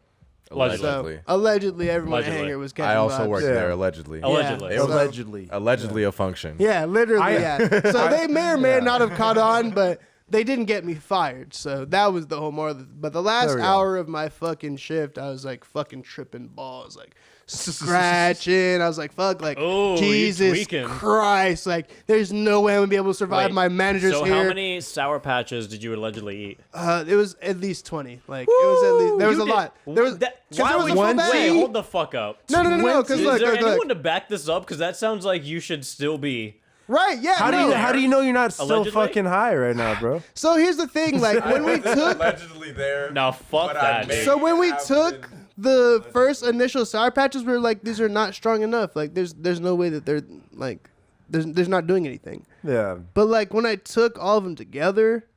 Allegedly. So, allegedly, everyone Allegedly. at Hangar was catching I also vibes. worked Yeah. there, allegedly. Allegedly. Yeah. Allegedly. Allegedly a function. Yeah, literally, I- yeah. So they may or may not have caught on, but they didn't get me fired. So that was the whole moral. But the last There we go. hour of my fucking shift, I was like fucking tripping balls, like scratching. I was like, fuck, like, Oh, you Jesus tweaking. Christ. Like, there's no way I'm going to be able to survive. Wait, My manager's so here. how many Sour Patches did you allegedly eat? It was at least 20. Like, it was at least, there was You a did- lot. There was, That, 'cause why there was would a full you, bag. wait, hold the fuck up. No, because Is look, there look, anyone look. to back this up? Because that sounds like you should still be. Right, yeah, How no. do you know you're not still Allegedly? fucking high right now, bro? So here's the thing, like, when we took... Allegedly there. No, fuck that. dude. So when we took the first initial Sour Patches, we were like, these are not strong enough. Like, there's no way that they're, like, there's not doing anything. Yeah. But, like, when I took all of them together,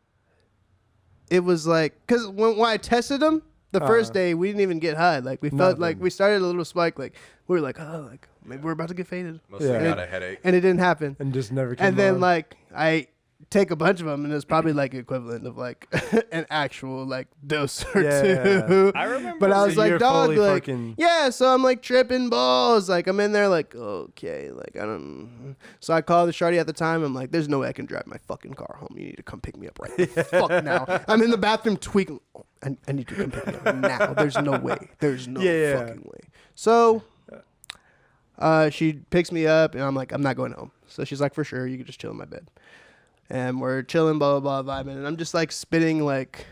it was like, because when I tested them, the first day, we didn't even get high. Like, we felt like, we started a little spike. Like, we were like, oh, like, maybe we're about to get faded. Mostly Yeah. got a headache. And it didn't happen. And just never came And then, on. like, I take a bunch of them, and it's probably, like, equivalent of, like, an actual, like, dose or Yeah. two. I remember. But I was So like, you're dog, fully like, fucking- yeah, so I'm like tripping balls. Like, I'm in there, like, okay, like, I don't. So I call the shorty at the time. I'm like, there's no way I can drive my fucking car home. You need to come pick me up right the fuck now. I'm in the bathroom tweaking. Oh, I need to come pick me up now. There's no way. There's no Yeah. fucking way. So she picks me up, and I'm like, I'm not going home. So she's like, for sure, you can just chill in my bed. And we're chilling, blah, blah, blah, vibing. And I'm just, like, spitting, like,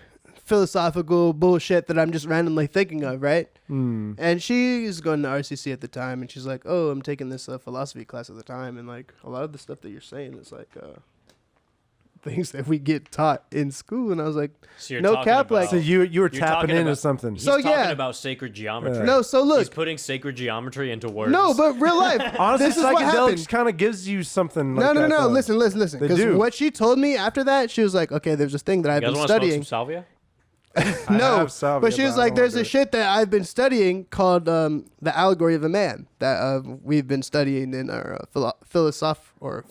philosophical bullshit that I'm just randomly thinking of, right? And she's going to RCC at the time, and she's like, oh, I'm taking this philosophy class at the time. And, like, a lot of the stuff that you're saying is, like, things that we get taught in school. And I was like, So you're no talking cap, about- like, So you were You're tapping talking into about- something. He's So, talking yeah. about sacred geometry. no, so look. He's putting sacred geometry into words. No, but real life. Honestly, this is what happened. psychedelics kind of gives you something. Like No, that, though. Listen. They Because do. what she told me after that, she was like, okay, there's this thing that I've You guys been want to smoke studying. some salvia? No, have salvia, but she was but I like, don't "There's wanna a do it." shit that I've been studying called the allegory of a man that we've been studying in our philosophy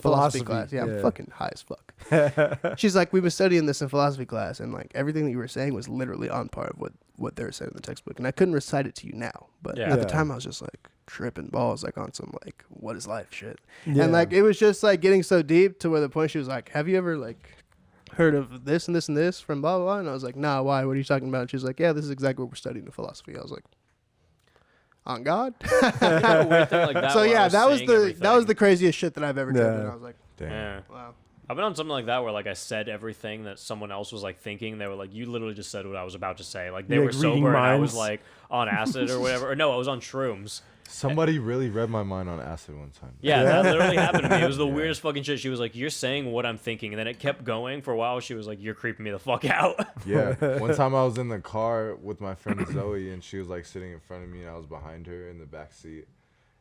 Philosophy, class. Yeah, I'm yeah. fucking high as fuck. She's like, we've been studying this in philosophy class, and like everything that you were saying was literally on par of what they were saying in the textbook. And I couldn't recite it to you now, but Yeah. at the Yeah. time I was just like tripping balls, like on some like what is life shit. Yeah. And like it was just like getting so deep to where the point she was like, have you ever like heard of this and this and this from blah blah blah? And I was like, nah, why? What are you talking about? And she was like, yeah, this is exactly what we're studying in philosophy. I was like, on God. A weird thing like that So where I yeah, that was saying the everything. craziest shit that I've ever done. Yeah. And I was like, Damn. Yeah. wow. I've been on something like that where like I said everything that someone else was like thinking. They were like, "You literally just said what I was about to say." Like they You're, were like, reading sober and I was minds. like on acid or whatever. Or no, I was on shrooms. Somebody really read my mind on acid one time. Yeah, that literally happened to me. It was the weirdest fucking shit. She was like, "You're saying what I'm thinking," and then it kept going for a while. She was like, "You're creeping me the fuck out." Yeah. One time I was in the car with my friend Zoe, and she was like sitting in front of me, and I was behind her in the back seat,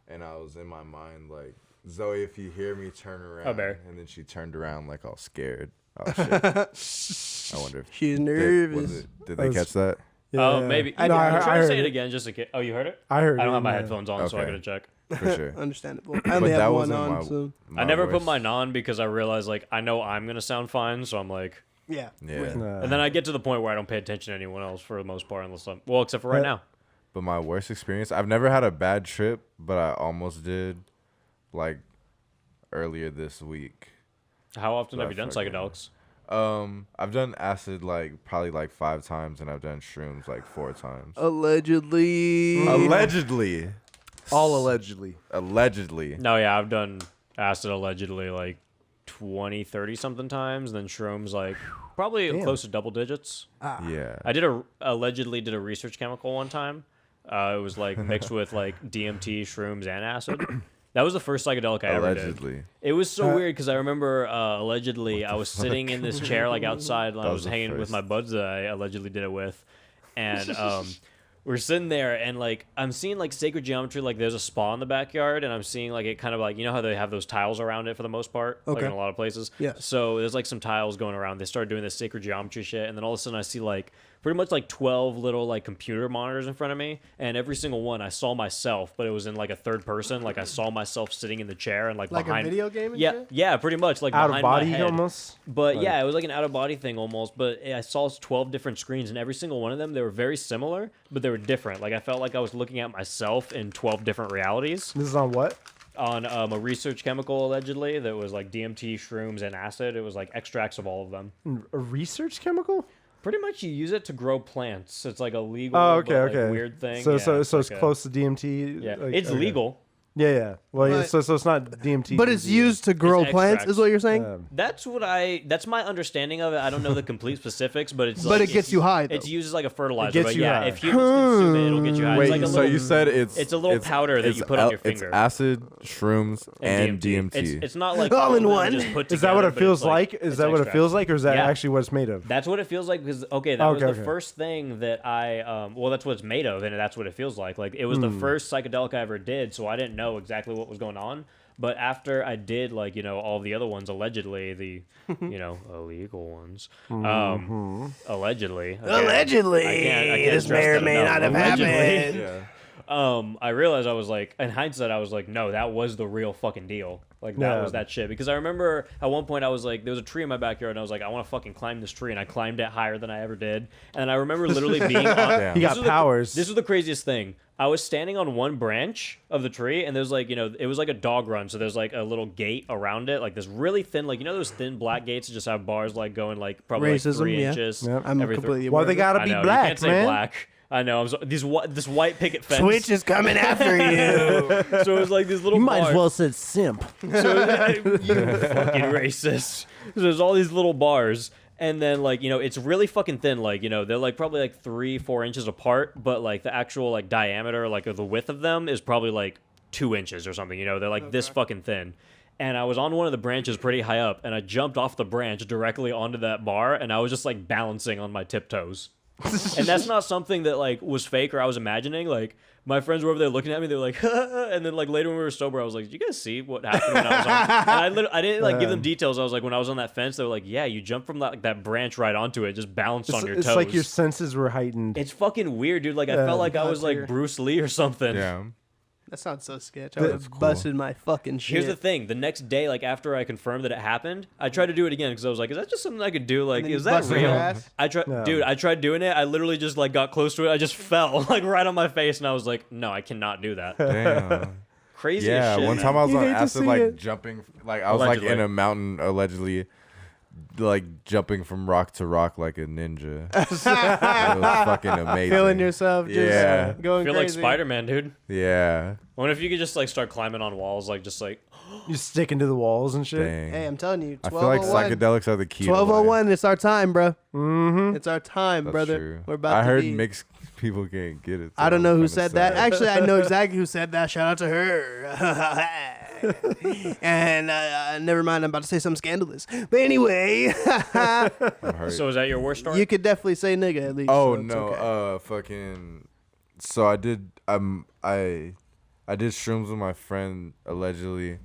and I was in my mind like, Zoe, if you hear me, turn around. Oh, Bear. And then she turned around like all scared. Oh shit. I wonder if She's did nervous. they catch that? Oh, maybe. I know, I I'm trying heard to say it. it again just in case. Oh, you heard it? I heard I don't it, have my yeah. headphones on, so I Okay. gotta check. For sure. Understandable. I only But that have one wasn't on, my, so my I never put worst. mine on because I realized like I know I'm gonna sound fine, so I'm like, yeah. Yeah. and then I get to the point where I don't pay attention to anyone else for the most part, unless I'm well, except for right now. But my worst experience, I've never had a bad trip, but I almost did like earlier this week. How often have I you done fucking- psychedelics? I've done acid like probably like 5 times, and I've done shrooms like 4 times. Allegedly. Allegedly. All allegedly. Allegedly. No, yeah, I've done acid allegedly like 20, 30 something times, then shrooms like probably Damn. close to double digits. Yeah. I allegedly did a research chemical one time. It was like mixed with like DMT, shrooms, and acid. That was the first psychedelic I ever did. Allegedly. It was so weird because I remember allegedly I was sitting in this chair like outside and I That was was the hanging with first. my buds that I allegedly did it with, and we're sitting there and like I'm seeing like sacred geometry, like there's a spa in the backyard and I'm seeing like it kind of like, you know how they have those tiles around it for the most part, like Okay. in a lot of places. Yes. So there's like some tiles going around. They started doing this sacred geometry shit, and then all of a sudden I see like pretty much like 12 little like computer monitors in front of me, and every single one I saw myself, but it was in like a third person. Like I saw myself sitting in the chair and like Like behind a video game and yeah, shit? yeah, pretty much like Out of behind my body head. almost. But Like- yeah, it was like an out of body thing almost. But I saw 12 different screens, and every single one of them, they were very similar, but they were different. Like I felt like I was looking at myself in 12 different realities This is on what? on a research chemical allegedly that was like DMT, shrooms, and acid. It was like extracts of all of them. A research chemical? Pretty much, you use it to grow plants. It's like a legal, Oh, okay, but, like, okay. weird thing. So Yeah, so it's like a- close to DMT. Yeah, like, it's okay. legal. Yeah, yeah. Well, yeah, But- so it's not DMT. But it's used to grow It's plants, extracts. is what you're saying? That's my understanding of it. I don't know the complete specifics, but it's But like it gets you high, though. It's used as like a fertilizer. gets But you yeah, high. if humans consume it, it'll get you high. Wait, it's like a so little, you said it's a little powder that it's you put on your It's finger. acid, shrooms, and DMT. It's not like All in of them one. just put Is that what together, it but feels it's like? Is it's that what it extracts. feels like, or is that Yeah. actually what it's made of? That's what it feels like because that was Okay, the okay. first thing that I well that's what it's made of and that's what it feels like. Like it was the first psychedelic I ever did, so I didn't know exactly what was going on. But after I did like, you know, all the other ones allegedly, the you know, illegal ones. Allegedly. Again, Allegedly, I can't this stress may or that may enough. not have Allegedly. happened. Yeah. I realized I was like, in hindsight, I was like, no, that was the real fucking deal. Like, that Yeah. was that shit. Because I remember at one point I was like, there was a tree in my backyard, and I was like, I want to fucking climb this tree. And I climbed it higher than I ever did. And I remember literally being on. Damn. He This got was the- powers. This was the craziest thing. I was standing on one branch of the tree, and there's like, you know, it was like a dog run. So there's like a little gate around it, like this really thin, like, you know, those thin black gates that just have bars like going like probably like Racism, 3 yeah. inches. Yeah. I'm every completely Well, aware they of it. gotta I be know, you black, can't say man. black. I know. This white picket fence. Twitch is coming after you. So it was like these little You might bars. as well said simp. So you fucking racist. So there's all these little bars, and then like, you know, it's really fucking thin. Like, you know, they're like probably like 3-4 inches apart, but like the actual like diameter, like of the width of them is probably like 2 inches or something. You know, they're like this fucking thin. And I was on one of the branches pretty high up, and I jumped off the branch directly onto that bar, and I was just like balancing on my tiptoes. And that's not something that like was fake or I was imagining. Like my friends were over there looking at me, they were like, and then like later when we were sober, I was like, did you guys see what happened when I was on? And I didn't like give them details. I was like, when I was on that fence, they were like, yeah, you jumped from that branch right onto it, just bounced on your toes. It's like your senses were heightened. It's fucking weird, dude. Like I felt like I was like Bruce Lee or something. Yeah. That sounds so sketch. I would have busted my fucking shit. Here's the thing. The next day, like after I confirmed that it happened, I tried to do it again because I was like, is that just something I could do? Like, is that real? I tried, dude. I tried doing it. I literally just like got close to it. I just fell like right on my face, and I was like, no, I cannot do that. Damn. Crazy as shit. One man. time I was on hate to acid, see like it. jumping, like I was like in a mountain, allegedly, like jumping from rock to rock like a ninja. It was fucking amazing. Feeling yourself, just going I feel crazy. like Spider-Man, dude. Yeah. I wonder if you could just like start climbing on walls, like just like. You stick into the walls and shit. Dang. Hey, I'm telling you, I feel like 1201. psychedelics are the key. to life. 1201, it's our time, bro. Mm-hmm. It's our time, That's brother. true. We're about I to heard be. mixed people can't get it. I don't know who kinda said sad. that. Actually, I know exactly who said that. Shout out to her. And never mind, I'm about to say something scandalous. But anyway, I'm hurt. So is that your worst story? you could definitely say nigga at least. Oh so it's no, okay. fucking. So I did. I did shrooms with my friend allegedly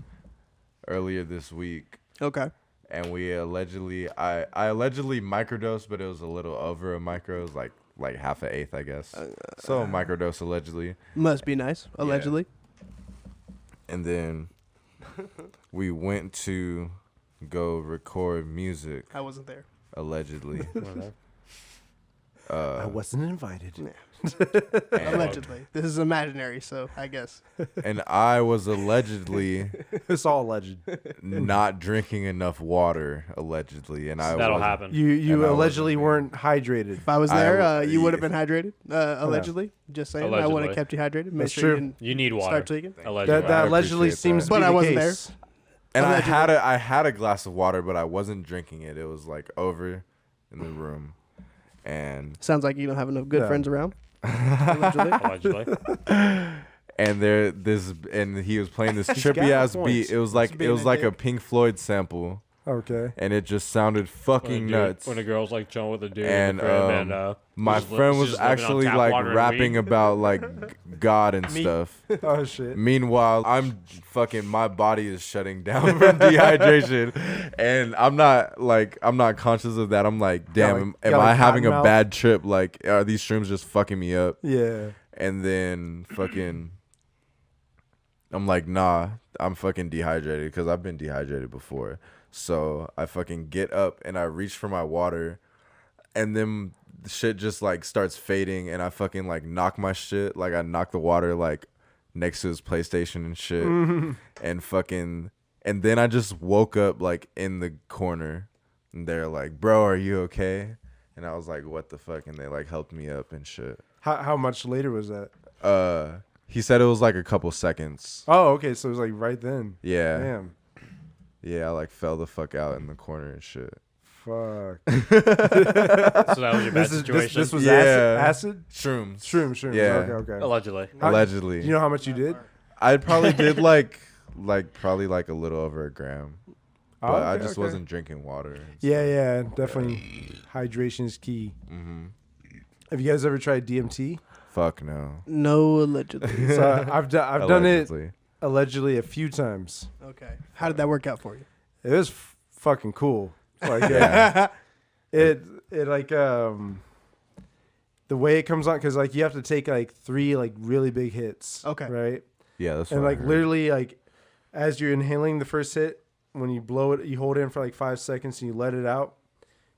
earlier this week, Okay. and we allegedly I allegedly microdosed, but it was a little over a micro. It was like half an eighth, I guess. So a microdose allegedly, Must be nice, allegedly. and then we went to go record music I wasn't there. allegedly. I wasn't invited. and, Allegedly. This is imaginary, so I guess. and I was allegedly It's all alleged. not drinking enough water allegedly, and I That'll wasn't- happen. You And I allegedly wasn't weren't hydrated. If I was I there, w- you would have been hydrated, allegedly. Just saying. I would have Allegedly. kept you hydrated. Make That's sure true. you didn't You need water. start tweaking. Allegedly. That I allegedly appreciate seems that. to But be I the wasn't case. And Allegedly. I had a glass of water, but I wasn't drinking it. It was like over in the room, and Sounds like you don't have enough good Yeah. friends around. Allegedly. Allegedly. and he was playing this trippy ass beat. It was like being a a dick. Pink Floyd sample, Okay. and it just sounded fucking nuts. When a girl's like chilling with a dude And, in the crib, and My she's li- friend she's was just living on actually tap like water and rapping weed. about like God and stuff. Oh shit. Meanwhile, I'm fucking, my body is shutting down from dehydration, and I'm not conscious of that. I'm like, damn, like- am got, I like, having a cotton mouth? bad trip? Like, are these shrooms just fucking me up? Yeah. And then fucking, I'm like, nah, I'm fucking dehydrated because I've been dehydrated before. So I fucking get up and I reach for my water, and then the shit just like starts fading, and I fucking like knock my shit. Like I knock the water like next to his PlayStation and shit, and fucking, and then I just woke up like in the corner, and they're like, bro, are you okay? And I was like, what the fuck? And they like helped me up and shit. How much later was that? He said it was like a couple seconds. Oh, okay. So it was like right then. Yeah. Damn. Yeah, I like fell the fuck out in the corner and shit. Fuck. So that was your bad situation. This was Yeah. acid. Shrooms. Shrooms. Yeah. Okay. Allegedly. Allegedly. Do you know how much you did? I probably did like probably like a little over a gram. But Oh, I okay, just okay. wasn't drinking water. Yeah, yeah. Definitely. Hydration is key. Mm-hmm. Have you guys ever tried DMT? Fuck no. No, allegedly. So I've done it Allegedly. allegedly a few times. Okay. How did that work out for you? It was fucking cool. Like Yeah. it like the way it comes on, because like you have to take like 3 like really big hits. Okay. Right. Yeah, that's And what I like heard. literally like as you're inhaling the first hit, when you blow it, you hold it in for like 5 seconds and you let it out,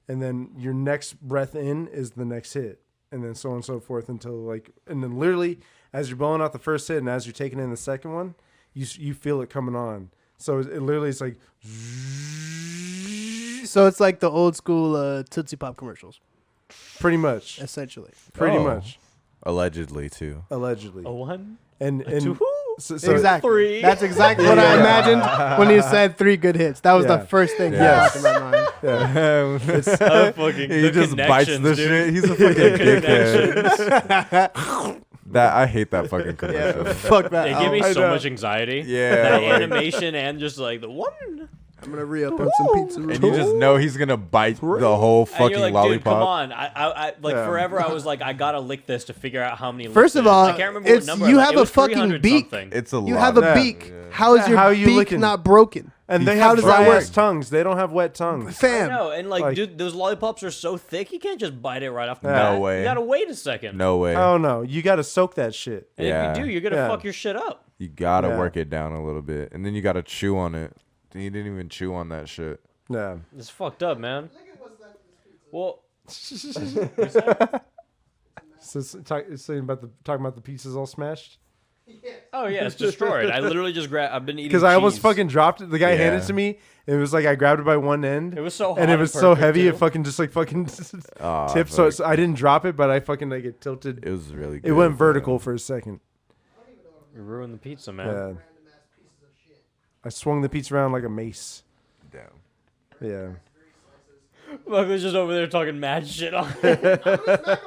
and then your next breath in is the next hit, and then so on and so forth until like, and then literally as you're blowing out the first hit and as you're taking in the second one, you feel it coming on. So it literally is like, So it's like the old school Tootsie Pop commercials, pretty much, essentially. pretty Oh. much, Allegedly too. allegedly, A one, and a two, so Exactly. three. That's exactly what I imagined when you said 3 good hits. That was Yeah. the first thing Yeah. that popped in my mind. yeah. a fucking He the just bites the connections, dude. shit. He's a fucking dickhead. That I hate that fucking commercial. Fuck that. It gave me out. so much anxiety. Yeah, That like- animation and just like the one. I'm gonna re-up on some pizza. And you just know he's gonna bite the whole And fucking you're like, lollipop. dude, come on. I like Yeah. forever. I was like, I gotta lick this to figure out how many. First licks of it is. all, I can't remember it's what number. you it was. have It a was fucking 300 beak. something. It's a lot. You have a Yeah. beak. How is your how you beak licking? not broken? And they How have does that dry work? ass tongues. They don't have wet tongues. Fam, No, and Like- dude, those lollipops are so thick, you can't just bite it right off the No bat. way. You gotta wait a second. No way. Oh no, you got to soak that shit. And Yeah. if you do, you're gonna Yeah. fuck your shit up. You gotta Yeah. work it down a little bit, and then you gotta chew on it. You didn't even chew on that shit. Yeah. It's fucked up, man. Well, So it's saying about talking about the pieces all smashed. oh yeah, it's destroyed. I literally just grabbed. I've been eating Because I almost cheese. fucking dropped it. The guy handed Yeah. it to me. And it was like I grabbed it by one end. It was so hot and it and was so perfect, heavy. too. It fucking just like fucking Oh, tipped. fuck. So I didn't drop it, but I fucking like it tilted. It was really good. It went man. vertical for a second. You ruined the pizza, man. Yeah. I swung the pizza around like a mace. Damn. Yeah. Look, was just over there talking mad shit on it.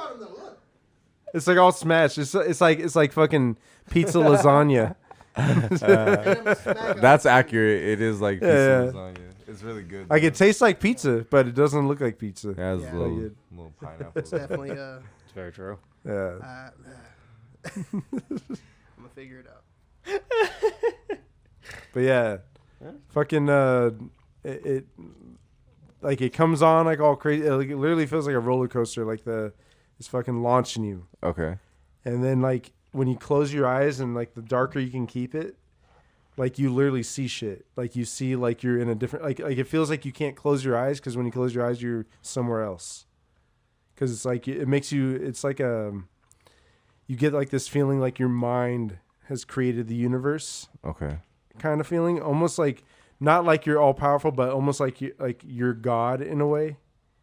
It's like all smashed. It's like fucking pizza lasagna. That's accurate. It is like pizza Yeah. lasagna. It's really good. Like though. it tastes like pizza, but it doesn't look like pizza. It has Yeah. little, Like it- little pineapple. it's definitely It's very true. Yeah. I'm gonna figure it out. But yeah, fucking it like it comes on like all crazy. It literally feels like a roller coaster. Like it's fucking launching you, Okay. and then like when you close your eyes and like the darker you can keep it, like you literally see shit. Like you see like you're in a different like it feels like you can't close your eyes because when you close your eyes you're somewhere else. Because it's like it makes you. It's like you get like this feeling like your mind has created the universe. Okay. Kind of feeling, almost like not like you're all powerful, but almost like you're God in a way.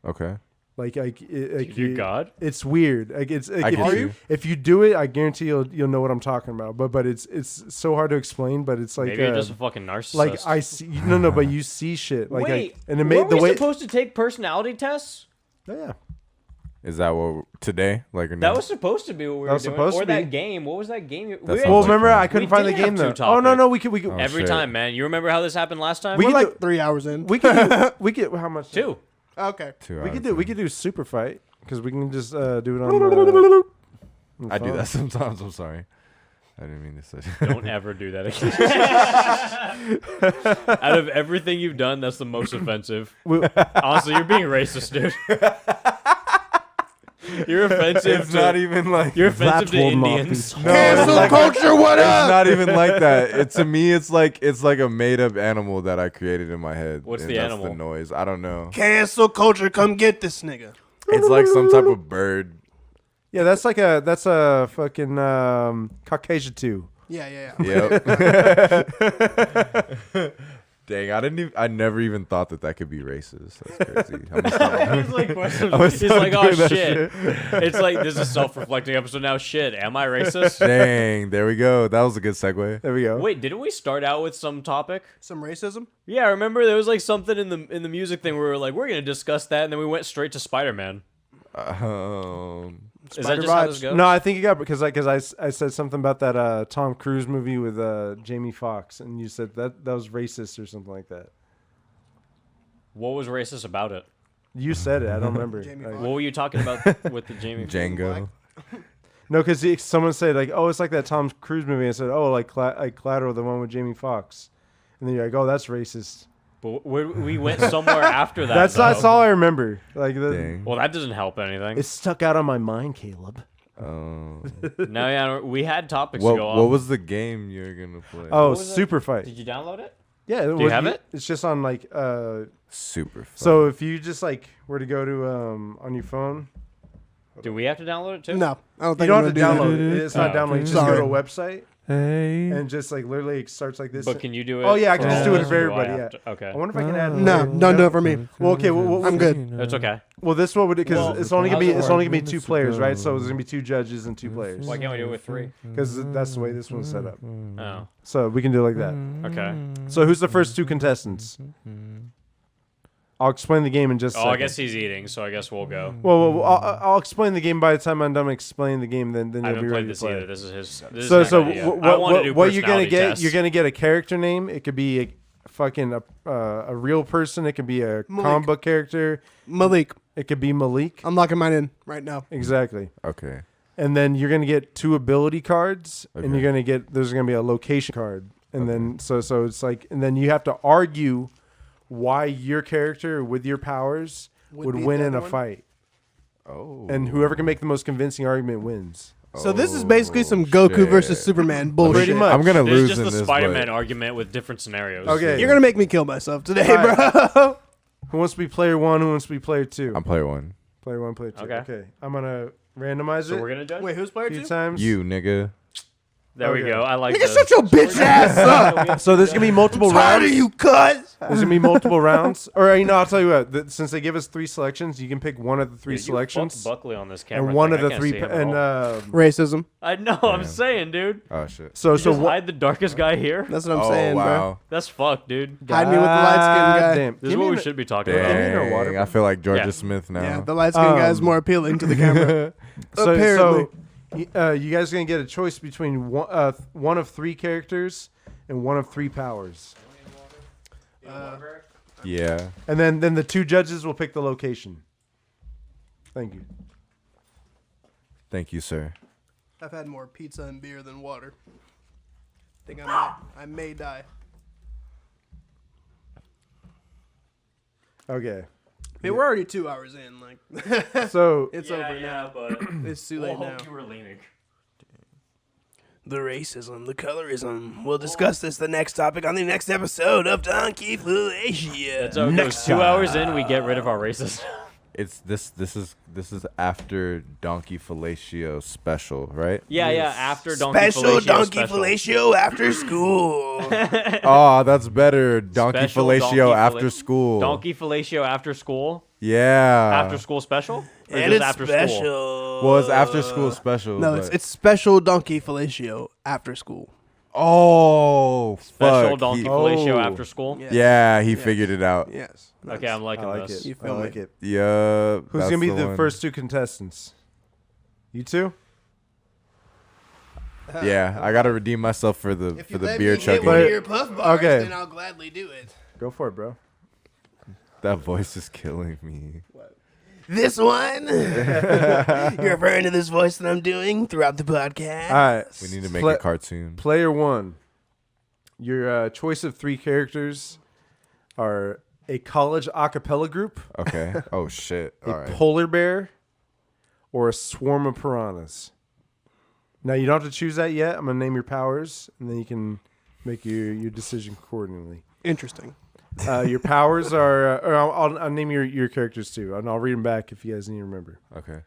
Okay. Like You God? It's weird. Like it's like I if get you, you. if you do it, I guarantee you'll know what I'm talking about. But it's so hard to explain. But it's like Maybe you're just a fucking narcissist. like I see no, but you see shit. Like Wait, and it were made the we way. supposed to take personality tests? Yeah. Is that what today? Like or That no? was supposed to be what we That were was doing. supposed Or to that be. game. What was that game? That We sounds were- Well, like remember fun. I couldn't We find the did have game though. two Oh no, topics. no, we could Oh, Every shit. time, man. You remember how this happened last time? We We're could like 3 hours in. we could how much? Two. Okay. 2 We hours. could do super fight because we can just do it on. I do that sometimes. I'm sorry. I didn't mean to say. Don't ever do that again. Out of everything you've done, that's the most offensive. Honestly, you're being racist, dude. You're offensive. It's not even like. You're offensive to holding off Indians. these- No, Cancel it's like- culture, what It's up? not even like that. To me, it's like a made up animal that I created in my head. What's and the that's animal? The noise. I don't know. Cancel culture, come get this nigga. It's like some type of bird. Yeah, that's a fucking Caucasian too. Yeah. Yep. Dang, I never even thought that could be racist. That's crazy. I'm gonna He's stop- like, questions. I was He's so like, oh good at shit. It's like this is a self-reflecting episode now. Shit, am I racist? Dang, there we go. That was a good segue. There we go. Wait, didn't we start out with some topic? Some racism? Yeah, I remember there was like something in the music thing where we were like, we're gonna discuss that, and then we went straight to Spider-Man. Is that Spider just how vibes. this goes? No, I think you got because I said something about that Tom Cruise movie with Jamie Foxx, and you said that was racist or something like that. What was racist about it? You said it. I don't remember. Jamie Like- Foxx. What were you talking about with the Jamie? Django. no, because someone said like, "Oh, it's like that Tom Cruise movie." I said, "Oh, like Collateral, the one with Jamie Foxx," and then you're like, "Oh, that's racist." But we went somewhere after that. That's though. all I remember. Like, Dang. Well, that doesn't help anything. it's stuck out on my mind, Caleb. No, yeah, we had topics What to go what off. was the game you were gonna play? Oh, was it? Super Fight. Did you download it? Yeah, you have it? It's just on like Super fun. So if you just like were to go to on your phone, Do we have to download it too? No, I don't you think don't I'm have to gonna do download it. It's not Oh, download. You just Sorry. go to a website hey. and just like literally it starts like this. But can you do it? Oh, yeah, I can just do it Or for do I everybody, have yeah. to- Okay. I wonder if I can add. that. No, don't do it for me. Well, okay. I'm good. That's okay. Well, this one would because Well, it's only gonna be how's it it's only work? gonna be 2 players, right? So there's gonna be 2 judges and 2 players Why can't we do it with 3? because that's the way this one's set up. Oh, So we can do it like that. okay. So who's the first 2 contestants? I'll explain the game in just. A Oh, second. I guess he's eating, so I guess we'll go. Well, I'll explain the game by the time I'm done explaining the game. Then I you'll be haven't ready played to this play. either. This is his. This So is his idea. I want to do what you're gonna personality get? tests. You're gonna get a character name. It could be fucking a real person. It could be a Malik. comic book character. Malik. It could be Malik. I'm locking mine in right now. Exactly. Okay. And then you're gonna get 2 ability cards, and Okay. you're gonna get there's gonna be a location card, and then so it's like, and then you have to argue why your character with your powers would beat win the in a other one? fight, Oh. and whoever can make the most convincing argument wins. So this is basically some Goku shit. versus Superman bullshit. Pretty much. I'm gonna It's lose just in the this. Spider-Man but- argument with different scenarios. Okay. You're gonna make me kill myself today, All bro. Who wants to be player 1? Who wants to be player 2? I'm player 1. Player 1, player 2. Okay. Okay. I'm gonna randomize So it we're gonna judge. Wait, who's player a few two? times. You nigga. There we Okay. go. I like Nigga, this. shut your bitch ass up. So there's gonna be multiple Tired rounds. of you, cuz. There's gonna be multiple rounds, or I'll tell you what. Since they give us 3 selections, you can pick one of the 3 Dude, you selections, fucked Buckley on this camera. and one thing. of I the can't 3. see him at all. Racism. I know. I'm saying, dude. Oh shit. So You so just what? hide the darkest guy here. That's what I'm Oh saying, bro. wow. That's fucked, dude. Hide me with the light-skinned guy. Damn. This Give is me what we an- should be talking Dang. about. me no water, bro. I feel like Georgia Yeah. Smith now. Yeah, the light-skinned guy is more appealing to the camera. Apparently. You guys are gonna get a choice between one of 3 characters and one of 3 powers, Yeah. and then the 2 judges will pick the location. Thank you. Thank you, sir. I've had more pizza and beer than water. Think I may die. Okay. I mean, we're already 2 hours in. Like, So it's over now. but It's too late now. you were leaning. The racism, the colorism. We'll discuss this the next topic on the next episode of Donkey Fellatio. That's how it goes. 2 hours in, we get rid of our racist. It's this is after Donkey Fellatio special, right? Yeah, after Donkey Special Fellatio Donkey special. Fellatio after school. Oh, that's better. Donkey Special Fellatio Donkey after Fellatio. school. Donkey Fellatio after school? Yeah. After school special? Or And just it's after special. school? Well, it's after school special. No, but- it's special Donkey Fellatio after school. Oh, Special fuck. Donkey He- Fellatio Oh. after school? Yes. Yeah, he Yes. figured it out. Yes. Okay, I'm liking I like this. it. You I feel like me? it. Yeah. Who's gonna be the first 2 contestants? You 2? Yeah, I gotta redeem myself for the If you the let beer me get chugging. one of your puff bars, Okay. then I'll gladly do it. Go for it, bro. That voice is killing me. This one? You're referring to this voice that I'm doing throughout the podcast? All right. We need to make Pla- a cartoon. Player 1. Your choice of 3 characters are a college a cappella group, Okay. Oh shit. a All right. polar bear, or a swarm of piranhas. Now you don't have to choose that yet. I'm gonna name your powers, and then you can make your decision accordingly. Interesting. Your powers are, or I'll name your characters too, and I'll read them back if you guys need to remember. Okay.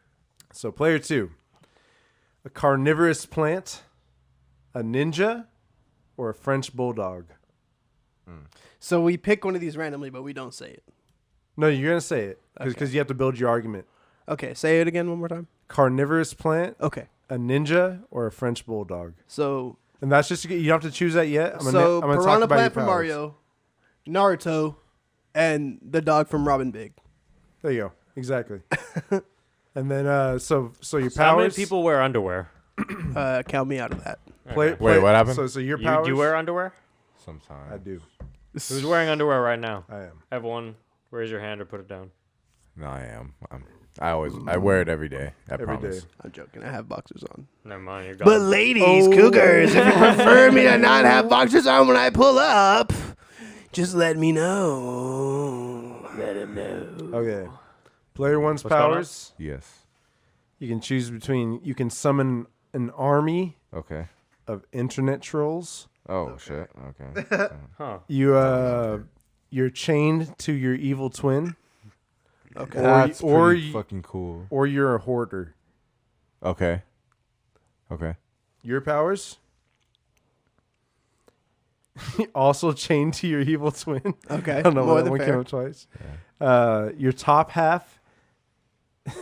So player 2, a carnivorous plant, a ninja, or a French bulldog. So we pick one of these randomly, but we don't say it. No, you're gonna say it because you have to build your argument. Okay, say it again one more time. Carnivorous plant, Okay. a ninja, or a French bulldog. So And that's just you don't have to choose that yet. I'm so gonna talk Piranha about your Plant from powers. Mario, Naruto, and the dog from Robin Big. There you go. Exactly. And then so your powers. How many people wear underwear? Count me out of that. Play, Okay. Wait, what happened? So your You powers. do wear underwear? Sometimes. I do. Who's wearing underwear right now? I am. Everyone, raise your hand or put it down. No, I am. I wear it every day. I Every promise. day. I'm joking. I have boxers on. Never mind, you're gone. But ladies, cougars, if you prefer me to not have boxers on when I pull up, just let me know. Let him know. Okay. Player 1's What's going on? powers. Yes. You can choose between. You can summon an army Okay. of internet trolls. Oh shit. Okay. Huh. You're chained to your evil twin, Okay. That's or pretty you- fucking cool. or you're a hoarder. Okay. Okay. Your powers. Also chained to your evil twin. Okay. I don't know More why that than one fair. came up twice. Your top half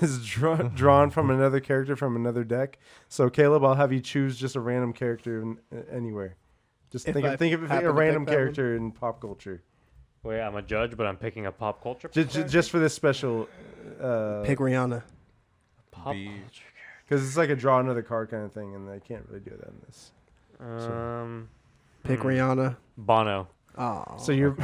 is drawn from another character from another deck. So Caleb, I'll have you choose just a random character anywhere. Just If think I of happen a to random pick that one. character in pop culture. Wait, I'm a judge, but I'm picking a pop culture. Just for this special, Pick Rihanna. Pop Be- culture. because it's like a draw another card kind of thing, and I can't really do that in this. Um, Pick Rihanna. Bono. Oh. So you're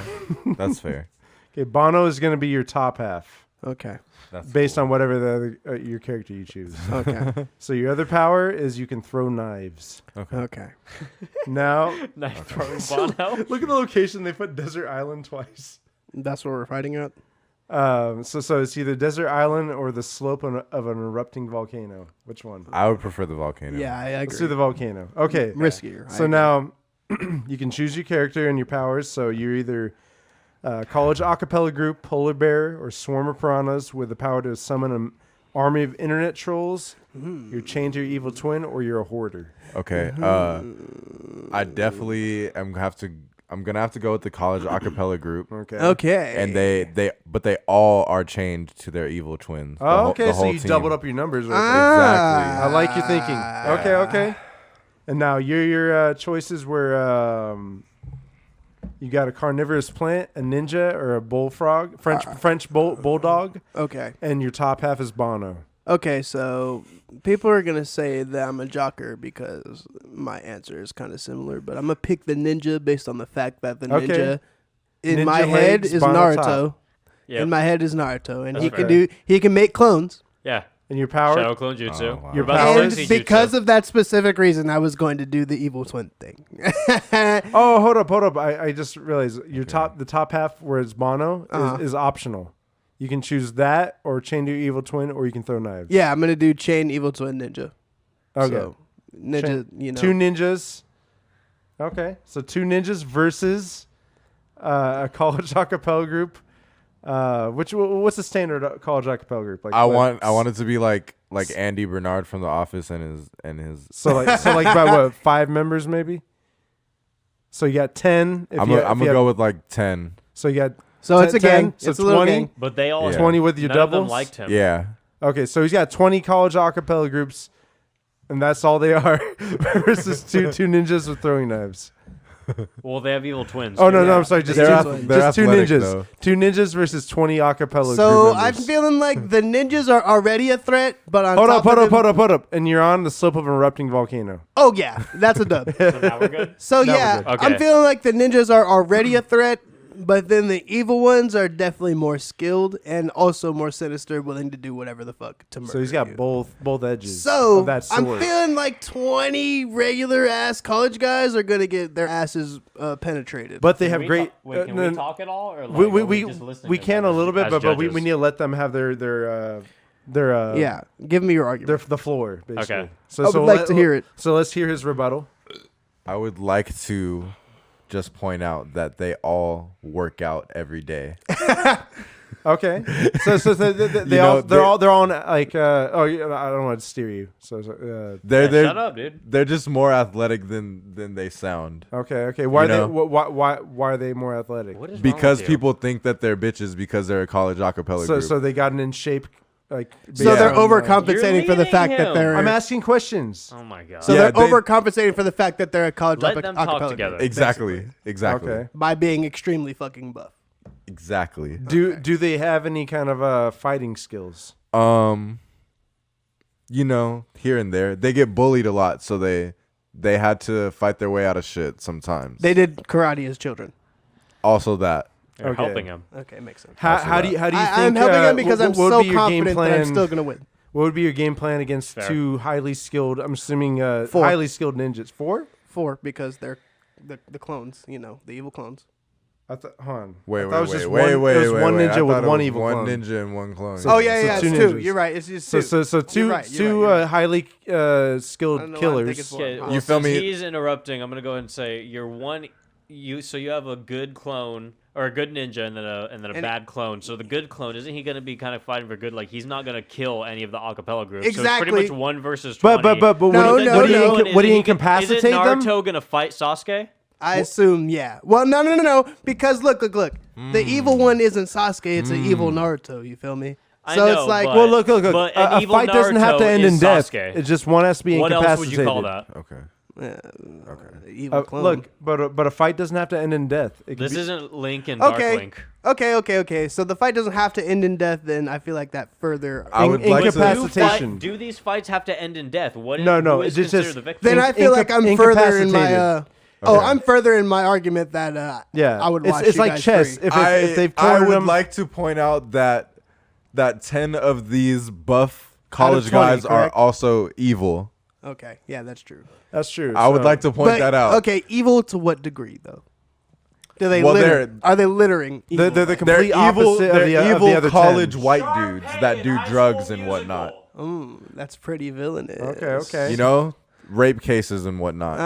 That's fair. okay. Bono is going to be your top half, Okay. That's based cool. on whatever the other, your character you choose. Okay. So your other power is you can throw knives. Okay. Now, Knife throwing Bono. look at the location. They put Desert Island twice. That's what we're fighting at. So it's either Desert Island or the slope of an erupting volcano. Which one? I would prefer the volcano. Yeah, I agree. Let's do the volcano. Okay. Riskier. So now you can choose your character and your powers. So you're either college a cappella group, polar bear, or swarm of piranhas with the power to summon an army of internet trolls. You're chained to your evil twin, or you're a hoarder. Okay. I definitely I'm gonna have to go with the college a cappella group. Okay. Okay. And they all are chained to their evil twins. The Oh, whole- okay. the So whole you team. doubled up your numbers. Right Exactly. there. I like your thinking. Okay. Okay. And now your choices were you got a carnivorous plant, a ninja, or a bullfrog, French bulldog, Okay. and your top half is Bono. Okay, so people are gonna say that I'm a jocker because my answer is kind of similar, but I'm gonna pick the ninja based on the fact that the Okay. ninja in Ninja my head legs, is Bono Naruto. top. Yep. In my head is Naruto, and That's he can make clones. Yeah. And your power. Shadow clone jutsu. Oh, wow. Your About power And Sensei because jutsu. of that specific reason, I was going to do the evil twin thing. Oh, hold up. I just realized the top half where it's Bono is optional. You can choose that or chain to your evil twin, or you can throw knives. Yeah, I'm gonna do chain evil twin ninja. Okay. So, ninja, Two ninjas. Okay. So two ninjas versus a college a cappella group. What's the standard college a cappella group? Like I want it to be like Andy Bernard from The Office and his. so like by what 5 members maybe. So you got 10. I'm gonna go with like 10. So you got. So it's a 10, gang. So It's a little 20. gang. But they all Yeah. 20 with your none of them doubles. liked him. Yeah. Okay, so he's got 20 college a cappella groups, and that's all they are versus two ninjas with throwing knives. Well, they have evil twins. Oh too. no, I'm sorry, just They're two, ath- they're just two athletic, ninjas. though. 2 ninjas versus 20 a cappella So group I'm members. feeling like the ninjas are already a threat, but on Hold top up, of hold them- up. And you're on the slope of an erupting volcano. Oh yeah, that's a dub. So now we're good. So Now we're yeah, good. Okay. I'm feeling like the ninjas are already a threat, but then the evil ones are definitely more skilled and also more sinister, willing to do whatever the fuck to murder So he's got you. both edges So of that I'm sword. feeling like 20 regular ass college guys are gonna get their asses penetrated. But they have Can we great. Wait, can no, we talk at all? Or like, we are just listening we to can a them little bit, as but we judges? need to let them have their yeah, give me your argument. the floor basically. Okay. So I would like to hear it. So let's hear his rebuttal. I would like to just point out that they all work out every day. Okay. So they're all on like oh yeah, I don't want to steer you. So They're Yeah, shut up, dude. They're just more athletic than they sound. okay. Why You are they know? why are they more athletic? What is wrong Because with you? people think that they're bitches because they're a college a cappella So group. so they gotten in shape like So Yeah. they're You're overcompensating for the leading fact that him. they're. I'm asking questions. Oh my god. so Yeah, they're they- overcompensating for the fact that they're a college Let a them cappella talk group, together. Exactly. Okay. by being extremely fucking buff. Exactly. Do they have any kind of fighting skills? You know, here and there. They get bullied a lot, so they had to fight their way out of shit sometimes. They did karate as children. Also that. You're Okay. helping him. Okay, makes sense. How do you think I'm helping him because I'm what would so be your game confident that plan? I'm still gonna win. What would be your game plan against Fair. 2 highly skilled? I'm assuming 4. highly skilled ninjas. 4? 4 because they're the clones, the evil clones. I thought. Hold on. Wait, I thought it was wait, just wait, one, wait, it was wait, one wait. I ninja thought with it one was evil one clone. ninja and one clone. So- Oh yeah, two it's 2. ninjas. You're right. It's just So 2. so two You're right, you're two right, you're right. highly I skilled don't know why I'm thinking killers. four. Okay, Huh. well, You feel since me? He's interrupting. I'm gonna go ahead and say you're one. So you have a good clone or a good ninja and then a bad clone. So the good clone, isn't he gonna be kind of fighting for good? Like he's not gonna kill any of the acapella groups. So it's Exactly. pretty much 1 versus 20. But No, what do no, you no. would you Isn't incapacitate them? Naruto gonna fight Sasuke? I assume, yeah. Well, no. Because look. The evil one isn't Sasuke. It's an evil Naruto. You feel me? I So know, it's like, but- Well, look. But an A evil fight doesn't have to Naruto end in is death. Sasuke. It's just one has to be What incapacitated. else would you call that? Okay. evil clone. Look, but a fight doesn't have to end in death. It can This be- isn't Link and Dark Okay. Link. Okay. So the fight doesn't have to end in death. Then I feel like that further. I would like to. incapacitation. Do these fights have to end in death? What is, No, who is it's just- considered the victim? Then I feel like I'm further in my. Oh, I'm further in my argument that Yeah, I would watch it's you like guys chess. free. If they've I cornered would them, like to point out that 10 of these buff college 20, guys are correct? also evil. Okay, yeah, that's true. that's true. I would So- like to point But, that out. Okay, evil to what degree though? Do they Well, litter? they're- Are they littering? They're evil? the They're complete evil. opposite of They're the, evil of the other college 10. white dudes that do drugs and whatnot. That's pretty villainous. Okay. You know, rape cases and whatnot.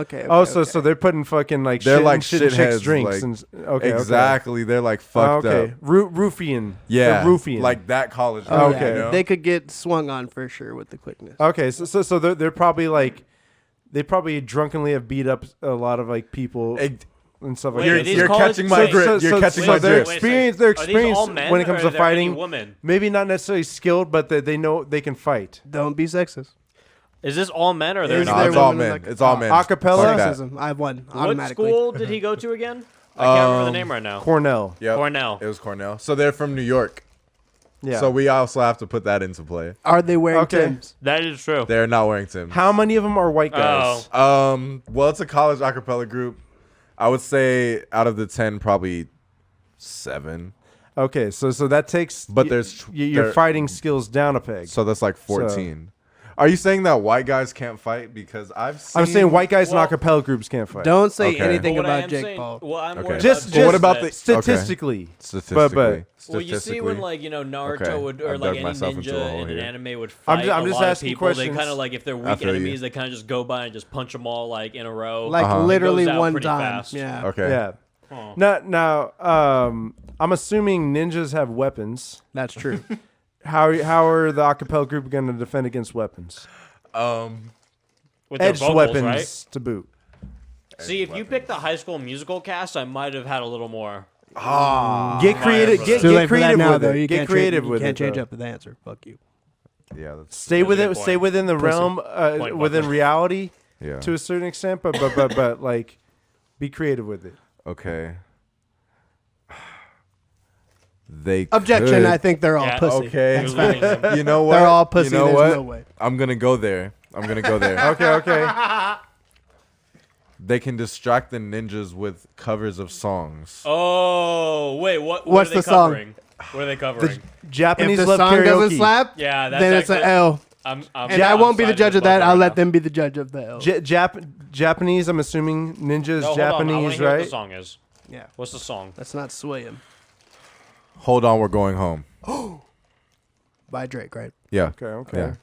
Okay. Oh, okay, so okay. so they're putting fucking like They're shit like and shit in chicks' shitheads, drinks like- and okay. Exactly. They're like fucked Okay. up. Roofian. Yeah, They're roofian. like that college. Oh, guy, okay. you know? They could get swung on for sure with the quickness. Okay, so they're probably like they probably drunkenly have beat up a lot of like people and stuff like Wait, that. are these You're college- catching my wait, drift. You're catching my their drift. experience, Are these all men when it comes or to are there any fighting, women? maybe not necessarily skilled, but they know they can fight. Don't be sexist. Is this all men or are there Is any No, there it's women? all women men. like- It's all men. Acapella? Fuck that. Sexism. I have one What automatically. school did he go to again? I can't remember the name right now. Cornell. Yep. Cornell. It was Cornell. So they're from New York. Yeah. So we also have to put that into play. Are they wearing Okay. Timbs? That is true. They're not wearing Timbs. How many of them are white guys? Well, it's a college acapella group. I would say out of the 10, probably 7. Okay, so that takes But there's your there- fighting skills down a peg. So that's like 14. Are you saying that white guys can't fight? Because I've seen. I'm saying white guys Well- in acapella groups can't fight. Don't say Okay. anything But what I about am Jake saying- Paul. Well, I'm Okay. worried Just- about But what this, about that- the statistically. statistically? Well, you see when like Naruto Okay. would or I've like dug any myself into a ninja hole in an here. anime would I'm fight just a lot of asking people. questions. They kind of like if they're I weak feel you. enemies, they kind of just go by and just punch them all like in a row. Like Uh-huh. literally It goes out one pretty time. fast. Yeah. Okay. Yeah. Huh. Now, I'm assuming ninjas have weapons. That's true. How are the acapella group going to defend against weapons? With their Edged vocals, weapons right? to boot. See, if you picked the High School Musical cast, I might have had a little more. Get creative. It's Get Too late for that creative now, with though. it. You Get can't creative change, with you can't it. change though. up the answer. Fuck you. Yeah. That's Stay That's with a it. good Stay point. within the realm, Point, within Buckley. reality, yeah. to a certain extent. But like, be creative with it. Okay. They Objection. could. I think they're all Yeah, pussy. Okay. He was losing them. You know what? They're all pussy. You know There's what? no way. I'm gonna go there. Okay. They can distract the ninjas with covers of songs. Oh wait, what What's are they the song? covering? What are they covering? Japanese If the love song karaoke. doesn't slap, Yeah, that's then it's an actually- L. I'm And I won't be the siding judge with of that. Buckley I'll right let now. them be the judge of the L. Japanese. I'm assuming ninjas No, hold on, I wanna Japanese, hear what the right? song is. Yeah. What's the song? Let's not sway him. Hold on, we're going home. By Drake, right? Yeah. Okay. Yeah.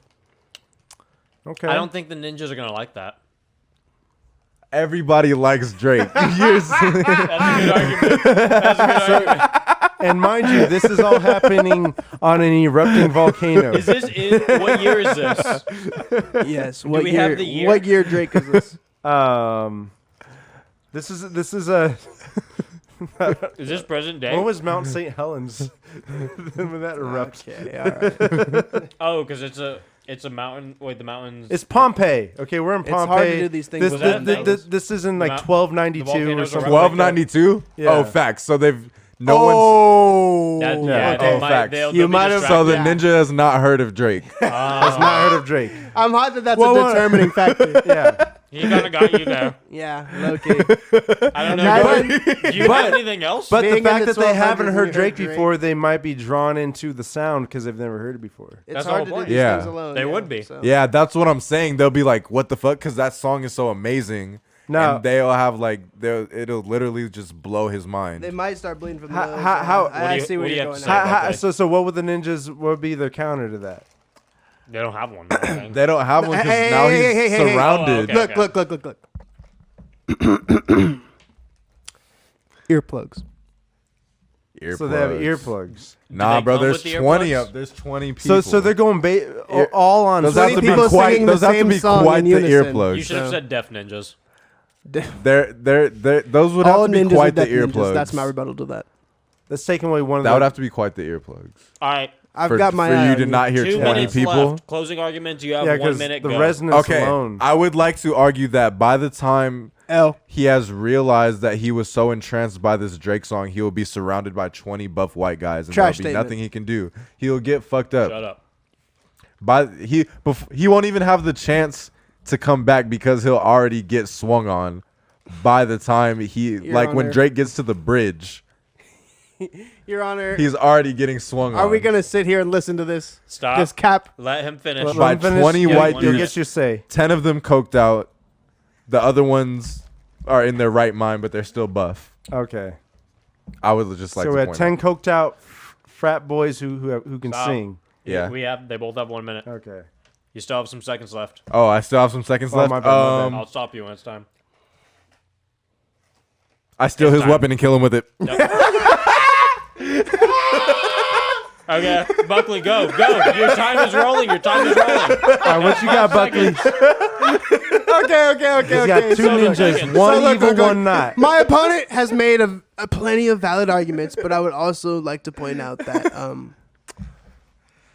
Okay. I don't think the ninjas are gonna like that. Everybody likes Drake. That's a good argument. That's a good argument. And mind you, this is all happening on an erupting volcano. Is this in what year is this? Yes. Do we have the year? What year Drake is this? This is a. Is this present day? When was Mount St. Helens? When that erupted. Okay. All right. Oh, because it's a mountain. Wait, the mountains. It's Pompeii. Okay, we're in It's Pompeii. hard to do these things This, without this, names. this is in The like mount- 1292 the or volcanoes something. are Like that. 1292? Yeah. Oh, facts. So they've no Oh. That, Yeah. yeah, they Oh, might. facts. They'll You be might have- one's. So the distracted. ninja has not heard of Drake. I've not heard of Drake. I'm hot that that's Well, a determining factor. Yeah. He kind of got you there. Yeah, low key. I don't know. Now, Do you have anything else? But Being the in fact the that they haven't 1200s heard and Drake Drake. before, they might be drawn into the sound because they've never heard it before. It's That's the hard whole to do point. these Yeah. things alone. They yeah, would be. so. Yeah, that's what I'm saying. They'll be like, "What the fuck?" Because that song is so amazing. No. And they'll have like, it'll literally just blow his mind. They might start bleeding from the How- nose. how- I What do you- see where what do you you're have going to now. say? Okay. So what would the ninjas? What would be their counter to that? They don't have one. I don't think. They don't have one because Hey, now hey, he's hey, hey, hey. surrounded. Oh, okay. Look. Earplugs. So they have earplugs. Nah, they bro. come There's with the 20 earplugs? up. There's 20 people. So they're going all on. Those 20 have to people be quite. singing the Those have to same be song quite in the unison. earplugs. You should have So- said deaf ninjas. Those would All have to be ninjas quite are the deaf ninjas. earplugs. That's my rebuttal to that. That's taking away one of That the. would have to be quite the earplugs. All right. I've for, got my for eye you on to not hear 2 20 minutes people. left. Closing arguments. You have yeah, 1 because minute. the Go. resonance Okay, alone. I would like to argue that by the time L. he has realized that he was so entranced by this Drake song, he will be surrounded by 20 buff white guys, and Trash there'll be statement. nothing he can do. He'll get fucked up. Shut up. He won't even have the chance to come back because he'll already get swung on by the time he when Honor. Drake gets to the bridge, Your Honor, he's already getting swung on. are we gonna sit here and listen to this? Stop. This cap. Let him finish. Let by him finish. 20 Yeah, white one you'll dudes, get your say. 10 of them coked out. The other ones are in their right mind, but they're still buff. Okay. I would just like So to we had point 10 out. coked out frat boys who can Stop. sing. Yeah. They both have 1 minute. Okay. You still have some seconds left. Oh, I still have some seconds Oh, left. my bad, my bad. I'll stop you when it's time. I steal his time. weapon and kill him with it. Okay, Buckley, go. Your time is rolling. All right, what you got, Buckley? Okay. He's got two ninjas, seconds. one So look, evil, look, look. one not. My opponent has made a plenty of valid arguments, but I would also like to point out that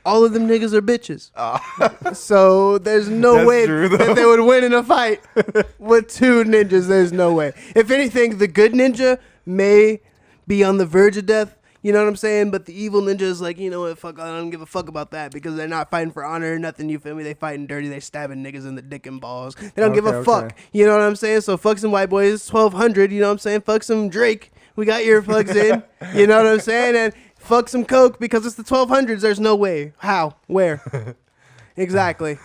all of them niggas are bitches. So there's no That's way true, that though. they would win in a fight with two ninjas. There's no way. If anything, the good ninja may be on the verge of death. You know what I'm saying? But the evil ninja is like, you know what? Fuck, I don't give a fuck about that because they're not fighting for honor or nothing. You feel me? They fighting dirty. They stabbing niggas in the dick and balls. They don't give a Okay, fuck. okay. You know what I'm saying? So fuck some white boys. 1200. You know what I'm saying? Fuck some Drake. We got earplugs in. You know what I'm saying? And fuck some coke because it's the 1200s. There's no way. How? Where? Exactly.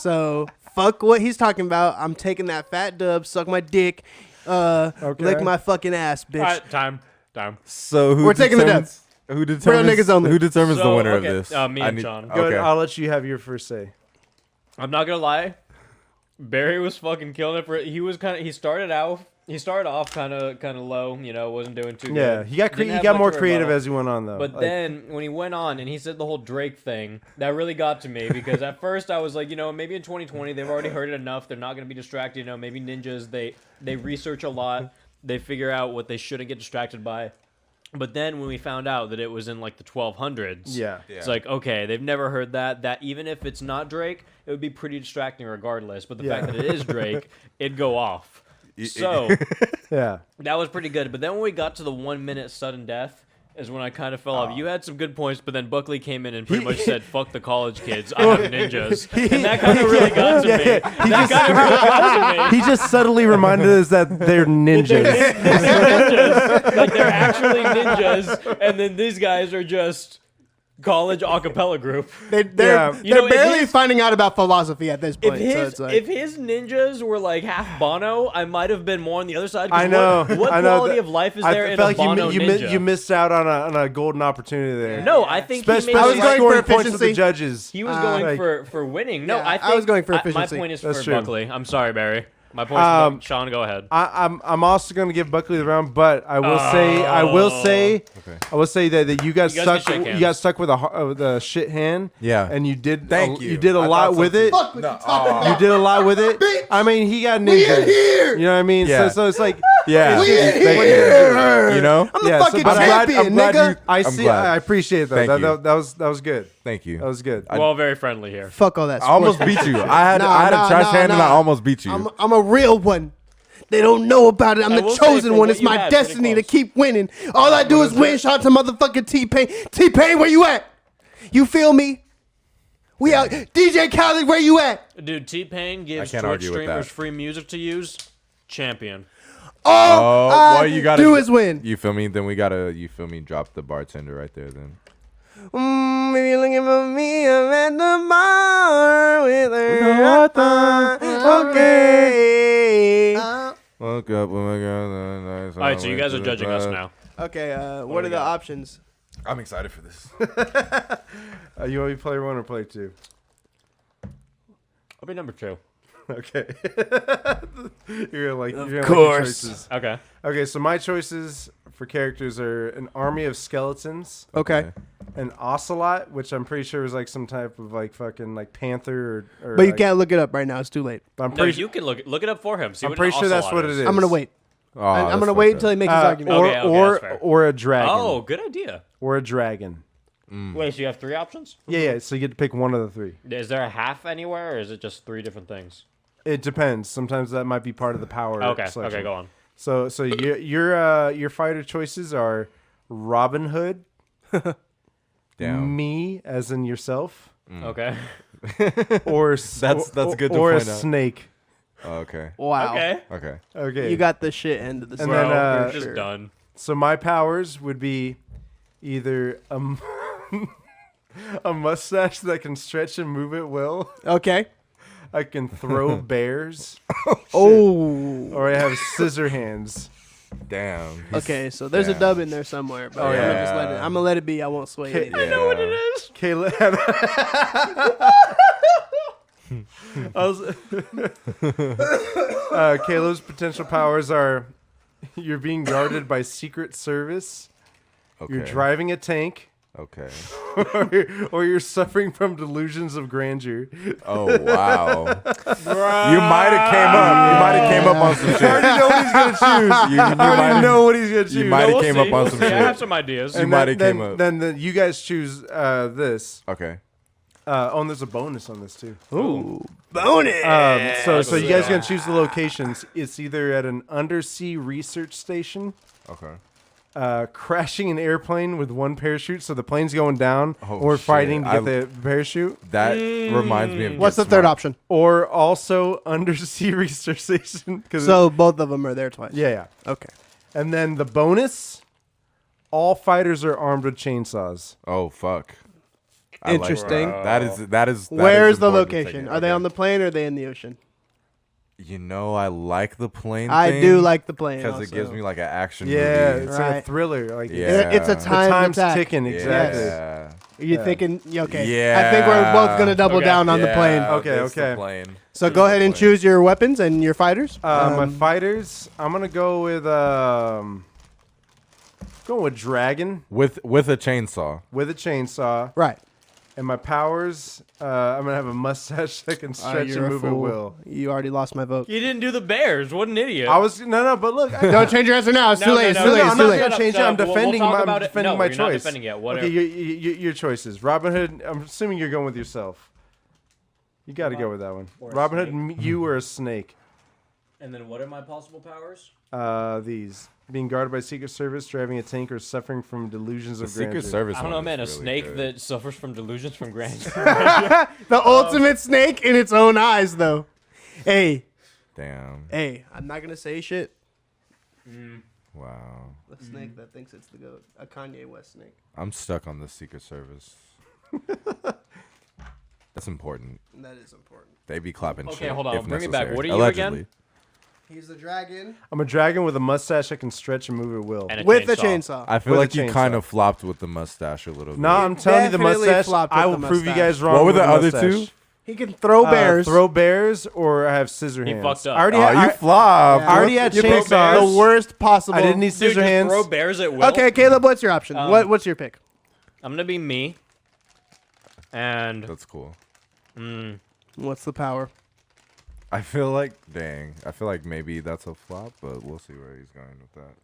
So fuck what he's talking about. I'm taking that fat dub. Suck my dick. Lick my fucking ass, bitch. All right, time. So who We're taking the determines- Who determines niggas only. Who determines the So, winner okay, of this? me and Sean. Good. Okay. I'll let you have your first say. I'm not gonna lie. Barry was fucking killing it. He started off kind of low. You know, wasn't doing too Yeah, good. he got Didn't he have got much more of a creative rebuttal. as he went on though. But Like, then when he went on and he said the whole Drake thing, that really got to me because at first I was like, you know, maybe in 2020 they've already heard it enough. They're not going to be distracted. You know, maybe ninjas they research a lot. They figure out what they shouldn't get distracted by. But then when we found out that it was in like the 1200s, yeah. it's like, okay, they've never heard that. That even if it's not Drake, it would be pretty distracting regardless. But the fact that it is Drake, it'd go off. So Yeah. that was pretty good. But then when we got to the 1 minute sudden death is when I kind of fell off. You had some good points, but then Buckley came in and pretty much said, fuck the college kids. I have ninjas. And that kind of really got to me. That kind of really got to me. He just subtly reminded us that they're ninjas. They're ninjas. Like, they're actually ninjas. And then these guys are just college a cappella group. They're You know, if barely his- finding out about philosophy at this point. If so his, it's like, if his ninjas were like half Bono, I might have been more on the other side. 'cause I know. What I know quality that- of life is I there in felt a like Bono ninja? you missed out on a golden opportunity there. No, I think he Especially made I was going for scoring points with the efficiency. judges. He was going like- for winning. No, Yeah, I I think was going for my efficiency. point is That's for true. Buckley. I'm sorry, Barry. My point is for Sean. Go ahead. I'm also gonna give Buckley the round, but I will say that you got You guys stuck can shake you hands. got stuck with a shit hand. Yeah. and you did Thank you you. did a I lot thought with so it. too. fuck what you talking about? You did a lot with it. Bitch. I mean, he got We in ninjas. here. You know what I mean? Yeah. So it's like Yeah. We in Thank you. here. You know? I'm the Yeah, so- fucking but I'm glad- champion, I'm glad nigga. you- I I'm see. glad. I appreciate it, though. Thank you. That was good. Thank you. That was good. We're all very friendly here. Fuck all that. I almost sports. beat you. I had Nah, a trash hand and I nah. almost beat you. I'm a real one. They don't know about it. I'm I the will say chosen for one. what It's you my had, pretty destiny to close. keep winning. All I do is win. Shout out to motherfucking T-Pain. T-Pain, where you at? You feel me? We out. DJ Khaled, where you at? Dude, T-Pain gives can't Twitch argue with streamers that. free music to use. Champion. All well, I you gotta do is win. You feel me? Then we gotta, you feel me? Drop the bartender right there. Then. If you're looking for me, I'm at the bar with her. Okay. Woke up with my girl. All right, so you guys are judging us now. Okay, what are the options? I'm excited for this. You want to be player one or player two? I'll be number 2. Okay. You're gonna like. You're gonna course. Like the choices. Okay. Okay, so my choices for characters are an army of skeletons, Okay. an ocelot, which I'm pretty sure is like some type of like fucking like panther or But you like, can't look it up right now. It's too late. I'm No, pretty you can look it up for him. See I'm what pretty an sure that's ocelot what it is. I'm going to wait. Oh, I'm that's going to wait fucked until he up. makes his argument. or Okay, that's fair. or a dragon. Oh, good idea. Or a dragon. Wait, so you have 3 options? Yeah. So you get to pick one of the three. Is there a half anywhere, or is it just 3 different things? It depends. Sometimes that might be part of the power. Okay. selection. Okay, go on. So your fighter choices are Robin Hood, Damn. me as in yourself, Okay. or That's good to or a point out. snake. Okay. Wow. Okay. Okay. Okay. You got the shit end of the stick. And then, We're for just done. So my powers would be either a mustache that can stretch and move at will. Okay. I can throw bears, Oh. or I have scissor hands. Damn. Okay, so there's a Damn. dub in there somewhere, but Oh, yeah. I'm gonna let it be. I won't sway it. I know what it is. Kayla. Kayla's potential powers are: you're being guarded by Secret Service. Okay. You're driving a tank. Okay. or you're suffering from delusions of grandeur. Oh wow. You might have came up. You might have came up on some shit. I already know what he's gonna choose. You I already might know what he's gonna choose. You might have We'll came see. up on We'll some see. I have shit. some ideas. You And might then- have came then- up. Then you guys choose this. Okay. And there's a bonus on this too. Ooh, bonus. So you guys gonna choose the locations. It's either at an undersea research station, Okay. crashing an airplane with one parachute, so the plane's going down, Oh, or shit. fighting to get the parachute, That reminds me of. What's the Get third Smart. option? or also undersea research station. So both of them are there twice. yeah. Okay. And then the bonus: all fighters are armed with chainsaws. Oh fuck. I like Interesting. that. That is. Where's the important to location? take. Are they Okay. on the plane or are they in the ocean? You know, I like the plane. I do like the plane because it gives also. me like an action Yeah, movie. it's like a Right. thriller. Like Yeah. It's a the timed time's attack. ticking. Exactly. Yeah. Are you thinking? Okay. Yeah. I think we're both gonna double Okay. down on the Yeah, plane. Okay, it's the okay. plane. So It's go the ahead and plane. choose your weapons and your fighters. My fighters, I'm gonna go with dragon with a chainsaw. with a chainsaw, Right. and my powers, I'm gonna have a mustache that can stretch You're and a move at fool. will. You already lost my vote. You didn't do the Bears. What an idiot. But look, Don't change your answer now. It's too late. It's too late. I'm It's not too late. gonna change it. I'm defending We'll my- talk I'm about it. defending No, my you're not choice. defending it. okay, Whatever. your choices. Robin Hood. I'm assuming you're going with yourself. You got to go with that one. Or a Robin Hood, snake. you or a snake. And then what are my possible powers? These being guarded by Secret Service, driving a tank, or suffering from delusions The of Secret grandeur. Service. I don't know, one man. A is really snake good. that suffers from delusions from grandeur. The ultimate snake in its own eyes, though. Hey, Damn. I'm not gonna say shit. Wow. The snake that thinks it's the goat. A Kanye West snake. I'm stuck on the Secret Service. That's important. That is important. They be clapping Okay, shit. hold on. if Bring it back. necessary. What are you Allegedly. again? He's the dragon I'm a dragon with a mustache that can stretch and move at will. And a with the chainsaw. chainsaw. I feel With like a you kind chainsaw. of flopped with the mustache a little bit. No, I'm telling you, the Definitely mustache. flopped I with will the prove you mustache. guys wrong. What were with the other mustache. two? He can throw bears. Throw bears, or I have scissor He hands. fucked up. I already Oh, had, you flopped. I already had You picked chainsaws. the worst possible. I didn't need Dude, scissor just hands. throw bears at will. Okay, Caleb, what's your option? What's your pick? I'm gonna be me. And That's cool. What's the power? I feel like, I feel like maybe that's a flop, but we'll see where he's going with that.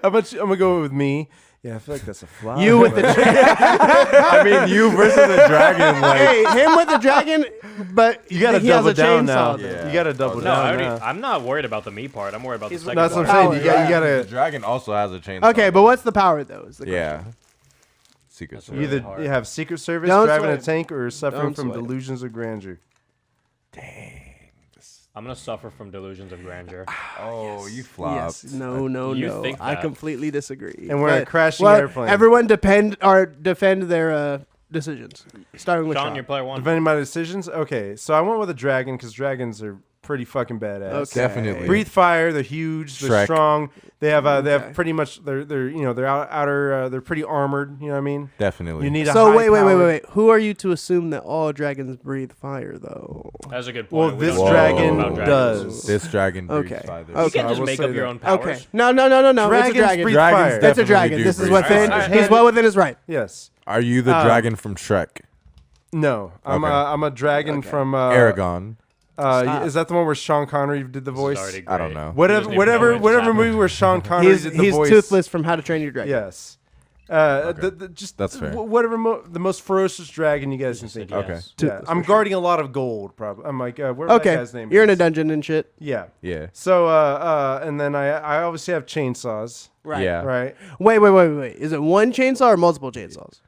I'm gonna go with me. Yeah, I feel like that's a flop. You with the I mean, you versus a dragon, like. hey, him with the dragon, but You gotta he has double a down chainsaw, now. though. Yeah. You gotta double no, down. now. I'm not worried about the me part. I'm worried about the second That's what I'm part. saying. You Power, got, you The gotta dragon also has a chainsaw. Okay, but what's the power though? Is the Yeah. Secret That's Service. either hard. you have Secret Service, Don't driving a sweat. tank, or suffering Don't from sweat. delusions of grandeur. I'm gonna suffer from delusions of grandeur. Oh, you flopped. Yes. No. You think I that. completely disagree. And we're in a But- crashing well, airplane. Everyone defend their decisions, starting with Sean, Sean. you're player one. Defending my decisions. Okay, so I went with a dragon because dragons are pretty fucking badass. Okay. Definitely. Breathe fire. They're huge. They're Shrek. strong. They have Okay. pretty much they're outer they're pretty armored. You know what I mean? Definitely. You need a So high wait. powered- Who are you to assume that all dragons breathe fire though? That's a good Well, point. We this don't know dragon about dragons. does. This dragon breathes Okay. fire. Okay. You can't I just will make say up your that. own powers. Okay. No. It's a Dragons dragon. breathe Dragons fire. It's a definitely dragon. do This is breathe within. fire. He's well within his right. Yes. Are you the dragon from Shrek? No. I'm Okay. I'm a dragon from Aragon. Is that the one where Sean Connery did the voice? Already I don't great. know. You Whatever, just need to know whatever, when whatever it's movie where Sean Connery He's did the voice. toothless from How to Train Your Dragon. Yes. Just That's fair. Whatever the most ferocious dragon you guys can think of. Okay. Yeah. I'm guarding a lot of gold. Probably. I'm like, where Okay. that guy's name? You're in a is. dungeon and shit. Yeah. Yeah. So and then I obviously have chainsaws. Right. Yeah. Right. Wait. Is it one chainsaw or multiple chainsaws?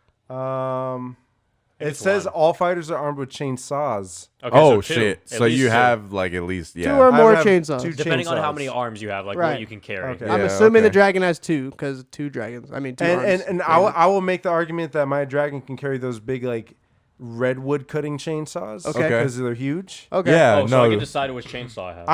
It it's says one. all fighters are armed with chainsaws. Okay, Oh so two. shit! At So least you two. have like at least Two or I more have chainsaws. two Depending on how chainsaws. many arms you have, like Right. what you can carry. Okay. I'm Yeah, assuming the okay. dragon has two, because two dragons. I mean, two arms. And I will make the argument that my dragon can carry those big like redwood cutting chainsaws. Okay. Okay. Because they're huge. Okay. Yeah, Oh, so I no. can decide which chainsaw I have.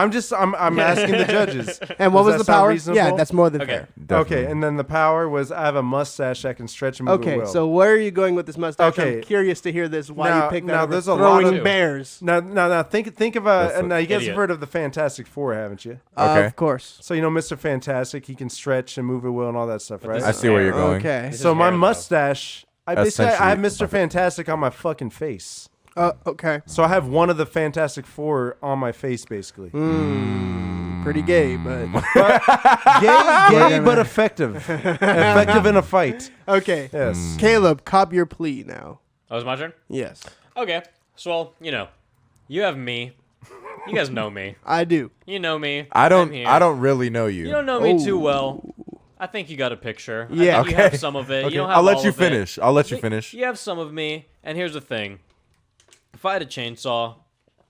I'm asking the judges. And what Does was the that sound power? reasonable? Yeah, that's more than Okay. fair. Definitely. Okay, and then the power was I have a mustache that can stretch and move at Okay, will. so where are you going with this mustache? Okay. I'm curious to hear this. Why Now- you picked that? now over there's a lot throwing of- bears. now think of That's now you guys idiot. have heard of the Fantastic Four, haven't you? Okay. Of course. So you know Mr. Fantastic, he can stretch and move at will and all that stuff, right? this I see where you're going. Okay. This So is my hair, though. mustache, I basically I have Essentially, Mr. Fantastic on my fucking face. Okay. So I have one of the Fantastic Four on my face, basically. Pretty gay, but Gay, but effective. Effective in a fight. okay. Yes. Caleb, cop your plea now. Oh, it's my turn? Yes, Okay. So, well, you have me. You guys know me. I do. You know me. I I'm here. don't really know you. You don't know me too Oh. well. I think you got a picture. I Yeah. think you have some of it. Okay. You don't have I'll let all you of it. finish. I'll let you finish. You have some of me, and here's the thing. If I had a chainsaw,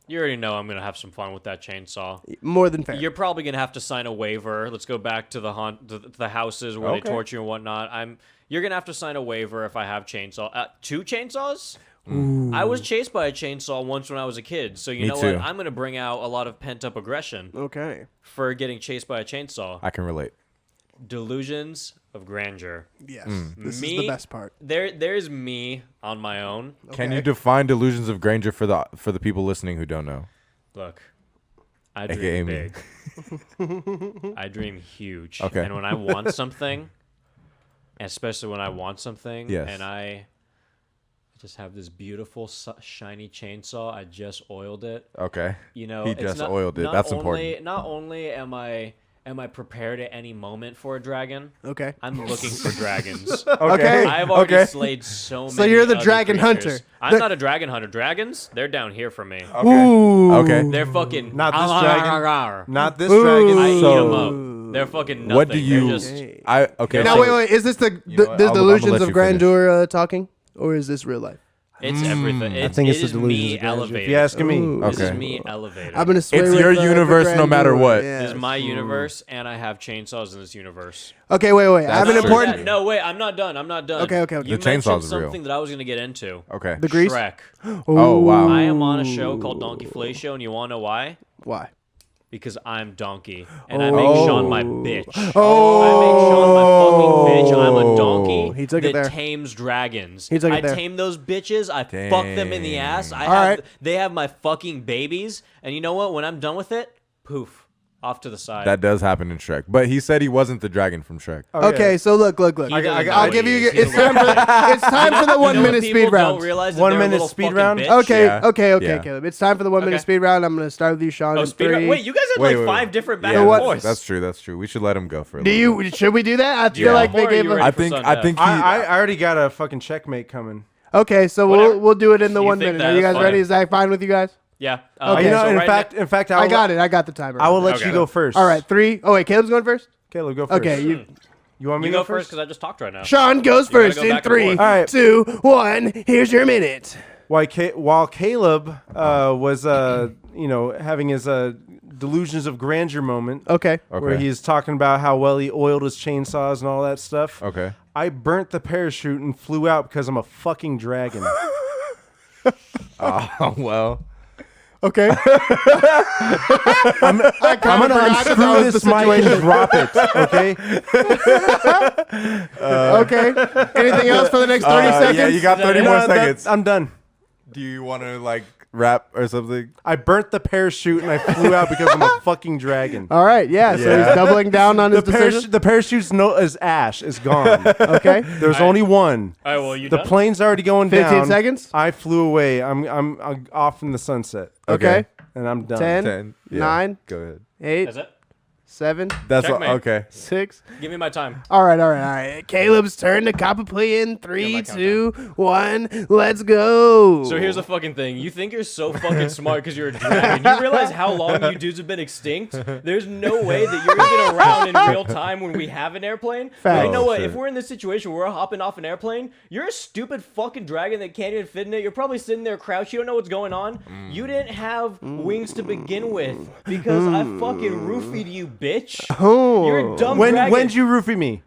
you already know I'm gonna have some fun with that chainsaw. More than fair. You're probably gonna have to sign a waiver. Let's go back to the houses where they Okay. torture you and whatnot. You're gonna have to sign a waiver if I have chainsaw. 2 chainsaws? I was chased by a chainsaw once when I was a kid, so you Me know too. what? I'm gonna bring out a lot of pent up aggression Okay. for getting chased by a chainsaw. I can relate. Delusions of grandeur. Yes. This is Me- the best part. There's me on my own. Can Okay. you define delusions of grandeur for the people listening who don't know? Look, I AKA dream me. big. I dream huge. Okay. And when I want something, especially when I want something, Yes. and I just have this beautiful shiny chainsaw, I just oiled it. Okay. You know, He it's just not- oiled it. not That's only, important. Not only am I prepared at any moment for a dragon, Okay. I'm looking for dragons. Okay. I've already Okay. slayed so many. So you're the other dragon creatures. hunter. I'm not a dragon hunter. Dragons, they're down here for me. Ooh. Okay. They're fucking Not this dragon. dragon. Not this Ooh. dragon. I eat So- them up. They're fucking nothing. What do They're you? just- Okay. Now so- wait. Is this the You know what? the I'ma delusions let of you grandeur talking, or is this real life? It's everything. I think it's the is delusions me of grandeur. elevated. If you're asking me. Ooh. This is Okay. me elevated. I'm gonna sway It's with your the universe no matter grandeur. what. Yeah. This is my universe, and I have chainsaws in this universe. Okay, wait. I have an That's important. true. No, wait, I'm not done. I'm not done. Okay. You The mentioned chainsaws are real. something that I was gonna get into. Okay. The grease. Shrek. Oh, wow. I am on a show called Donkey Fellatio, and you wanna know why? Why? Because I'm Donkey, and I make Sean my bitch. Oh. I make Sean my fucking bitch. I'm a donkey He took it that there. tames dragons. He took it I there. tame those bitches. I fuck them in the ass. I All have, right. They have my fucking babies, and you know what? When I'm done with it, poof, off to the side. That does happen in Shrek, but he said he wasn't the dragon from Shrek. Okay, so look. He doesn't I know I'll what give he you. is. He's It's a time little for bitch. it's time for the You know 1 what minute people speed don't round. realize that 1 they're a minute little speed fucking round? bitch. Okay, Yeah. okay, Yeah. Caleb. It's time for the 1 minute Okay. speed round. I'm gonna start with you, Sean. Oh, in speed round. 3, Wait, you guys had Wait, like wait, 5 wait. different back Yeah, and what? forth. That's true. That's true. We should let him go for a Do little bit. you? Should we do that? I feel Yeah. like they Or are gave you us. ready I for think. Sun I Death? think. He, I already got a fucking checkmate coming. Okay, so Whatever. we'll do it in the You 1 think minute. Are you that's guys fine? ready? Is that fine with you guys? Yeah. Okay, You know, so in right fact, I got it. I got the timer. I will let Okay. you go first. All right, 3. Oh wait, Caleb's going first. Caleb, go first. Okay, you. You want me You to go first because I just talked right now. Sean goes You gotta first go in back and 3, forth. All right. 2, 1. Here's your minute. While Caleb was having his delusions of grandeur moment, Okay. where Okay. he's talking about how well he oiled his chainsaws and all that stuff. Okay. I burnt the parachute and flew out because I'm a fucking dragon. Oh well. Okay. I'm gonna unscrew this mic and drop it. Okay. Okay. Anything else for the next 30 seconds? Yeah, you got 30 more seconds. I'm done. Do you want to like rap or something? I burnt the parachute and I flew out because I'm a fucking dragon. All right. Yeah. So Yeah. he's doubling down on his decision. The parachute's is ash. Is gone. Okay. There's only one. All right, well, you The done? plane's already going 15 down. seconds? I flew away. I'm off in the sunset. Okay. And I'm done. 10, 10. Yeah. 9, Go ahead. 8, That's it? 7, That's Checkmate. okay. 6. Give me my time. All right. Caleb's turn to cop a play in Got 3, my 2, 1. Let's go. So here's the fucking thing. You think you're so fucking smart because you're a dragon. You realize how long you dudes have been extinct? There's no way that you're even around in real time when we have an airplane. But you know Oh, what? shit. If we're in this situation where we're hopping off an airplane, you're a stupid fucking dragon that can't even fit in it. You're probably sitting there crouched. You don't know what's going on. You didn't have wings to begin with because I fucking roofied you, bitch. Oh. You're a dumb When dragon. when'd you roofie me?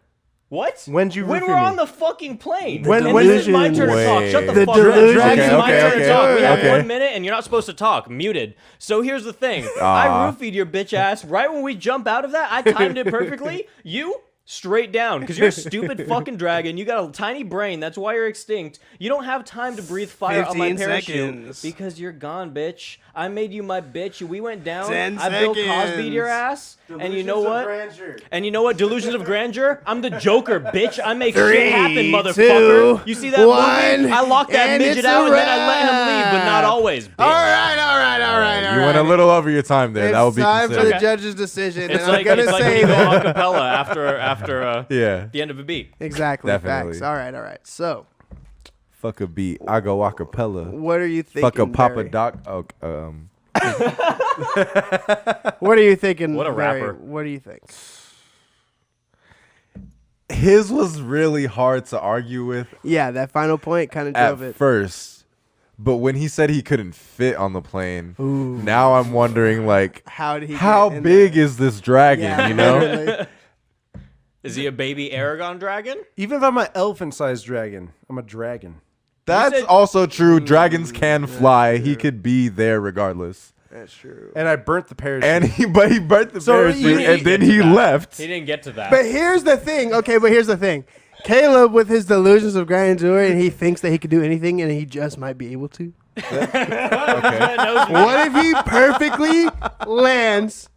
What? When'd you When roofie we're me? on the fucking plane. When- and when this is my delusion. turn to talk. Shut the, The fuck up. delusion. This is my Okay, turn to talk. We have okay. 1 minute and you're not supposed to talk. Muted. So here's the thing. I roofied your bitch ass right when we jump out of that. I timed it perfectly. You straight down because you're a stupid fucking dragon. You got a tiny brain. That's why you're extinct. You don't have time to breathe fire on my 15 parachute seconds. because you're gone, bitch. I made you my bitch. We went down. 10 I Bill Cosby'd seconds. your ass. And you know what? And you know what? Delusions of grandeur? I'm the Joker, bitch. I make shit happen, 3, motherfucker. 2, You see that movie? 1, I locked that and midget it's out a and then I let him leave, but not wrap. always, bitch. All right. You went a little over your time there. It's that would be time for the considered. judge's decision. It's and like, I'm it's gonna like when say you go that. a cappella after Yeah. the end of a beat. Exactly. Definitely. Facts. All right. So, Fuck a beat. I go acapella. what are you thinking? Fuck a Papa Barry? Doc. What are you thinking? What a Barry? rapper. What do you think? His was really hard to argue with Yeah, that final point kind of at drove it. first, but when he said he couldn't fit on the plane, now I'm wondering like, How did he? how get in big there? is this dragon? Yeah, You know? literally. Is he a baby Aragon dragon? Even if I'm an elephant-sized dragon, I'm a dragon. That's said- also true. Dragons can fly. He could be there regardless. That's true. And I burnt the parachute. And he burnt the So parachute, you- and then Get to he that. left. He didn't get to that. But here's the thing. Okay, but here's the thing. Caleb, with his delusions of grandeur, and he thinks that he could do anything, and he just might be able to. Okay. What if he perfectly lands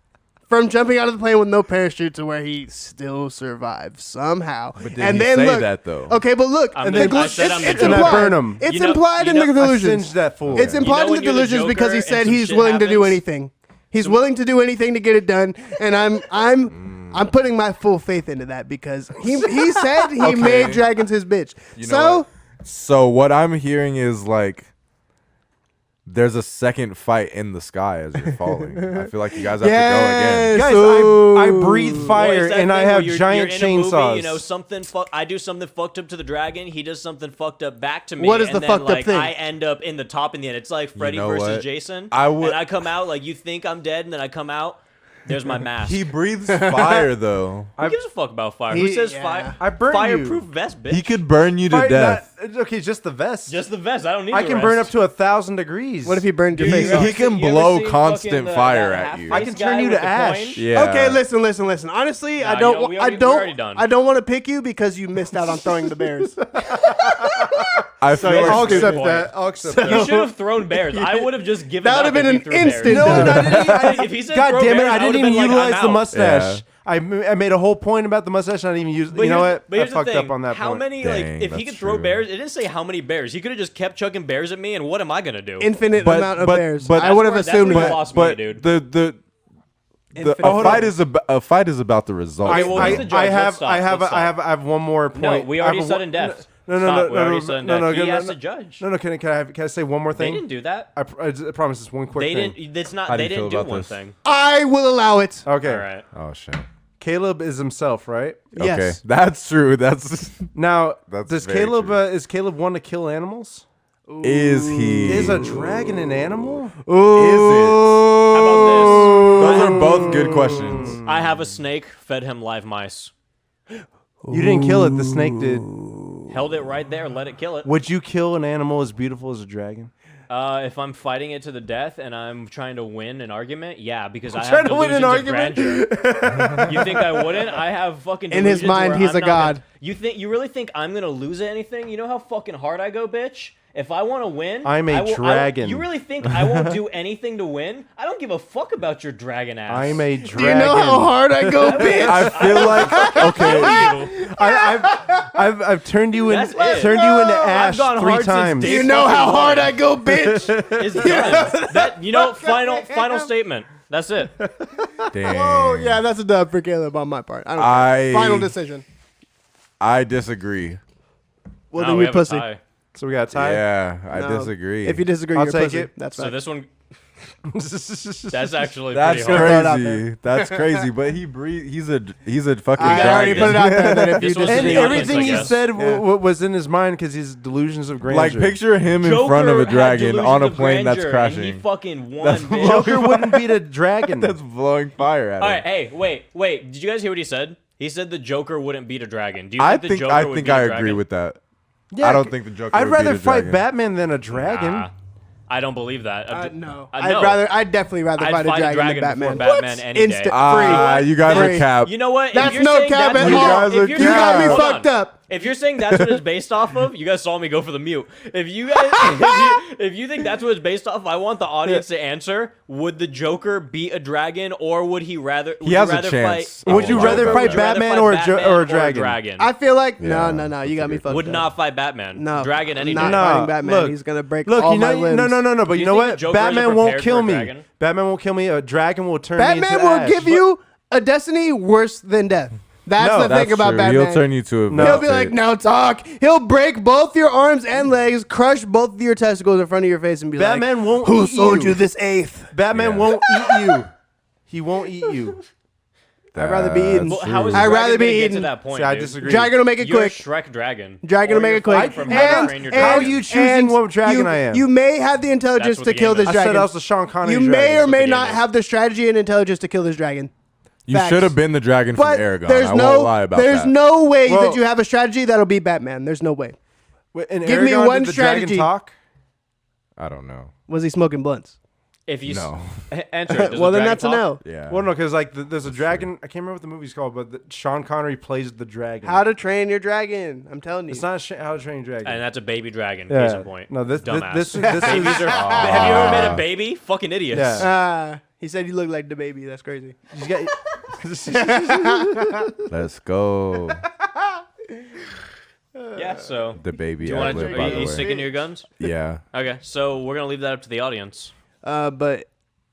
from jumping out of the plane with no parachute to where he still survives somehow? But did and he then say look, that though? Okay, but look, I'm the the- I said I'm the it's Joker. implied. burn him. It's You know- implied you in the know- I delusions. singed that fool. It's implied in when the you're the delusions because Joker he and said some he's shit willing to do happens? anything. He's willing to do anything to get it done, and I'm putting my full faith into that because he said he made dragons his bitch. You know So what? So what I'm hearing is like, there's a second fight in the sky as you're falling. I feel like you guys have Yes. to Guys, So- I breathe Well, fire it's that and I thing where have you're giant in a movie, chainsaws. you know, I do something fucked up to the dragon. He does something fucked up back to me. What is and the then, fuckt up like, thing? I end up in the top in the end. It's like Freddy know versus what? Jason. I would- And I come out like you think I'm dead, and then I come out. There's my mask. He breathes fire though. Who gives a fuck about fire? Who He- says yeah. fire? I burn Fireproof you. vest, bitch. He could burn you to Fire- death. okay, just the vest. Just the vest. I don't need. I the can rest. burn up to 1,000 degrees. what if he burned your He- face off? he can You ever blow see constant fucking fire that at you. half-face I can turn guy you with to the ash. coin? Yeah. Okay, listen. Honestly, I Nah, don't. you know, we I already- we're already don't. done. I don't want to pick you because you missed out on throwing the bears. I feel you're like I'll stupid accept boy. that. I'll accept that. You should have thrown bears. I would have just given That up would have been if he an threw bears. instant. No, I didn't. If he said God throw damn it! bears, I I didn't would've even been like, utilize I'm the out. mustache. I made a whole point about the mustache. And I didn't even use. But You know here's- what? But I here's the fucked thing. up on that How point. many Dang, like if he that's could throw true. bears? It didn't say how many bears. He could have just kept chucking bears at me, and what am I gonna do? Infinite But- amount of but- bears. but- I would have That's assumed where you that. lost me, but dude. the Infinite- a fight is a fight is about the result. Okay, well, who's the judge? Let's stop. I Let's stop. have one more No, point. we I already have a sudden death. No, Stop, no, we no, already no, sudden no, death. no, He no, has no, to judge. No, can I say one more They thing? didn't do that. I promise this one quick They thing. didn't. It's not. How do They you feel didn't do about one this? thing. I will allow it. Okay. All right. Oh shit. Caleb is himself, right? Yes. Okay, that's true. That's Now, That's does very Caleb true. Is Caleb one to kill animals? is he? Is a dragon an animal? Is it? How about Those are both good questions. this? I have a snake. Fed him live mice. You didn't kill it. The snake did. Held it right there. Let it kill it. Would you kill an animal as beautiful as a dragon? If I'm fighting it to the death and I'm trying to win an argument, yeah, because I trying have to win an delusions of argument? grandeur. You think I wouldn't? I have fucking In his delusions mind, where he's I'm a not god. gonna- You really think I'm gonna lose at anything? You know how fucking hard I go, bitch? If I want to win, I'm a I will- dragon. you really think I won't do anything to win? I don't give a fuck about your dragon ass. I'm a dragon. Do you know how hard I go, bitch? I feel like okay. I've turned you in, That's it. turned you into ash gone 3 hard since times. day Do you know how fucking hard one. I go, bitch? Is done. That final statement. That's it. Damn. Oh yeah, that's a dub for Caleb on my part. I don't care. Final decision. I disagree. Well, No, then we you have a pussy. tie. So we got a tie. Yeah, I No. disagree. If you disagree, I'll you're take pussy. it. That's So fine. this one, That's that's actually That's pretty hard. throw it out crazy. That's crazy. But he breathes. He's a fucking I already dragon. put it out there that if you This was And the disagree, audience, everything I he guess. said Yeah. was in his mind because he's delusions of grandeur. Like picture him in Joker front of a had dragon delusions on a of plane that's grandeur, and he crashing. fucking won, That's bitch. Joker wouldn't beat a dragon. That's blowing fire at him. All right, hey, wait. Did you guys hear what he said? He said the Joker wouldn't beat a dragon. Do you I think the think Joker I would think beat a I dragon? agree with that. Yeah, I don't think the Joker. I'd would rather beat a fight dragon. Batman than a dragon. Nah, I don't believe that. no. no. I'd definitely rather I'd fight a fight a dragon, dragon than before Batman. Batman any day. Instant Ah, free. you guys Free. are cap. You know what? If That's you're no saying cap that's at what- all. if you're You saying- got me hold fucked on. up. If you're saying that's what it's based off of, you guys saw me go for the mute. If you guys, if you think that's what it's based off, I want the audience to answer: would the Joker beat a dragon, or would he rather? Would He has you a rather chance. Fight, Would you rather Joker, fight would you rather Batman fight or a Batman or a dragon? I feel like Yeah, no. You got me fucked would up. not fight Batman. No, Dragon any I'm day. not fighting No, Batman. look, He's gonna break Look, all you my know, limbs. no. But Do you you know think the what? Joker Batman isn't won't prepared kill for a me. dragon? Batman won't kill me. A dragon will turn me Batman into will ash. give you a destiny worse than death. That's No, the That's thing about true. Batman. He'll turn you to a. He'll be like, now talk. He'll break both your arms and legs, crush both of your testicles in front of your face, and be Batman like, won't who eat sold you. you this eighth? Batman Yeah. won't eat you. He won't eat you. I'd rather be eaten. Well, how is I'd Dragon rather be gonna get eaten. to that point? See, I dude? disagree. Dragon will make it You're quick. Shrek Dragon. Dragon Or will make you're it quick. fighting from How to Train Your How Dragon. you choosing what dragon you, I am? You may have the intelligence That's what to the kill game this is. I said dragon. I was the Sean Connery You dragon. may or what may the not game is. have the strategy and intelligence to kill this dragon. You Facts. should have been the dragon from But Aragon. there's I no, won't lie about there's that. no way Well- that you have a strategy that'll beat Batman. There's no way. Wait, in Give me Aragon, one did the dragon strategy. talk? I don't know. Was he smoking blunts? If you No. answer, it, does Well, the then dragon that's a talk? no. Yeah. Well, no, because like there's a dragon. I can't remember what the movie's called, but Sean Connery plays the dragon. How to Train Your Dragon. I'm telling you. It's not How to Train Your Dragon. And that's a baby dragon. Yeah. Case in point. No, this Dumbass. this Babies is. are. Have you ever met a baby? Fucking idiots. Yeah. He said you look like the baby. That's crazy. You got- Let's go. Yeah. So. The baby Do you want ad-lib, to? by Are the you way. sticking to your guns? Yeah. Okay. So we're gonna leave that up to the audience. But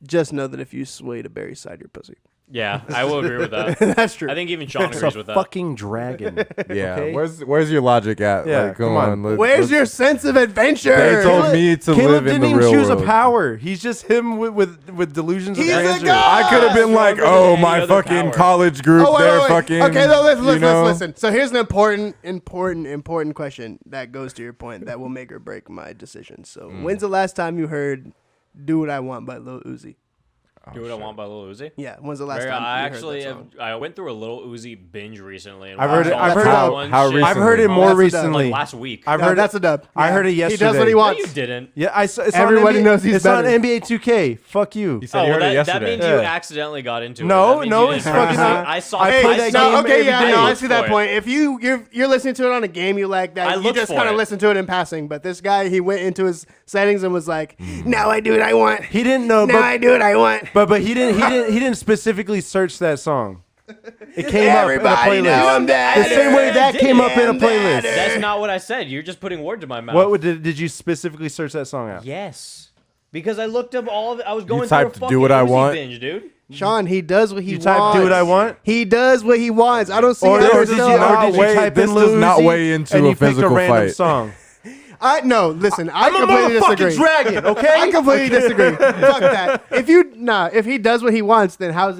just know that if you sway to Barry's side, you're pussy. Yeah, I will agree with that. That's true. I think even Sean It's agrees a with that. fucking dragon. Yeah. Okay. Where's your logic at? Yeah, Like, come come on. on. Where's your sense of adventure? They told me to Caleb live in didn't the even real choose world. a power. He's just him with delusions He's of a grandeur. god! I could have been like, Stronger oh, than my any other fucking power. college group. Oh, wait, they're wait, wait. fucking. Okay, no, you listen. So here's an important question that goes to your point that will make or break my decision. So when's the last time you heard "Do What I Want" by Lil Uzi? Do What I Want by Lil Uzi. Yeah, when's the last Very- time I you actually heard that have, song? I went through a Lil Uzi binge recently. And I've heard watched it- all I've the heard top it- ones, how shit. recently? I've heard it Oh, more that's a dub. recently. Like last week. I've No, heard that's it. a dub. I heard it He does yesterday. what he No, wants. you didn't. Yeah, I saw. It's Everybody on NBA, knows he's It's on better. NBA 2K. Fuck you. He said Oh, he well, heard it that yesterday. means you Yeah. accidentally got into it. No, That means no, you didn't it's practice fucking- it. I saw. I I play that saw- game Okay, yeah, every no, day. I see that for it. point. If you're listening to it on a game you like I that, you looked just for kind of it. listen to it in passing. But this guy, he went into his settings and was like, "Now I do what I want. He didn't know, Now I do what I want." but he didn't specifically search that song. It came up in a Everybody know playlist. I'm better. The same way that Did came it? up in a I'm playlist. better. That's not what I said. You're just putting words in my mouth. What did you specifically search that song out? Yes. Because I looked up all of it. I was going typed, through a "Do what I fucking Uzi want"? binge, dude. Sean, he does what he You wants. type "Do What I Want"? He does what he wants. I don't see Or how did it's you, so- or did you weigh- type this in Lil does not Uzi weigh into and a you picked a physical random fight. song? Listen, I I'm a completely motherfucking disagree. dragon, okay? I completely disagree. Fuck that. If he does what he wants, then how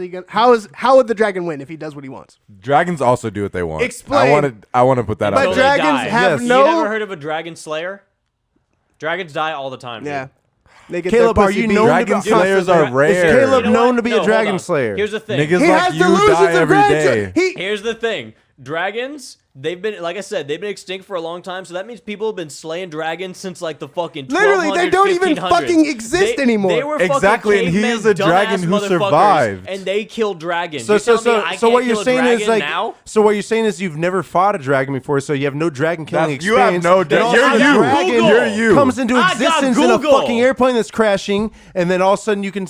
would the dragon win if he does what he wants? Dragons also do what they want. Explain. I want to put that But out Until there. they dragons die. have Yes. no. You never heard of a dragon slayer? Dragons die all the time. Dude. Yeah. They get Caleb, their are pussy you beat. known Dragon to be slayers are Is rare. Caleb You know known what? to be No, a hold dragon on. slayer? Here's the thing. Niggas He like has you delusions die of every grandeur. day. Here's the thing. Dragons, they've been, like I said, they've been extinct for a long time. So that means people have been slaying dragons since like the fucking 1200s, Literally, they don't even 1500s. fucking exist anymore. They were Exactly, fucking and he cavemen, is a dragon dumbass who motherfuckers, survived. and they killed dragons. So You're so telling me so I so what can't you're kill a saying is dragon like now? so what you're saying is you've never fought a dragon before, so you have no dragon killing That's- you have experience. no And dra- also you're the you. dragon You're you. comes into I got existence in a Google. fucking airplane that's crashing, and then all of a sudden you can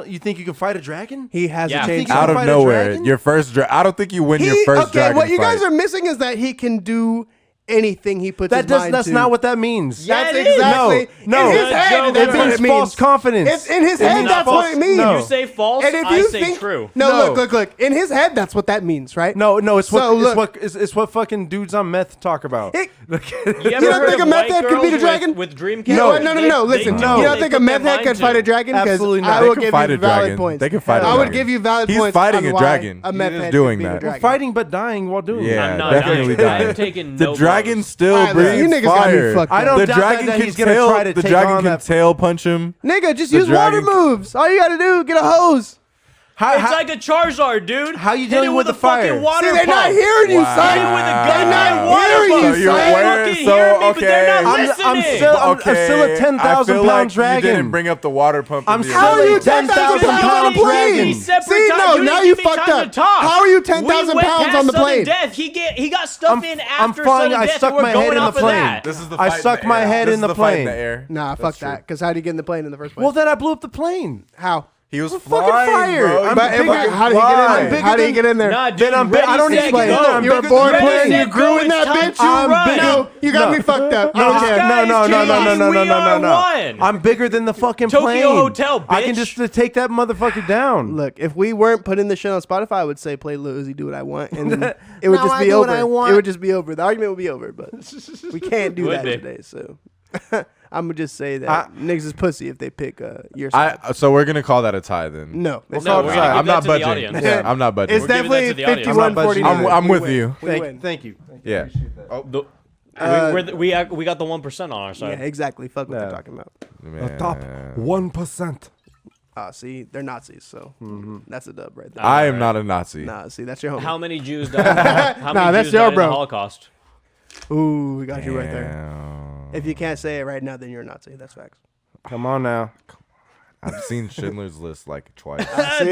you think you can fight a dragon? He has Yeah. a change. You Out can of fight a nowhere, dragon? your first. I don't think you win your first okay, dragon what you guys fight. are missing is that he can do anything he puts his mind That's to. not what that means. Yeah, That's it is. exactly. No, in his no. head, Joke. that's It what means it means. false confidence. It's in his head. means That's false- what it means. no. You say false, And if I you say think, true. No, look. In his head, that's what that means, right? No, it's So, look. what it's what fucking dudes on meth talk about. It- You ever don't heard think of a meth white head could beat a girls dragon? with dream You know catchers? what? No. They Listen, do. you They don't think a put their meth head mind could to. fight a dragon? 'Cause Absolutely not. I They will can give fight you a valid dragon. points. They can fight a I would dragon. give you valid He's points. fighting on a why dragon. A He's meth just head doing could beat a that. We're dragon. fighting but dying while doing it. Yeah, I'm not definitely dying. I'm dying. taking The no dragon blows. still Alright, listen, you breathes niggas got me fire. fucked I don't The doubt dragon that can he's gonna tail. try to The take dragon on can that- tail punch him. Nigga, just The use water dragon- moves. All you gotta do, get a hose. It's like a Charizard, dude. How you Hit dealing it with with the a fucking fire? water See, they're not pump. hearing you, Wow. son. Hit it with a They're goddamn not water hearing pump. you, So you're son. aware- Fucking so, hear me, but they're not okay. listening. I'm still a 10,000 I feel pound like dragon. You didn't bring up the water pump. I'm in the still How are you a 10,000 10,000 pounds on a pound plane? dragon. Separate See, time. no, You now didn't you give me fucked time up. to talk. How are you 10,000 We went pounds past on the sudden plane? Death. He got stuff in I'm after fine. sudden I death. stuck and we're my head going in the off of plane. that. This is the I fight stuck in the my air. head This in is the the fight in plane. the air. Nah, fuck that. Because how'd he get in the plane in the first place? Well, then I blew up the plane. How? He was fucking flying, fired. bro. I'm But bigger- how did he get in I'm there? bigger How did he than- get in there? Nah, dude, Then I'm big- I don't ready, need to set, explain go. that. I'm You were bigger born than- Ready, playing. set, You grew go. in that It's time bitch. to I'm run. bigger. No. You got me fucked up. I don't care. Guys, I'm bigger than the fucking Tokyo plane. Hotel, I can bitch. just take that motherfucker down. Look, if we weren't putting this shit on Spotify, I would say play Lil Uzi, do what I want, and then it would No, just I be do what over. I want. It would just be over. The argument would be over, but we can't do Would that be. today. So I'm gonna just say that niggas is pussy if they pick your I side. so we're gonna call that a tie then. No, it's No, not. we're a gonna tie. give I'm that not to the budging. audience. Yeah, I'm not budging. It's We're giving that to definitely the audience. 51-49. I'm with We you. win. We win. Thank you. Yeah. We got the 1% on our Yeah, side. exactly. Fuck what Yeah. they're talking about. Man. 1%. See, they're Nazis, so that's a dub right there. I am not a Nazi. Nah, see, that's your homie. How many Jews died? How Nah, many that's Jews your died in bro. the Holocaust? Ooh, we got you right there. Damn. If you can't say it right now, then you're a Nazi. That's facts. Come on now. I've seen Schindler's List like twice. That's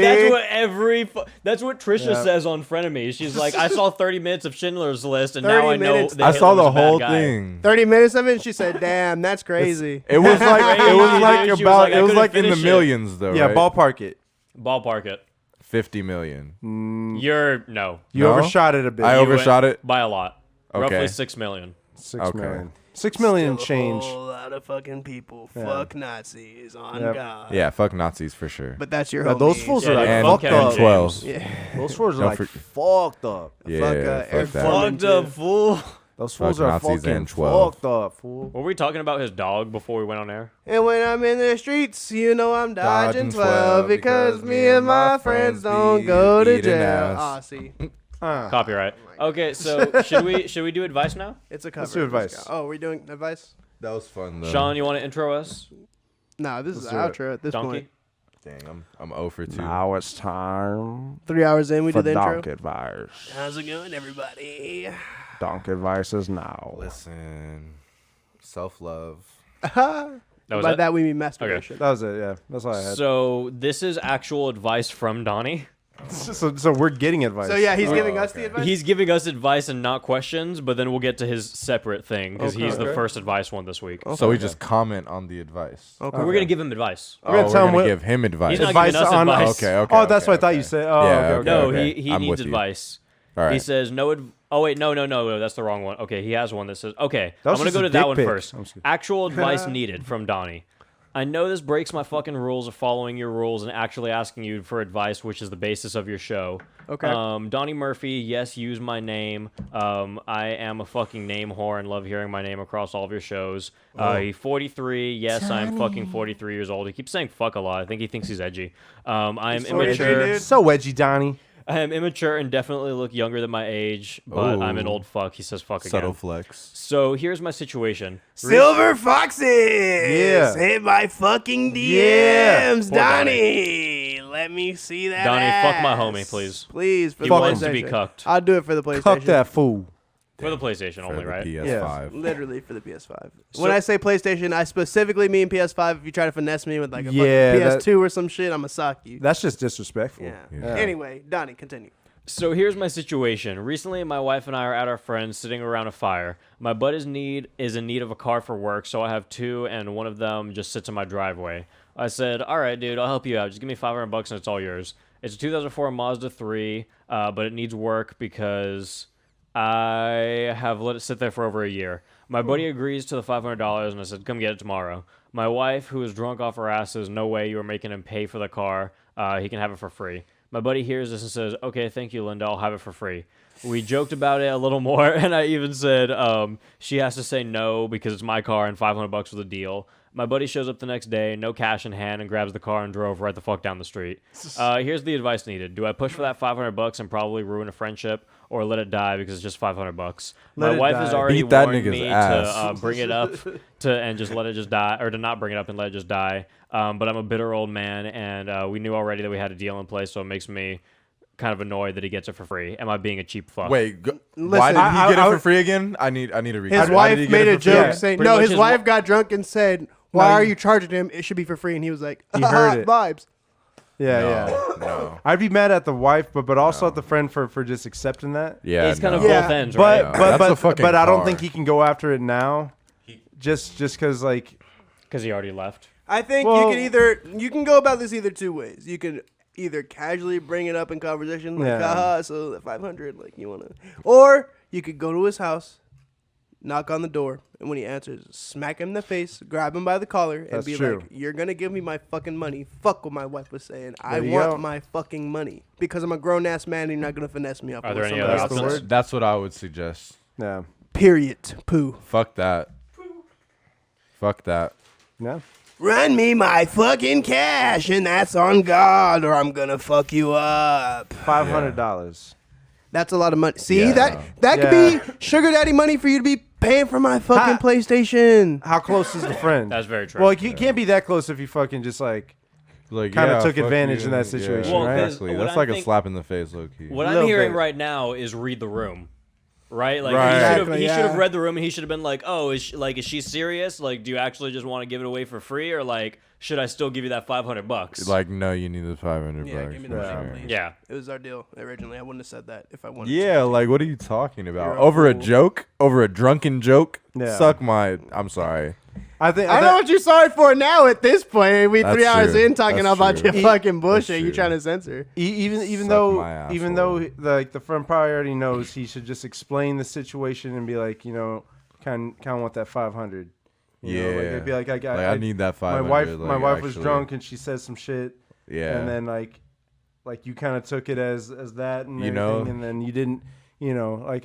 what Trisha says on Frenemies. She's like, I saw 30 minutes of Schindler's List, and 30 now I know minutes. that I saw Hitler the was a bad whole guy. thing. 30 minutes of it, and she said, "Damn, that's crazy." It was like it was Crazy, like dude. She was about like, I it was couldn't like in the finish it. millions though. Yeah, right? ballpark it. Ballpark it. 50 million. You're no. You No? overshot it a bit. I You overshot went it. by a lot. Okay. Roughly 6 million. 6 million. Okay. 6 million and Still change. A whole lot of fucking people. Fuck Nazis on Yep. God. Yeah, fuck Nazis for sure. But that's your Yeah, those homies. fools Yeah, are like and fuck fucked Kevin up. James. 12s. Yeah. Those fools are Don't like for- fucked up. Yeah, Eric fuck that. Foreman, Fucked up, too. fool. Those fools Fuck are Nazis fucking and 12. fucked up, fool. Were we talking about his dog before we went on air? And when I'm in the streets, you know I'm dodging Dodging 12 because me and my friends don't go to eating jail. ass. Ah, see, Copyright. Okay, so should we do advice now? it's a cover. Let's do advice. Oh, we're doing advice? That was fun though. Sean, you want to intro us? Nah, this is the Let's do outro at this Donkey? point. Dang, I'm 0 for 2. Now it's time 3 hours in, we for do the intro. Donk Advice. How's it going, everybody? Donk Advice is now. Listen, self-love. That was By it? that we mean masturbation. That was it, yeah. That's all I had. So this is actual advice from Donnie. So we're getting advice. So yeah, he's giving us the advice. He's giving us advice and not questions, but then we'll get to his separate thing because he's the first advice one this week. So we just comment on the advice. Okay. We're gonna give him advice. We're gonna Oh, tell we're him gonna what- give him advice. He's not Advice giving us on advice. Okay, okay. Oh, that's what I thought okay. you said. Oh, Yeah, okay, okay. No, okay. he I'm needs with you. advice. All right. He says no. Oh wait, no, that's the wrong one. Okay, he has one that says okay. That I'm was gonna just go a to that dick one pic. first. I'm just kidding. Actual advice needed from Donnie. I know this breaks my fucking rules of following your rules and actually asking you for advice, which is the basis of your show. Okay. Donnie Murphy, yes, use my name. I am a fucking name whore and love hearing my name across all of your shows. He's 43. Yes, I'm fucking 43 years old. He keeps saying fuck a lot. I think he thinks he's edgy. I am immature. dude. So edgy, Donnie. I am immature and definitely look younger than my age, but I'm an Ooh. old fuck. He says fuck Subtle again. flex. So here's my situation. Silver Foxes. Yeah. Hit my fucking Yeah. DMs, Poor Donnie. Let me see that. Donnie, fuck my ass. homie, please. Please, for He the wants to be PlayStation. cucked. I'll do it for the PlayStation. Fuck that fool. For the PlayStation For only, the right? PS5. Literally for the PS5. So- When I say PlayStation, I specifically mean PS5. If you try to finesse me with like a Yeah, fucking that- PS2 or some shit, I'm gonna sock you. That's just disrespectful. Yeah. Yeah. Anyway, Donnie, continue. So here's my situation. Recently, my wife and I are at our friends sitting around a fire. My bud is in need of a car for work, so I have two, and one of them just sits in my driveway. I said, all right, dude, I'll help you out. Just give me $500 and it's all yours. It's a 2004 Mazda 3, but it needs work because I have let it sit there for over a year. My buddy agrees to the $500, and I said, come get it tomorrow. My wife, who is drunk off her ass, says, no way, you are making him pay for the car. He can have it for free. My buddy hears this and says, okay, thank you, Linda. I'll have it for free. We joked about it a little more, and I even said she has to say no because it's my car and $500 was the deal. My buddy shows up the next day, no cash in hand, and grabs the car and drove right the fuck down the street. Here's the advice needed. Do I push for that $500 and probably ruin a friendship, or let it die because it's just $500? My wife has already Beat that warned nigga's me ass. to bring it up and just let it just die, or to not bring it up and let it just die. But I'm a bitter old man, and we knew already that we had a deal in place, so it makes me kind of annoyed that he gets it for free. Am I being a cheap fuck? Wait, why did he get it for free again? I need a recap. His Why did he wife get made it a for free? joke saying, Pretty no, much his his wife got drunk and said, why No, are he- you charging him? It should be for free. And he was like, He heard it. vibes. Yeah. No. I'd be mad at the wife, but also at the friend for just accepting that. Yeah, It's kind of no. Yeah. both ends, But right? That's a but fucking but I don't car. think he can go after it now. Just because like Because he already left. I think Well- you can go about this either two ways. You can either casually bring it up in conversation, like, Yeah. haha, so the 500, like, you want to. Or you could go to his house, knock on the door, and when he answers, smack him in the face, grab him by the collar, and That's be true. like, you're going to give me my fucking money. Fuck what my wife was saying. I There you want go. my fucking money. Because I'm a grown-ass man and you're not going to finesse me up. Are with there any somebody other else's options? word. That's what I would suggest. yeah Period. Poo. Fuck that. Fuck that. yeah. Run me my fucking cash, and that's on God, or I'm gonna fuck you up. $500. That's a lot of money. See, Yeah. that could be sugar daddy money for you to be paying for my fucking PlayStation. How close is the friend? That's very true. Well, you can't be that close if you fucking just like. Like, Kinda yeah, took fuck advantage you. in that situation, Well, right? Exactly. what That's I'm like a think- slap in the face, low key. What I'm Little hearing bit. right now is read the room. Right? Like Right. he Exactly, should have yeah. read the room and he should have been like, "Oh, is she serious? Like, do you actually just want to give it away for free, or like, should I still give you that $500?" Like, no, you need the 500 Yeah, bucks. give me the for money, sure. please. Yeah. It was our deal originally. I wouldn't have said that if I wanted. Yeah, like, what are you talking about? You're a Over a fool. joke? Over a drunken joke? Yeah. Suck my. I'm sorry. I think. I know what you're sorry for now. At this point, we That's 3 hours true. in talking That's about true. your fucking bullshit. That's You true. trying to censor? Even Suck though my even asshole. though like the friend probably already knows, he should just explain the situation and be like, kind of want that 500. You know, like, Yeah. it'd be like I need that 500. my like, wife was actually. drunk and she said some shit. Yeah. And then like you kind of took it as that and You everything, know? and then you didn't. I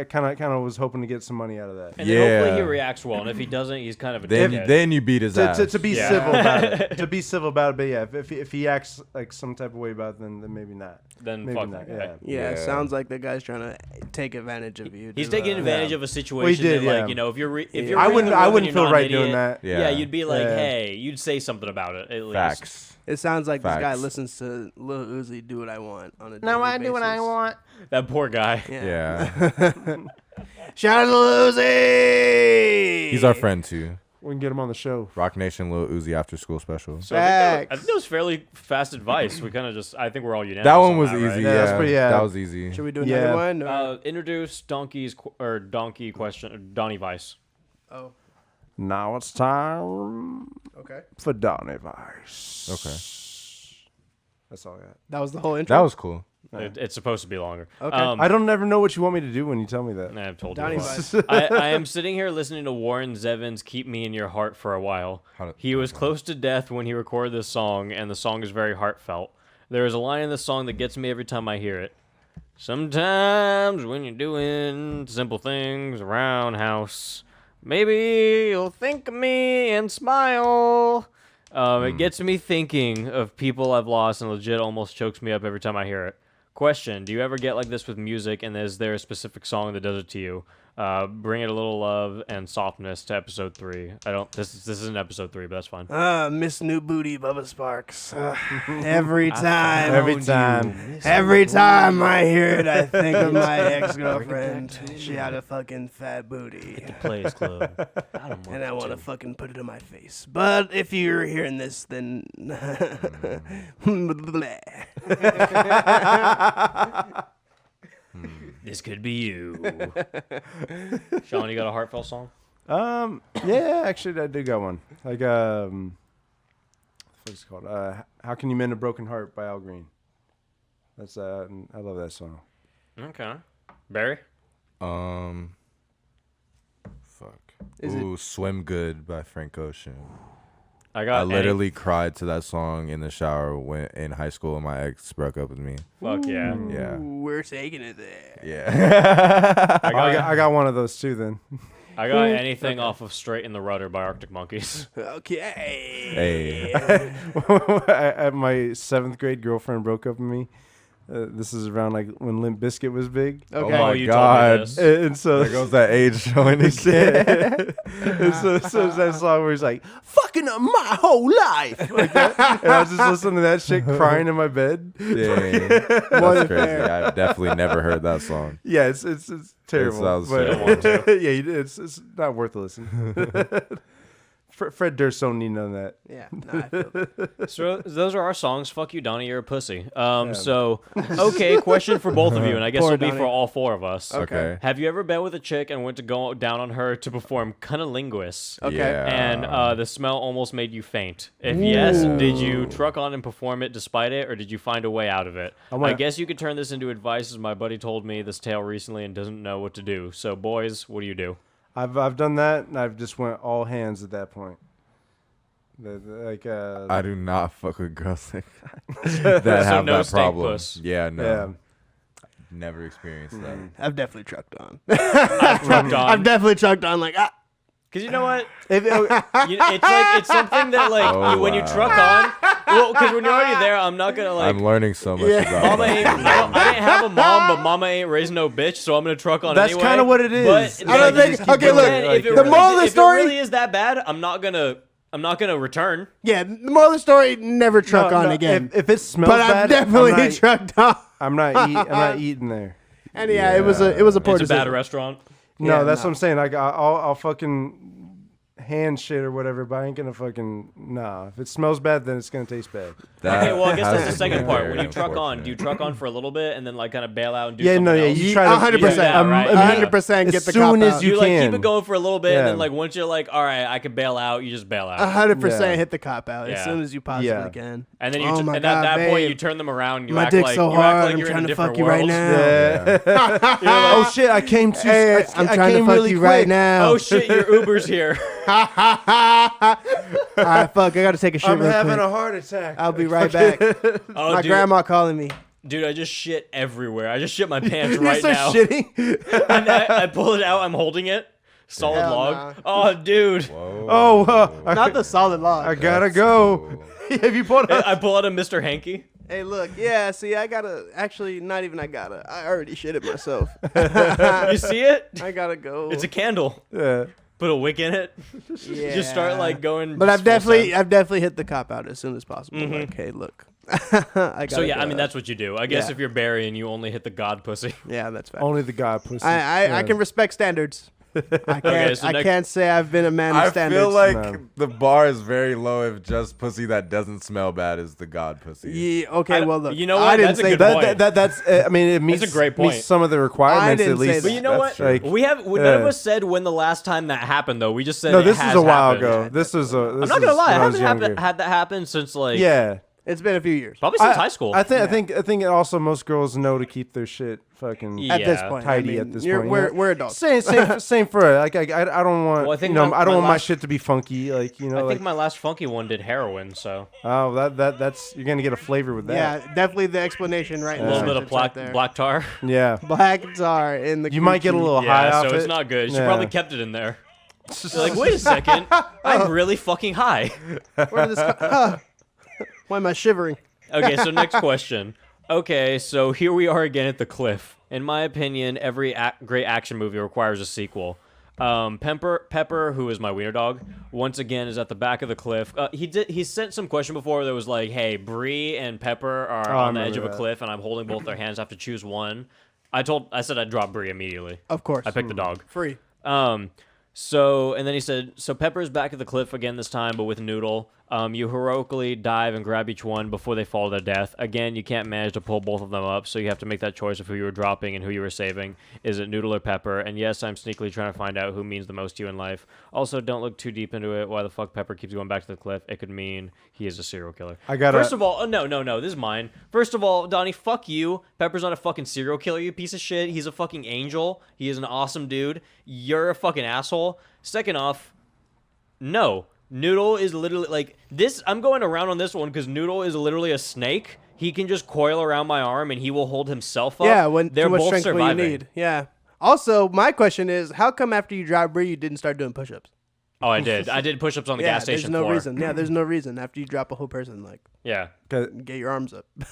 kind of was hoping to get some money out of that. And then hopefully he Yeah. reacts well, and if he doesn't, he's kind of a then, dickhead. then you beat his ass. To be Yeah. civil about it. To be civil about it, but yeah, if he acts like some type of way about it, then maybe not. Then Maybe fuck not. that guy. Yeah. Yeah, it Yeah. sounds like the guy's trying to take advantage of you. He's to, taking advantage yeah. of a situation did, that, yeah. like, if you're Yeah. if you're I reading wouldn't the room and wouldn't you're feel not an right doing idiot, that. Yeah, you'd be like, Yeah. hey, you'd say something about it at least. Facts. It sounds like this guy Facts. listens to Lil Uzi "Do What I Want" on a Now daily I do what I basis. want. That poor guy. Yeah. Shout out to Lil Uzi. He's our friend, too. We can get him on the show. Rock Nation Lil Uzi After School Special. So I think Facts. that was fairly fast advice. We kind of I think we're all unanimous. That one on was that, easy. right? Yeah, that's pretty- yeah. That was easy. Should we do Yeah. another one? Or? Introduce Donkey question, Donnie Vice. Oh, Now it's time okay. for Donnie Vice. Okay. That's all I got. That was the whole intro. That was cool. It's supposed to be longer. Okay. I don't never know what you want me to do when you tell me that. I've told Donnie you. Vice. I am sitting here listening to Warren Zevon's "Keep Me in Your Heart" for a while. He was close to death when he recorded this song, and the song is very heartfelt. There is a line in the song that gets me every time I hear it. Sometimes when you're doing simple things around house, maybe you'll think of me and smile. It gets me thinking of people I've lost, and legit almost chokes me up every time I hear it. Question: do you ever get like this with music, and is there a specific song that does it to you? Bring it a little love and softness to episode 3. This isn't episode 3, but that's fine. Miss New Booty, Bubba Sparks. Every time. Every time. I hear it, I think of my ex-girlfriend. She had a fucking fat booty. Players Club. And I want to fucking put it in my face. But if you're hearing this, then... bleh. This could be you. Sean, you got a heartfelt song? Yeah, actually, I did got one. Like, what's it called? "How Can You Mend a Broken Heart" by Al Green. That's I love that song. Okay. Barry? Fuck. Is it- Swim Good by Frank Ocean. I I literally cried to that song in the shower when in high school when my ex broke up with me. Fuck yeah. Yeah. Ooh, we're taking it there. Yeah. I got one of those too. Then I got anything off of Straight in the Rudder by Arctic Monkeys. Okay. Hey. at my 7th grade girlfriend broke up with me. This is around like when Limp Bizkit was big. Okay. Oh my you God. told me this. And so There goes that age showing again. and so it's that song where he's like, "Fucking up my whole life," like that. And I was just listening to that shit, crying in my bed. Dang. That's crazy. I've definitely never heard that song. Yeah, it's terrible. sounds but, terrible. yeah, it's not worth a listen. Fred Durst don't need none of that. Yeah. No, I feel that. So those are our songs. Fuck you, Donnie. You're a pussy. So, okay, question for both of you, and I guess Poor it'll be Donnie. for all four of us. Okay. Have you ever been with a chick and went to go down on her to perform cunnilingus? Okay. Yeah. And the smell almost made you faint. If yes, did you truck on and perform it despite it, or did you find a way out of it? I guess you could turn this into advice, as my buddy told me this tale recently and doesn't know what to do. So, boys, what do you do? I've done that, and I've just went all hands at that point. I do not fuck with girls like that have no that stank problem. puss. Yeah, no. yeah. Never experienced that. I've definitely trucked on. I've trucked on. I've definitely trucked on. Like, Because you know what? It's something that, like, Oh, when you wow. truck on, well, because when you're already there, I'm not going to, like, I'm learning so much about Mama that. ain't, I didn't have a mom, but Mama ain't raising no bitch, so I'm gonna truck on That's anyway. kinda what it is. But I don't then- think- okay, look, then if it the really- moral of the if story- it really is that bad, I'm not gonna return. yeah, the moral of the story, never truck on again. If it smells But bad, I've definitely I'm not, trucked on. I'm not eating there. And yeah, it was a poor It's a decision. bad restaurant. No, Yeah, that's no. what I'm saying. Like I'll fucking hand shit or whatever, but I ain't gonna fucking If it smells bad, then it's gonna taste bad. That Okay, well, I guess that's has the second been part. very When you truck on, do you unfortunate. truck on for a little bit and then like kind of bail out and do Yeah, something no, yeah, else? you try to 100%. Yeah, right. 100% get as the soon cop as out. you You like keep can. it going for a little bit, and Yeah. then like once you're like, all right, I could bail out, you just bail out, 100% Yeah. hit the cop out as Yeah. soon as you possibly Yeah. can. and then you Oh my and God, at that point babe. you turn them around. And you My act dick's like so you act hard, like I'm you're trying in a to different fuck you right world. now. Oh shit! I came too. Hey, I'm I trying to came fuck really you quick. right now. Oh shit, your Uber's here. All right, fuck, I gotta take a shit I'm real having quick. a heart attack. I'll be right back. Oh, My dude, grandma calling me. dude, I just shit everywhere. I just shit my pants You're right so now. shitty. And I pull it out. I'm holding it. Solid Hell log. nah. Oh, dude. Whoa. Oh, Not the solid log. I gotta That's go. cool. Have you pulled up? I pull out a Mr. Hanky. Hey, look, yeah, see, I gotta, actually, not even I gotta. I already shit it myself. You see it? I gotta go. It's a candle. Yeah. Put a wick in it. yeah. Just start like going. But just full send. I've definitely hit the cop out as soon as possible. Like, hey, look. I gotta So yeah, go. I mean that's what you do. I guess Yeah. if you're burying, you only hit the god pussy. Yeah, that's fair. Only the god pussy. I can respect standards. I can't. so I next- can't say I've been a man of I standards. feel like No. the bar is very low if just pussy that doesn't smell bad is the god pussy. Yeah, okay, well look. You know I what? didn't That's a say good that. point. That's. I mean, it meets a great point. meets some of the requirements didn't at say least. that. But you know That's what? true. None of us said when the last time that happened though. We just said No, it this has is a while happened. ago. This is a. I'm not gonna lie. I haven't had that happen since like Yeah. It's been a few years. probably since high school. I think it also most girls know to keep their shit fucking Yeah. At this point, tidy at this point. We're adults. Same for it. Like I don't want. Well, I think you know, my- I don't my want my last- shit to be funky. Like you know, I like think my last funky one did heroin, so oh that's you're gonna get a flavor with that. Yeah, definitely the explanation right a now. little bit of It's right there. black tar. Yeah. Black tar in the. You might get a coochie. little high Yeah, off so it. it's not good. She Yeah. probably kept it in there. You're like, wait a second, I'm really fucking high. Where did this co- Why am I shivering? Okay, so next question. Okay, so here we are again at the cliff. In my opinion, every great action movie requires a sequel. Pepper, who is my wiener dog, once again is at the back of the cliff. He sent some question before that was like, "Hey, Bree and Pepper are on the edge of a cliff, and I'm holding both their hands. I have to choose one." I said I'd drop Bree immediately. Of course. I picked the dog. Free. So, and then he said, so Pepper's back at the cliff again this time, but with Noodle. You heroically dive and grab each one before they fall to death. Again, you can't manage to pull both of them up, so you have to make that choice of who you were dropping and who you were saving. Is it Noodle or Pepper? And yes, I'm sneakily trying to find out who means the most to you in life. Also, don't look too deep into it. Why the fuck Pepper keeps going back to the cliff? It could mean he is a serial killer. First of all, no, this is mine. First of all, Donnie, fuck you. Pepper's not a fucking serial killer, you piece of shit. He's a fucking angel. He is an awesome dude. You're a fucking asshole. Second off, no. Noodle is literally like this. I'm going around on this one because Noodle is literally a snake. He can just coil around my arm and he will hold himself up. Yeah, when they're too much both strength surviving. you need. Yeah. Also, my question is, how come after you dropped Bree, you didn't start doing push-ups? Oh, I did. I did push-ups on the gas station there's no floor. reason. Yeah, there's no reason after you drop a whole person, like, Yeah, get your arms up. you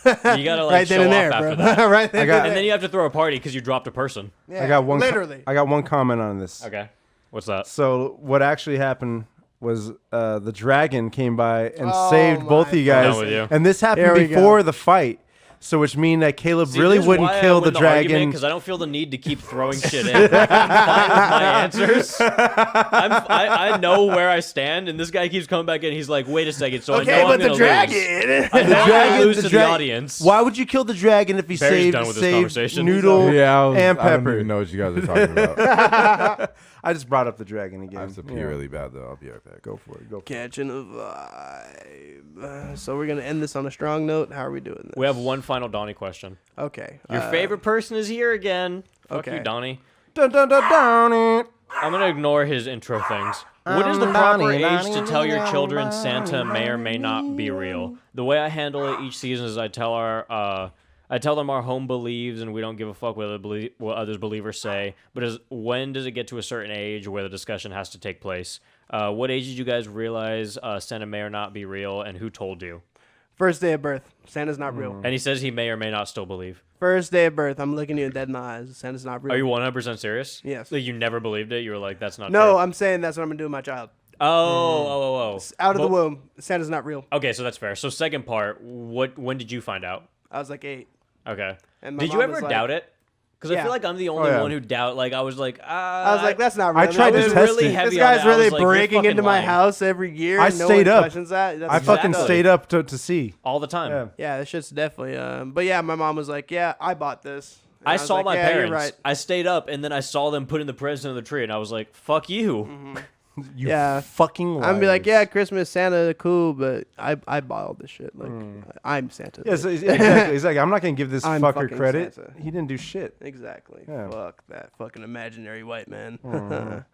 gotta like right show then and off there, after bro. that. right then and there. And then you have to throw a party because you dropped a person. Yeah, I got one. literally. I got one comment on this. Okay, what's that? So what actually happened was the dragon came by and Oh saved both of you guys, Done with you. and this Here happened we before the fight. So which means that Caleb See, really this is wouldn't why I kill win the dragon. because I don't feel the need to keep throwing shit in. I'm fine with my answers. I know where I stand, and this guy keeps coming back in. He's like, "Wait a second." So Okay, I know but I'm the gonna dragon. lose. I know I'm gonna lose to the audience. Why would you kill the dragon if he Barry's done with this saved conversation. Noodle Yeah, and I don't Pepper? even know what you guys are talking about. I just brought up the dragon again. I have to pee Yeah. really bad though. I'll be right back. Go for it. Go for it. Catching a vibe. So we're gonna end this on a strong note. How are we doing this? We have one final Donnie question. Okay. Your favorite person is here again. Fuck okay. you, Donnie. Dun, dun, dun, dun, it. I'm gonna ignore his intro things. What is the proper age to tell your children Santa may or may not be real? The way I handle it each season is I tell them our home believes and we don't give a fuck what others believe or say. But when does it get to a certain age where the discussion has to take place? What age did you guys realize Santa may or not be real, and who told you? First day of birth. Santa's not real. And he says he may or may not still believe. First day of birth. I'm looking you dead in the eyes. Santa's not real. Are you 100% serious? Yes. Like you never believed it? You were like, that's not No, true. I'm saying that's what I'm gonna do with my child. Oh. Out of the Well, womb. Santa's not real. Okay, so that's fair. So second part, when did you find out? I was like 8. Okay. And my Did you mom ever was like- doubt it? Because I Yeah. feel like I'm the only yeah. one who doubt. Like I was like, I was like, that's not real. I tried to was test really it. heavy This on guy's it. I was really like, you're breaking fucking into my lying. house every year. I and no stayed one up. questions that. That's I fucking Exactly. stayed up to see. all the time. Yeah. Yeah, that shit's definitely. But yeah, my mom was like, "Yeah, I bought this." And I was saw like, my yeah, parents. You're right. I stayed up and then I saw them putting the present in the tree, and I was like, "Fuck you." Mm-hmm. You Yeah. fucking liars. I'm be like, "Yeah, Christmas, Santa, cool," but I bought all this shit. Like, I'm Santa. Yeah, so exactly. He's like, I'm not gonna give this I'm fucker fucking credit. Santa. He didn't do shit. Exactly. Yeah. Fuck that fucking imaginary white man.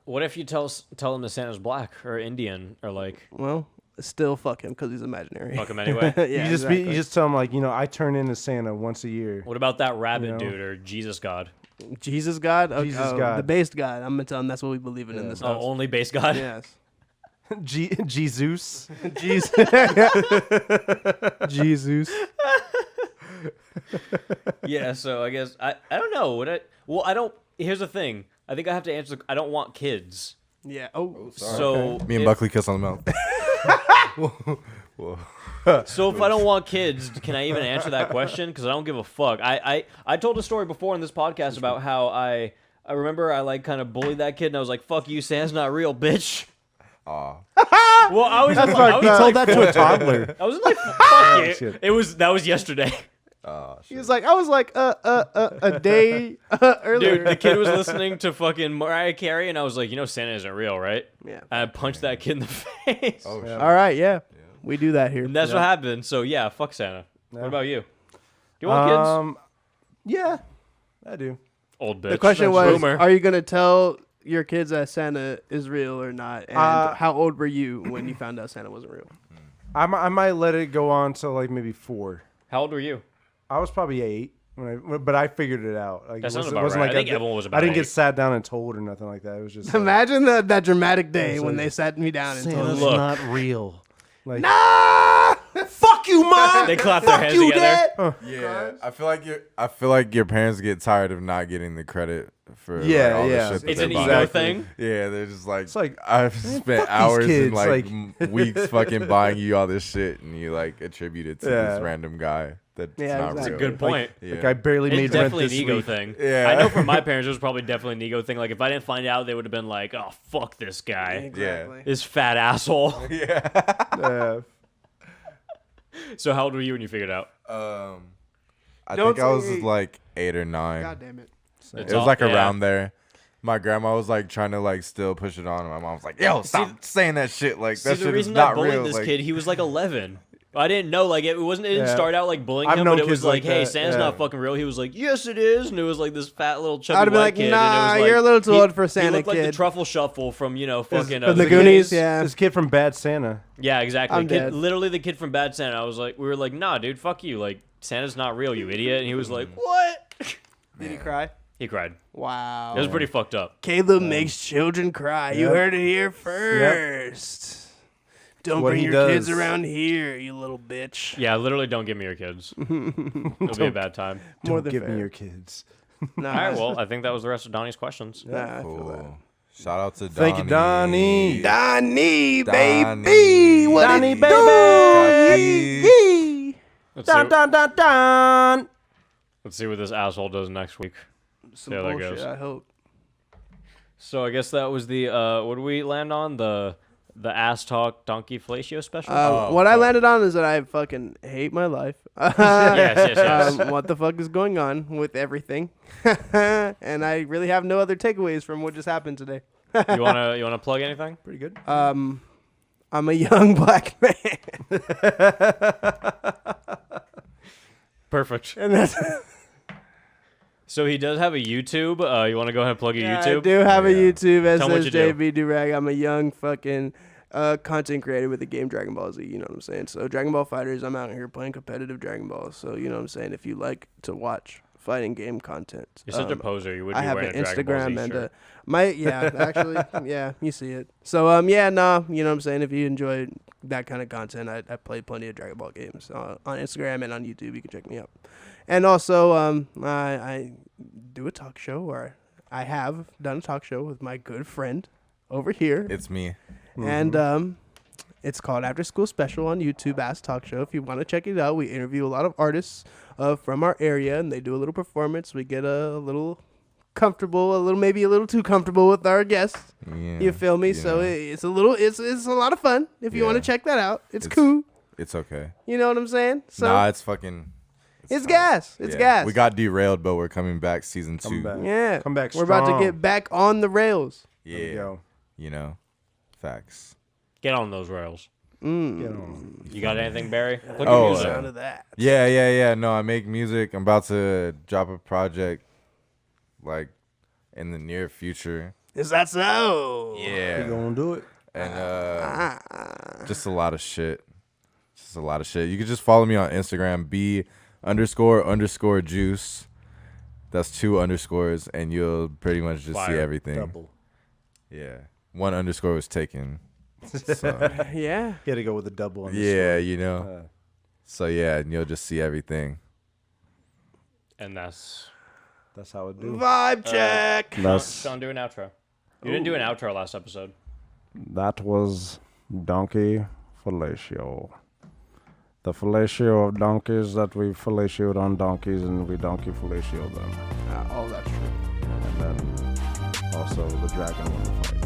What if you tell them that Santa's black or Indian or like Well, still fuck him because he's imaginary. fuck him anyway? yeah, you just exactly. you just tell him like, I turn into Santa once a year. What about that rabbit You know? dude or Jesus God? Jesus God. Okay, Jesus God. The based God. I'm gonna tell him that's what we believe in this Oh, house. only base God. Yes. Jesus. Jesus. Jesus. Yeah. So I guess I don't know. I don't. Here's the thing. I think I have to answer. I don't want kids. Yeah. Oh. So Me and Buckley kiss on the mouth. So if I don't want kids, can I even answer that question? Because I don't give a fuck. I told a story before in this podcast about how I remember I like kind of bullied that kid and I was like, "Fuck you, Santa's not real, bitch." Aw. Well, I was. That's I like, was he like, told that to a toddler. I was like, "Fuck you." shit. That was yesterday. He was like, I was like, a day earlier. Dude, the kid was listening to fucking Mariah Carey, and I was like, Santa isn't real, right? Yeah. I punched that kid in the face. Oh, shit. All right. Yeah. We do that here. And that's what happened. So yeah, fuck Santa. What about you? Do you want kids? Yeah, I do. Old bitch. The question was, Boomer. are you gonna tell your kids that Santa is real or not? And how old were you when you found out Santa wasn't real? I might let it go on till like maybe 4. How old were you? I was probably 8 but I figured it out. Like, That it sounds wasn't, about it wasn't right. like I think everyone was about I didn't 8. get sat down and told or nothing like that. It was just like, Imagine that dramatic day so when they sat me down and told Santa's me. Look. not real. Like, Ah! fuck you, mom. They clapped their hands together. Yeah, I feel like your parents get tired of not getting the credit for Yeah, all the yeah. shit that It's they're an buying. ego thing. Yeah, they're just like, It's like, I've man, spent fuck these hours kids, and like weeks fucking buying you all this shit, and you like attribute it to Yeah. this random guy that's Yeah, not exactly. real. Good point. Yeah. Like I barely made It's rent definitely an this ego week. thing. Yeah. I know from my parents, it was probably definitely an ego thing. Like, if I didn't find out, they would have been like, oh, fuck this guy. Exactly. This fat asshole. Yeah. So, how old were you when you figured it out? I Don't think I was say- like 8 or 9. God damn it. It's It was like yeah. around there. My grandma was like trying to like still push it on, and my mom was like, "Yo, stop saying that shit! Like See, that the shit is reason not I bullied real." this Like, kid, he was like 11. I didn't know, like, it didn't Yeah. start out like bullying I've him, known but it was kids like, like hey, that, Santa's yeah. not fucking real. He was like, yes, it is. And it was like this fat little chubby I'd have been white like, kid. nah, and it was like, you're a little too old for Santa, He looked like the kid. Truffle Shuffle from, fucking... From the Goonies, yeah. This kid from Bad Santa. Yeah, exactly. I'm dead. Literally the kid from Bad Santa. We were like, nah, dude, fuck you. Like, Santa's not real, you idiot. And he was like, what? Did he cry? He cried. Wow. It was pretty fucked up. Caleb makes children cry. You Yep. heard it here first. Don't what bring he your kids does. around here, you little bitch. Yeah, literally don't give me your kids. It'll be a bad time. More Don't than give fair. me your kids. Nah, All right, well, I think that was the rest of Donnie's questions. nah, I feel that. cool. Shout out to Donnie. Thank you, Donnie. Donnie, Donnie. baby. What Donnie, it baby. do? Yee. Let's Dun, see, dun, dun, dun. let's see what this asshole does next week. Some Yeah, that bullshit, goes. I hope. So I guess that was the what do we land on? The Ass Talk Donkey Fellatio special? What I landed on is that I fucking hate my life. yes. What the fuck is going on with everything? And I really have no other takeaways from what just happened today. You wanna plug anything? Pretty good. I'm a young black man. Perfect. And that's So he does have a YouTube. You want to go ahead and plug your I YouTube? do have a YouTube, Tell 'em what you do. SSJB Durag. I'm a young fucking content creator with the game Dragon Ball Z, you know what I'm saying? So Dragon Ball Fighters, I'm out here playing competitive Dragon Ball. So you know what I'm saying? If you like to watch fighting game content. You're such a poser. You would be I have wearing an a Dragon Ball Instagram Z and shirt. actually, yeah, you see it. So you know what I'm saying? If you enjoy that kind of content, I play plenty of Dragon Ball games on Instagram and on YouTube. You can check me out. And also, I do a talk show, or I have done a talk show with my good friend over here, It's me. and it's called After School Special on YouTube. Ask Talk Show. If you want to check it out, we interview a lot of artists from our area, and they do a little performance. We get a little comfortable, maybe a little too comfortable with our guests. Yeah, You feel me? So know. it's a lot of fun. If you want Yeah. to check that out, it's It's- cool. It's okay. You know what I'm saying? So Nah, it's fucking. it's tight. gas. It's Yeah. gas. We got derailed, but we're coming back season 2. Come back. yeah. Come back We're about to strong. get back on the rails. There we Yeah. go. You know, facts. Get on those rails. Get on. You got anything, Barry? Plug Oh, your music. Sound of that. Yeah. No, I make music. I'm about to drop a project, like, in the near future. Is that so? We Yeah. gonna do it. And just a lot of shit. Just a lot of shit. You can just follow me on Instagram, B__juice. That's 2 underscores, and you'll pretty much just see Fire. everything. Double. Yeah. 1 underscore was taken. So, Yeah. You had to go with a double on this yeah, one. you know. So yeah, and you'll just see everything. And that's That's how it do. Vibe check. Sean, do an outro. You didn't do an outro last episode. That was Donkey Fellatio. The fellatio of donkeys that we fellatioed on donkeys, and we donkey fellatio them. All that's true. And then also the dragon on the fight.